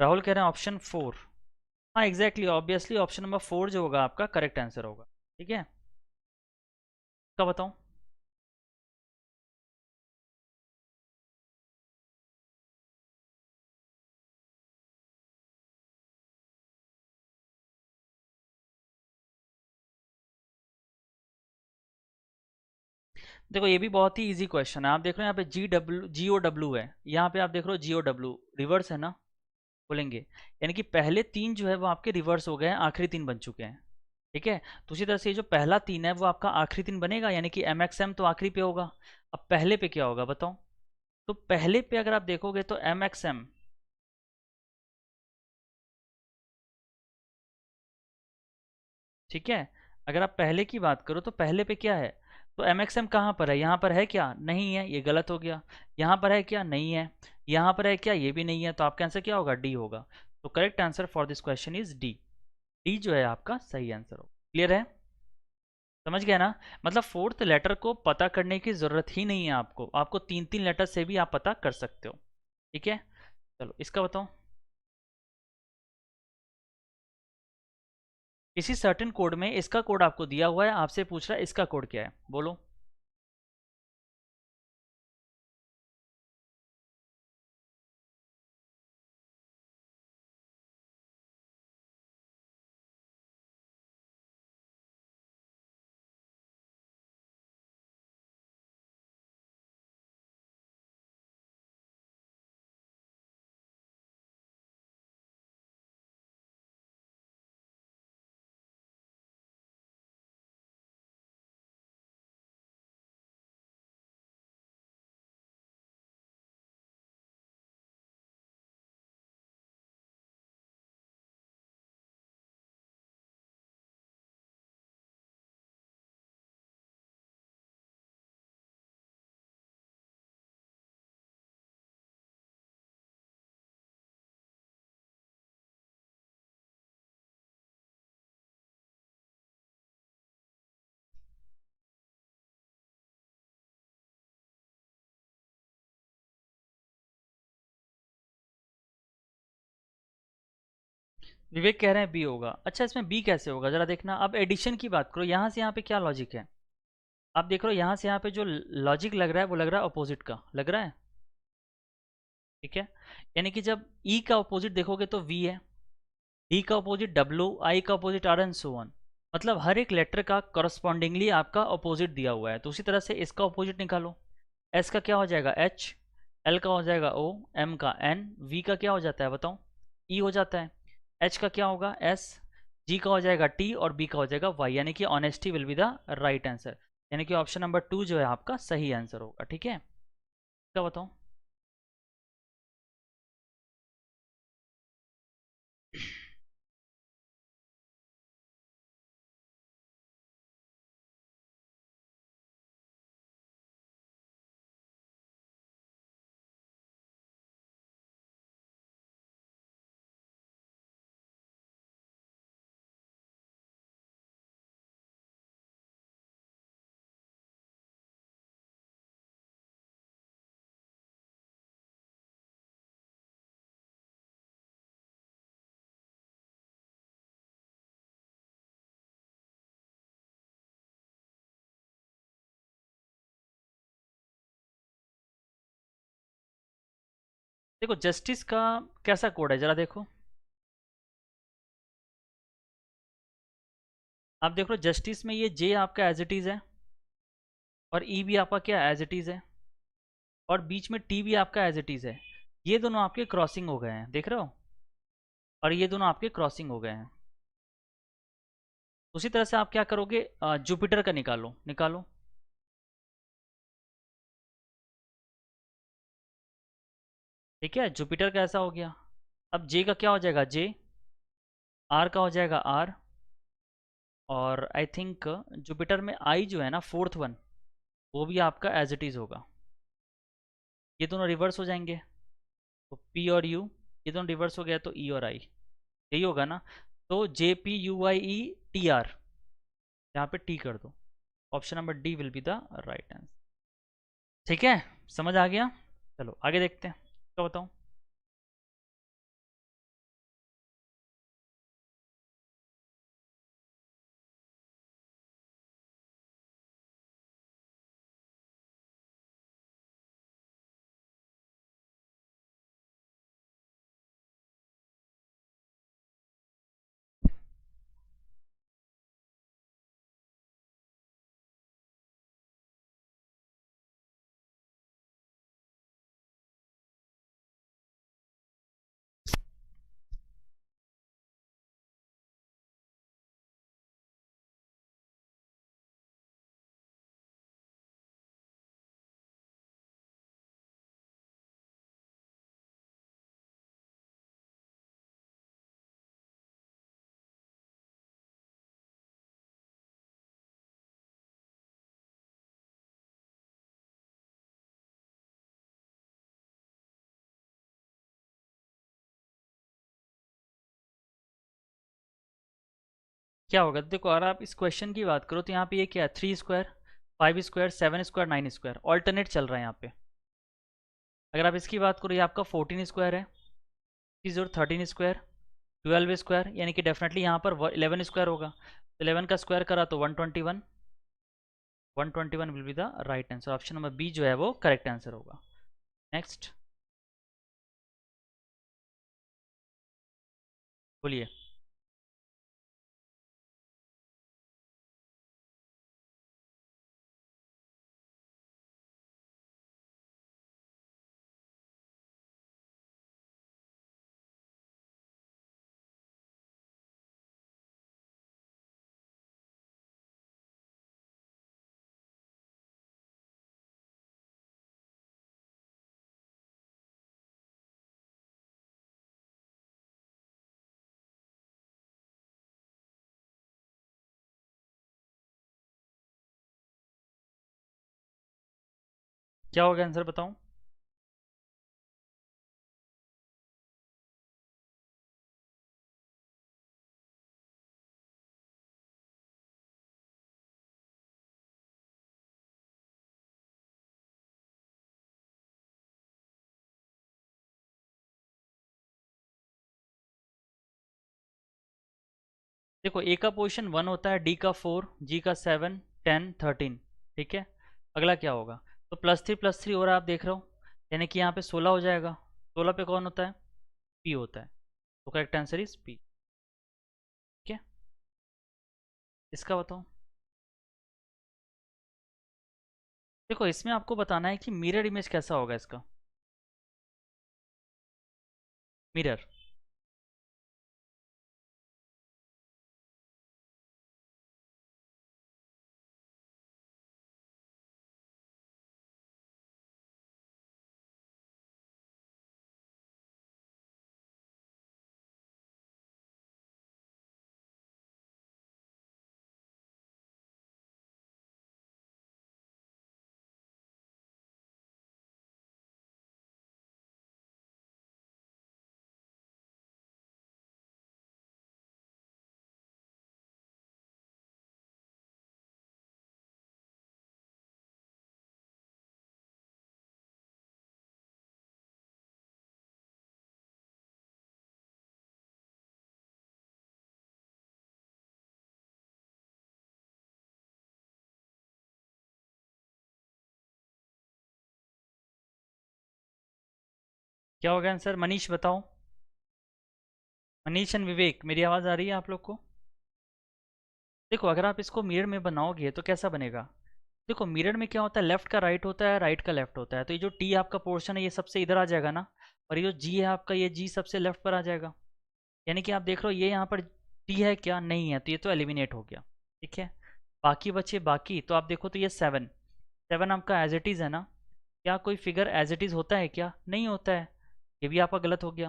राहुल कह रहे हैं ऑप्शन 4। हाँ एग्जैक्टली, ऑब्वियसली ऑप्शन नंबर 4 जो होगा आपका करेक्ट आंसर होगा। ठीक है, इसका बताओ। देखो ये भी बहुत ही इजी क्वेश्चन है। आप देख रहे हो यहाँ पे GO W है, यहाँ पे आप देख रहे हो GOW, रिवर्स है ना बोलेंगे। यानी कि पहले तीन जो है वो आपके रिवर्स हो गए हैं, आखिरी तीन बन चुके हैं। ठीक है, तो उसी तरह से ये जो पहला तीन है वो आपका आखिरी तीन बनेगा, यानी कि MXM तो आखिरी पे होगा। अब पहले पे क्या होगा बताओ। तो पहले पे अगर आप देखोगे तो MXM, ठीक है। अगर आप पहले की बात करो तो पहले पे क्या है, तो MXM कहाँ पर है, यहाँ पर है क्या, नहीं है, ये गलत हो गया। यहाँ पर है क्या, नहीं है। यहाँ पर है क्या, ये भी नहीं है। तो आपका आंसर क्या होगा, डी होगा। तो correct answer for this question is D. D जो है आपका सही आंसर होगा। क्लियर है? समझ गया ना? मतलब फोर्थ लेटर को पता करने की जरूरत ही नहीं है आपको, आपको तीन तीन लेटर से भी आप पता कर सकते हो। ठीक है, चलो इसका बताओ। किसी सर्टेन कोड में इसका कोड आपको दिया हुआ है, आपसे पूछ रहा है इसका कोड क्या है, बोलो। विवेक कह रहे हैं बी होगा। अच्छा, इसमें बी कैसे होगा जरा देखना। अब एडिशन की बात करो, यहाँ से यहाँ पे क्या लॉजिक है। आप देख रहे हो यहाँ से यहाँ पे जो लॉजिक लग रहा है वो लग रहा है अपोजिट का, लग रहा है। ठीक है, यानी कि जब ई का अपोजिट देखोगे तो वी है, डी का अपोजिट डब्ल्यू, आई का opposite are and so on. मतलब हर एक लेटर का करस्पॉन्डिंगली आपका अपोजिट दिया हुआ है। तो उसी तरह से इसका अपोजिट निकालो। एस का क्या हो जाएगा, एच। एल का हो जाएगा ओ। एम का एन। वी का क्या हो जाता है बताओ, ई हो जाता है। एच का क्या होगा, एस। जी का हो जाएगा टी और बी का हो जाएगा वाई, यानी कि honesty will be the right answer. यानी कि ऑप्शन नंबर 2 जो है आपका सही आंसर होगा। ठीक है, क्या बताओ। देखो जस्टिस का कैसा कोड है, जरा देखो। आप देख लो जस्टिस में ये जे आपका एज इट इज़ है, और ई भी आपका क्या एज इट इज़ है, और बीच में टी भी आपका एज इट इज़ है। ये दोनों आपके क्रॉसिंग हो गए हैं, देख रहे हो, और ये दोनों आपके क्रॉसिंग हो गए हैं। उसी तरह से आप क्या करोगे, जुपिटर का निकालो निकालो। ठीक है, जुपिटर का ऐसा हो गया। अब जे का क्या हो जाएगा, जे। आर का हो जाएगा आर। और आई थिंक जुपिटर में आई जो है ना, फोर्थ वन, वो भी आपका एज इट इज़ होगा। ये दोनों रिवर्स हो जाएंगे, तो पी और यू, ये दोनों रिवर्स हो गया तो ई और आई, यही होगा ना। तो जे पी यू आई ई टी आर, यहाँ पे टी कर दो। Option number D will be the right answer. ठीक है, समझ आ गया। चलो आगे देखते हैं, क्या बताऊँ। क्या होगा, देखो अगर आप इस क्वेश्चन की बात करो तो यहाँ पे ये क्या है, 3 square, 5 square, 7 square, 9 square, alternate चल रहा है यहाँ पे। अगर आप इसकी बात करो, ये आपका 14 स्क्वायर है, इज और 13 स्क्वायर, 12 स्क्वायर, यानी कि डेफिनेटली यहाँ पर 11 स्क्वायर होगा। तो 11 का स्क्वायर करा तो 121, 121 will be the right answer. Option number B जो है वो करेक्ट आंसर होगा। नेक्स्ट बोलिए। क्या होगा आंसर, बताऊँ। देखो ए का पोजीशन 1 होता है, डी का 4, जी का 7, 10, 13। ठीक है, अगला क्या होगा, तो +3 +3 और आप देख रहे हो, यानी कि यहाँ पे 16 हो जाएगा। 16 पे कौन होता है, पी होता है। तो करेक्ट आंसर इज पी। ठीक है, इसका बताओ। देखो इसमें आपको बताना है कि मिरर इमेज कैसा होगा इसका, मिरर। क्या होगा आंसर? मनीष बताओ। मनीष एंड विवेक, मेरी आवाज़ आ रही है आप लोग को? देखो अगर आप इसको मिरर में बनाओगे तो कैसा बनेगा? देखो मिरर में क्या होता है, लेफ्ट का राइट होता है, राइट का लेफ्ट होता है, तो ये जो टी आपका पोर्शन है ये सबसे इधर आ जाएगा ना, और ये जो जी है आपका, ये जी सबसे लेफ्ट पर आ जाएगा। यानी कि आप देख रहे हो ये यहाँ पर टी है क्या? नहीं है, तो ये तो एलिमिनेट हो गया। ठीक है, बाकी बचे बाकी, तो आप देखो तो ये सेवन, सेवन आपका एज इट इज़ है ना। क्या कोई फिगर एज इट इज़ होता है क्या? नहीं होता है, ये भी आपका गलत हो गया।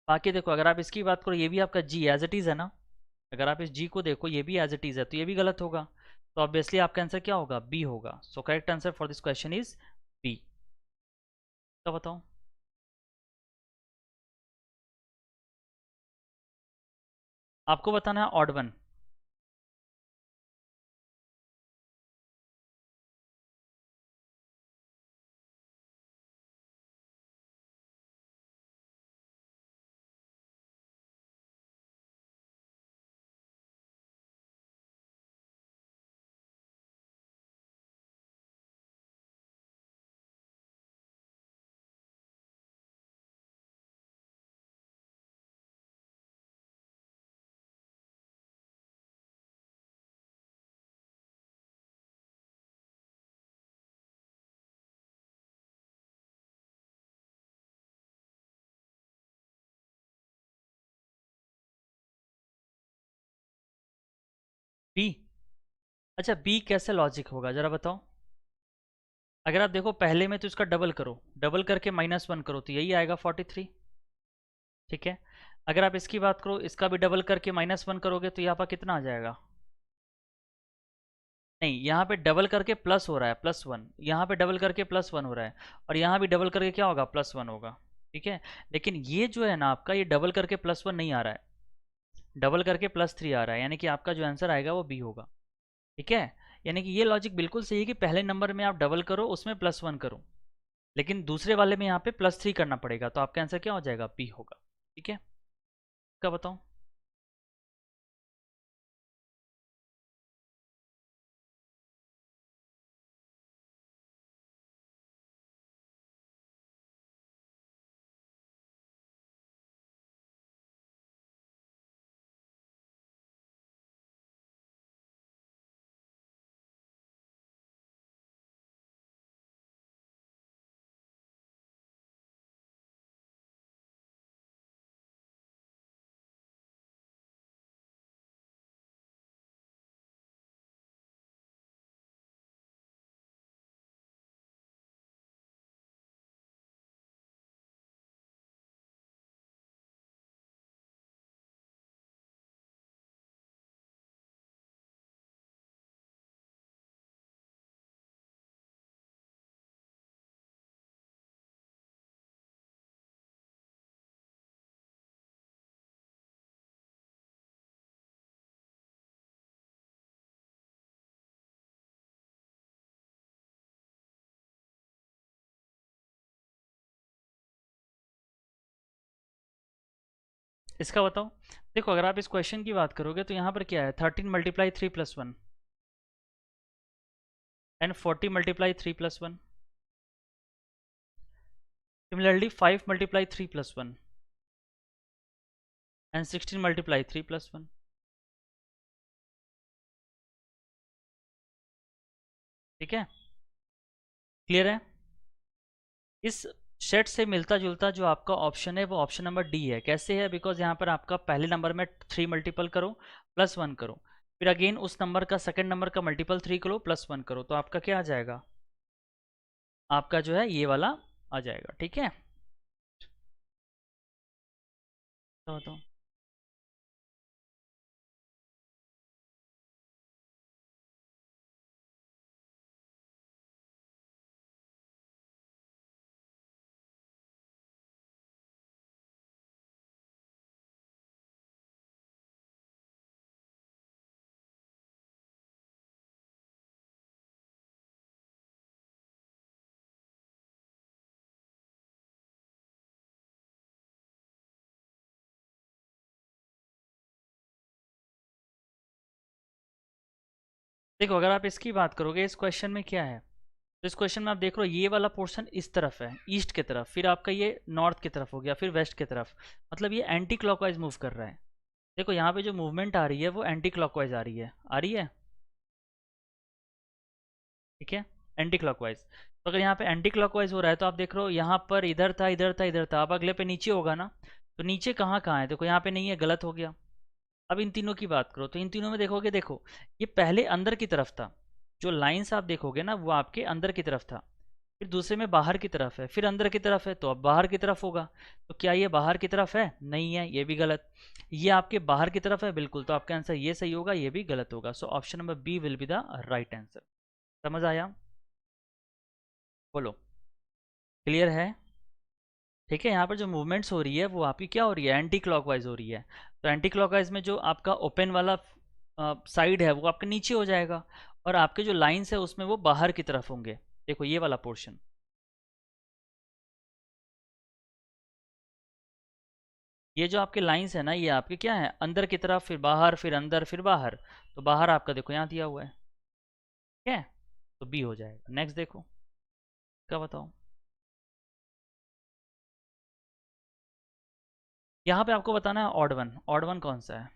बाकी देखो अगर आप इसकी बात करो, ये भी आपका जी एज इट इज़ है ना, अगर आप इस जी को देखो ये भी एज इट इज़ है, तो ये भी गलत होगा। तो ऑब्वियसली आपका आंसर क्या होगा? बी होगा। So correct answer for this question is B. तो बताओ। आपको बताना है ऑड वन। बी? अच्छा बी कैसे लॉजिक होगा जरा बताओ। अगर आप देखो पहले में तो इसका डबल करो, डबल करके माइनस वन करो, तो यही आएगा 43। ठीक है, अगर आप इसकी बात करो, इसका भी डबल करके माइनस वन करोगे तो यहाँ पर कितना आ जाएगा? नहीं, यहाँ पे डबल करके प्लस हो रहा है, प्लस वन, यहाँ पे डबल करके प्लस वन हो रहा है, और यहाँ भी डबल करके क्या होगा? प्लस वन होगा। ठीक है, लेकिन ये जो है ना आपका, ये डबल करके प्लस वन नहीं आ रहा है, डबल करके प्लस थ्री आ रहा है, यानी कि आपका जो आंसर आएगा वो बी होगा। ठीक है, यानी कि ये लॉजिक बिल्कुल सही है कि पहले नंबर में आप डबल करो, उसमें प्लस वन करो, लेकिन दूसरे वाले में यहाँ पे प्लस थ्री करना पड़ेगा, तो आपका आंसर क्या हो जाएगा? बी होगा। ठीक है, क्या बताऊँ? इसका बताओ। देखो अगर आप इस क्वेश्चन की बात करोगे तो यहाँ पर क्या है? 13 × 3 + 1 एंड 40 × 3 + 1, सिमिलरली 5 × 3 + 1 एंड 16 × 3 + 1। ठीक है, क्लियर है? इस सेट से मिलता जुलता जो आपका ऑप्शन है वो ऑप्शन नंबर डी है। कैसे है? बिकॉज यहाँ पर आपका पहले नंबर में थ्री मल्टीपल करो, प्लस वन करो, फिर अगेन उस नंबर का सेकंड नंबर का मल्टीपल थ्री करो, प्लस वन करो, तो आपका क्या आ जाएगा? आपका जो है ये वाला आ जाएगा। ठीक है, तो देखो अगर आप इसकी बात करोगे, इस क्वेश्चन में क्या है? तो इस क्वेश्चन में आप देख रहे हो ये वाला पोर्शन इस तरफ है, ईस्ट की तरफ, फिर आपका ये नॉर्थ की तरफ हो गया, फिर वेस्ट की तरफ, मतलब ये एंटी क्लॉकवाइज मूव कर रहा है। देखो यहाँ पे जो मूवमेंट आ रही है वो एंटी क्लॉकवाइज आ रही है, ठीक है, एंटी क्लॉकवाइज। तो अगर यहाँ पे एंटी क्लॉकवाइज हो रहा है तो आप देख रहे हो यहाँ पर इधर था, इधर था, इधर था, अब अगले पे नीचे होगा ना, तो नीचे कहाँ कहाँ है, देखो यहाँ पे नहीं है, गलत हो गया। अब इन तीनों की बात करो तो इन तीनों में देखोगे, देखो ये पहले अंदर की तरफ था, जो लाइंस आप देखोगे ना वो आपके अंदर की तरफ था, फिर दूसरे में बाहर की तरफ है, फिर अंदर की तरफ है, तो अब बाहर की तरफ होगा। तो क्या ये बाहर की तरफ है? नहीं है, ये भी गलत। ये आपके बाहर की तरफ है बिल्कुल, तो आपका आंसर ये सही होगा, ये भी गलत होगा। So option number B will be the right answer. समझ आया? बोलो, क्लियर है? ठीक है, यहाँ पर जो मूवमेंट्स हो रही है वो आपकी क्या हो रही है, एंटी क्लॉकवाइज हो रही है। तो एंटी क्लॉकवाइज में जो आपका ओपन वाला साइड है वो आपके नीचे हो जाएगा, और आपके जो लाइंस है उसमें वो बाहर की तरफ होंगे। देखो ये वाला पोर्शन, ये जो आपके लाइंस है ना ये आपके क्या है, अंदर की तरफ, फिर बाहर, फिर अंदर, फिर बाहर। तो बाहर आपका देखो यहाँ दिया हुआ है, ठीक है, तो बी हो जाएगा। नेक्स्ट देखो, क्या बताओ। यहाँ पे आपको बताना है ऑड वन, ऑड वन कौन सा है।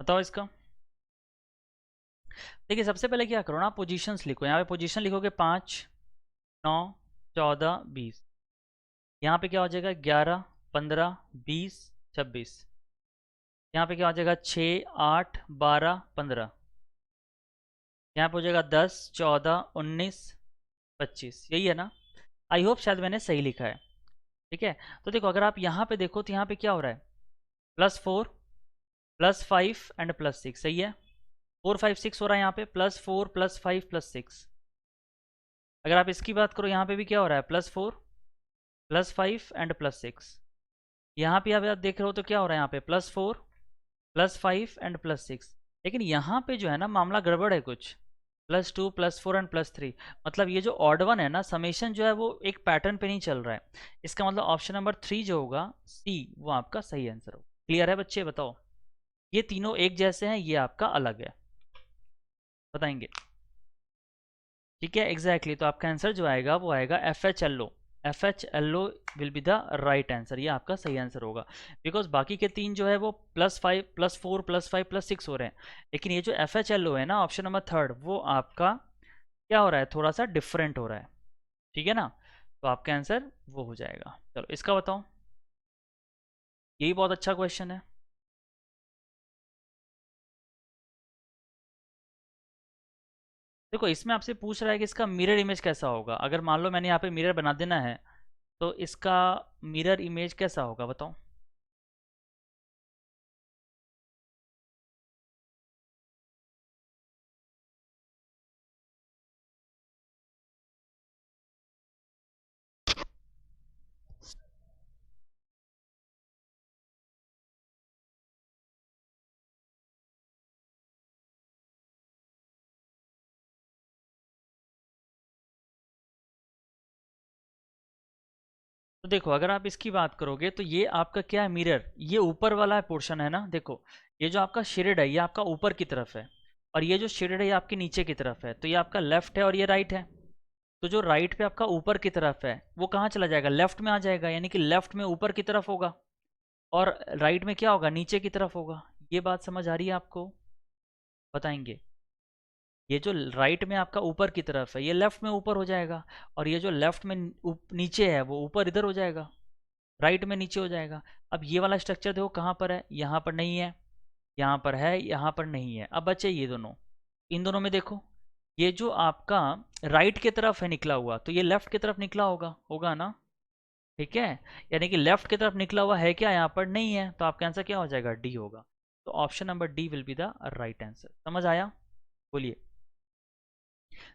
बताओ इसका। देखिए सबसे पहले क्या करो ना, पोजीशंस लिखो। यहाँ पे पोजीशन लिखोगे 5, 9, 14, 20। यहाँ पे क्या हो जाएगा, 11, 15, 20, 26। यहाँ पे क्या हो जाएगा, 6, 8, 12, 15। यहाँ पे हो जाएगा 10, 14, 19, 25। यही है ना? आई होप शायद मैंने सही लिखा है। ठीक है, तो देखो अगर आप यहाँ पे देखो तो यहाँ पे क्या हो रहा है, +4, +5 एंड +6। सही है, 4, 5, 6 हो रहा है यहाँ पे, +4, +5, +6। अगर आप इसकी बात करो यहाँ पे भी क्या हो रहा है, +4, +5 एंड +6। यहाँ पे आप देख रहे हो तो क्या हो रहा है, यहाँ पे +4, +5 एंड +6। लेकिन यहाँ पे जो है ना मामला गड़बड़ है कुछ, +2, +4 एंड +3। मतलब ये जो ऑड वन है ना, समेशन जो है वो एक पैटर्न पे नहीं चल रहा है। इसका मतलब ऑप्शन नंबर 3 जो होगा, सी, वो आपका सही आंसर होगा। क्लियर है बच्चे? बताओ, ये तीनों एक जैसे हैं, ये आपका अलग है, बताएंगे? ठीक है, एग्जैक्टली। तो आपका आंसर जो आएगा वो आएगा FHLO। FHLO will be the right answer, ये आपका सही आंसर होगा। बिकॉज बाकी के तीन जो है वो +5, +4, +5, +6 हो रहे हैं, लेकिन ये जो FHLO है ना, ऑप्शन नंबर 3, वो आपका क्या हो रहा है, थोड़ा सा डिफरेंट हो रहा है। ठीक है ना? तो आपका आंसर वो हो जाएगा। चलो इसका बताओ, यही बहुत अच्छा क्वेश्चन है। देखो इसमें आपसे पूछ रहा है कि इसका मिरर इमेज कैसा होगा। अगर मान लो मैंने यहाँ पे मिरर बना देना है, तो इसका मिरर इमेज कैसा होगा, बताओ। तो देखो अगर आप इसकी बात करोगे तो ये आपका क्या है, मिरर, ये ऊपर वाला पोर्शन है ना। देखो ये जो आपका शेडेड है ये आपका ऊपर की तरफ है, और ये जो शेडेड है ये आपके नीचे की तरफ है। तो ये आपका लेफ्ट है और ये राइट है। तो जो राइट पे आपका ऊपर की तरफ है वो कहाँ चला जाएगा, लेफ्ट में आ जाएगा, यानी कि लेफ्ट में ऊपर की तरफ होगा, और राइट में क्या होगा, नीचे की तरफ होगा। ये बात समझ आ रही है आपको? बताएंगे। ये जो राइट में आपका ऊपर की तरफ है ये लेफ्ट में ऊपर हो जाएगा, और ये जो लेफ्ट में नीचे है वो ऊपर इधर हो जाएगा, राइट में नीचे हो जाएगा। अब ये वाला स्ट्रक्चर देखो कहाँ पर है, यहाँ पर नहीं है, यहाँ पर है, यहाँ पर नहीं है। अब बचे ये दोनों, इन दोनों में देखो, ये जो आपका राइट की तरफ है निकला हुआ, तो ये लेफ्ट की तरफ निकला होगा, होगा ना? ठीक है, यानी कि लेफ्ट की तरफ निकला हुआ है क्या, यहाँ पर नहीं है, तो आपका आंसर क्या हो जाएगा, डी होगा। तो option number D will be the right answer. समझ आया? बोलिए।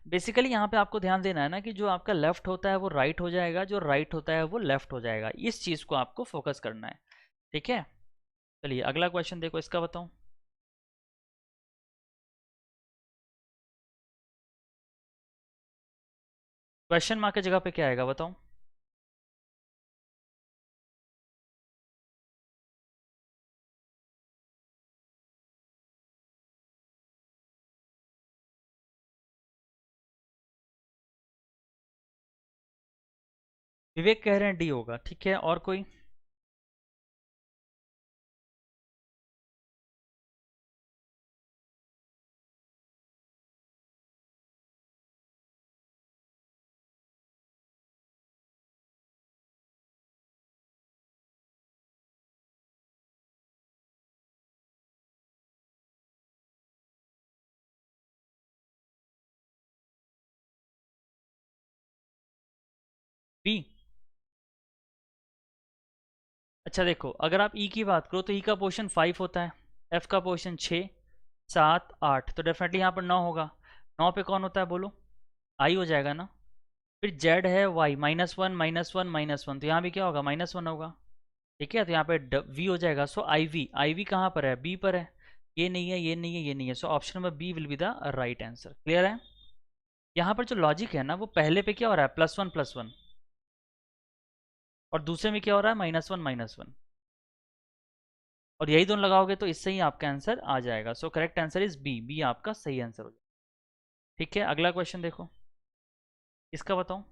बेसिकली यहाँ पे आपको ध्यान देना है ना कि जो आपका लेफ्ट होता है वो राइट हो जाएगा, जो राइट होता है वो लेफ्ट हो जाएगा। इस चीज़ को आपको फोकस करना है। ठीक है, चलिए अगला क्वेश्चन देखो, इसका बताओ। क्वेश्चन मार्क की जगह पे क्या आएगा बताओ। विवेक कह रहे हैं डी होगा, ठीक है, और कोई? बी। अच्छा देखो, अगर आप ई की बात करो तो ई का पोर्शन 5 होता है, एफ का पोर्शन 6, 7, 8, तो डेफिनेटली यहाँ पर 9 होगा। 9 पे कौन होता है बोलो? आई हो जाएगा ना। फिर जेड है वाई, -1 -1 -1, तो यहाँ भी क्या होगा? -1 होगा। ठीक है, तो यहाँ पे वी हो जाएगा। सो आई वी, आई वी कहाँ पर है? बी पर है। ये नहीं है, ये नहीं है, ये नहीं है, so option number B will be the right answer. Clear है? यहाँ पर जो लॉजिक है ना, वो पहले पे क्या हो रहा है? +1 +1, और दूसरे में क्या हो रहा है? -1 -1, और यही दोनों लगाओगे तो इससे ही आपका आंसर आ जाएगा। So correct answer is B, B आपका सही आंसर हो जाएगा। ठीक है, अगला क्वेश्चन देखो, इसका बताओ।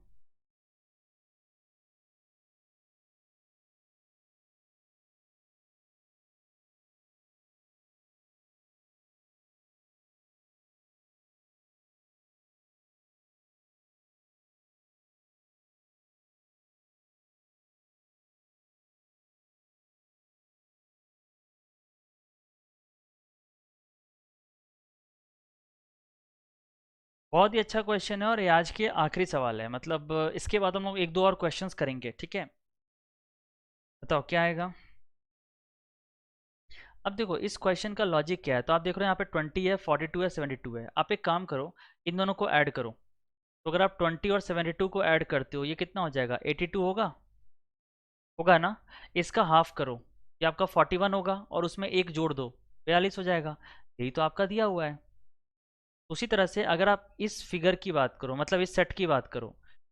बहुत ही अच्छा क्वेश्चन है, और ये आज के आखिरी सवाल है, मतलब इसके बाद हम लोग एक दो और क्वेश्चंस करेंगे। ठीक है, बताओ क्या आएगा। अब देखो इस क्वेश्चन का लॉजिक क्या है, तो आप देख रहे हो यहाँ पे 20 है, 42 है, 72 है। आप एक काम करो, इन दोनों को ऐड करो। तो अगर आप 20 और 72 को ऐड करते हो, ये कितना हो जाएगा? 82 होगा, होगा ना। इसका हाफ करो, ये आपका 41 होगा, और उसमें एक जोड़ दो, 42 हो जाएगा। यही तो आपका दिया हुआ है। उसी तरह से अगर आप इस फिगर की बात करो, मतलब इस सेट की बात करो,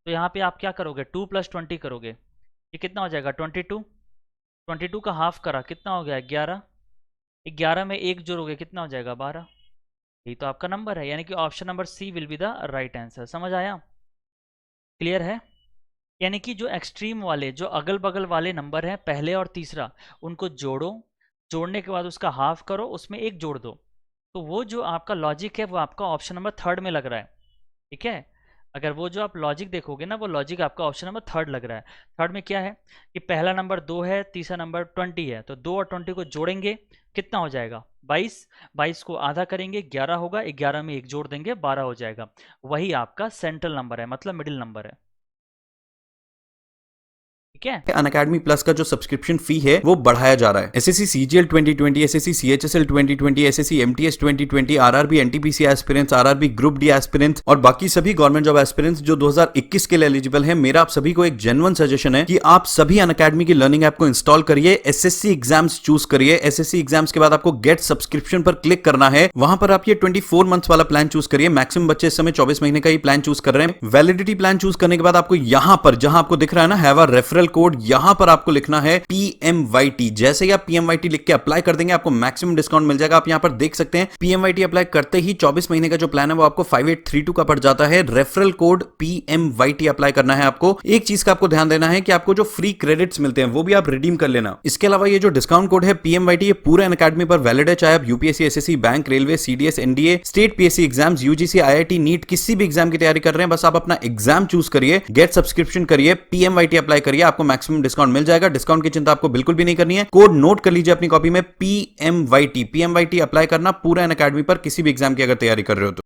तो यहाँ पे आप क्या करोगे? 2 + 20 करोगे, ये कितना हो जाएगा? 22। 22 का हाफ करा, कितना हो गया? 11। 11 में एक जोड़ोगे, कितना हो जाएगा? 12। यही तो आपका नंबर है, यानी कि option number C will be the right answer. समझ आया? क्लियर है? यानी कि जो एक्सट्रीम वाले, जो अगल बगल वाले नंबर हैं, पहले और तीसरा, उनको जोड़ो, जोड़ने के बाद उसका हाफ करो, उसमें एक जोड़ दो। तो वो जो आपका लॉजिक है, वो आपका ऑप्शन नंबर थर्ड में लग रहा है। ठीक है, अगर वो जो आप लॉजिक देखोगे ना, वो लॉजिक आपका ऑप्शन नंबर थर्ड लग रहा है। थर्ड में क्या है कि पहला नंबर 2 है, तीसरा नंबर 20 है, तो 2 और 20 को जोड़ेंगे, कितना हो जाएगा? 22। 22 को आधा करेंगे, 11 होगा, 11 में एक जोड़ देंगे, 12 हो जाएगा। वही आपका सेंट्रल नंबर है, मतलब मिडिल नंबर है। ठीक है, अनअकैडमी प्लस का जो सब्सक्रिप्शन फी है वो बढ़ाया जा रहा है। SSC CGL 2020, SSC CHSL 2020, SSC MTS 2020, RRB NTPC aspirants, RRB group D aspirants और बाकी सभी गवर्नमेंट जॉब एस्पिरेंट्स जो 2021 के लिए एलिजिबल हैं, मेरा आप सभी को एक जेन्युइन सजेशन है कि आप सभी अनअकैडमी की लर्निंग ऐप को इंस्टॉल करिए, एसएससी एग्जाम्स चूज करिए। एसएससी एग्जाम्स के बाद आपको गेट सब्सक्रिप्शन पर क्लिक करना है, वहां पर आप ये 24 मंथ्स वाला प्लान चूज करिए। मैक्सिमम बच्चे इस समय 24 महीने का ही प्लान चूज कर रहे हैं। वैलिडिटी प्लान चूज करने के बाद आपको यहां पर, जहां आपको दिख रहा है ना हैव अ रेफरल कोड, यहां पर आपको लिखना है PMYT। जैसे ही आप PMYT लिख के अप्लाई कर देंगे, आपको मैक्सिमम डिस्काउंट मिल जाएगा। आप यहां पर देख सकते हैं PMYT अप्लाई करते ही 24 महीने का जो प्लान है वो आपको 5832 का पड़ जाता है। रेफरल कोड PMYT अप्लाई करना है आपको। एक चीज का आपको ध्यान देना है कि आपको जो फ्री क्रेडिट्स मिलते हैं वो भी आप रिडीम कर लेना। इसके अलावा ये जो डिस्काउंट कोड है PMYT, ये पूरे अनअकैडमी पर वैलिड है, चाहे आप UPSC, SSC, bank, railway, CDS, NDA, state PSC exams, UGC, IIT, NEET, किसी भी एग्जाम की तैयारी कर रहे हैं, बस आप अपना एग्जाम चूज करिए, गेट सब्सक्रिप्शन करिए, PMYT अप्लाई करिए, आपको मैक्सिमम डिस्काउंट मिल जाएगा। डिस्काउंट की चिंता आपको बिल्कुल भी नहीं करनी है। कोड नोट कर लीजिए अपनी कॉपी में, PMYT। PMYT अप्लाई करना पूरा अनअकैडमी पर, किसी भी एग्जाम की अगर तैयारी कर रहे हो तो।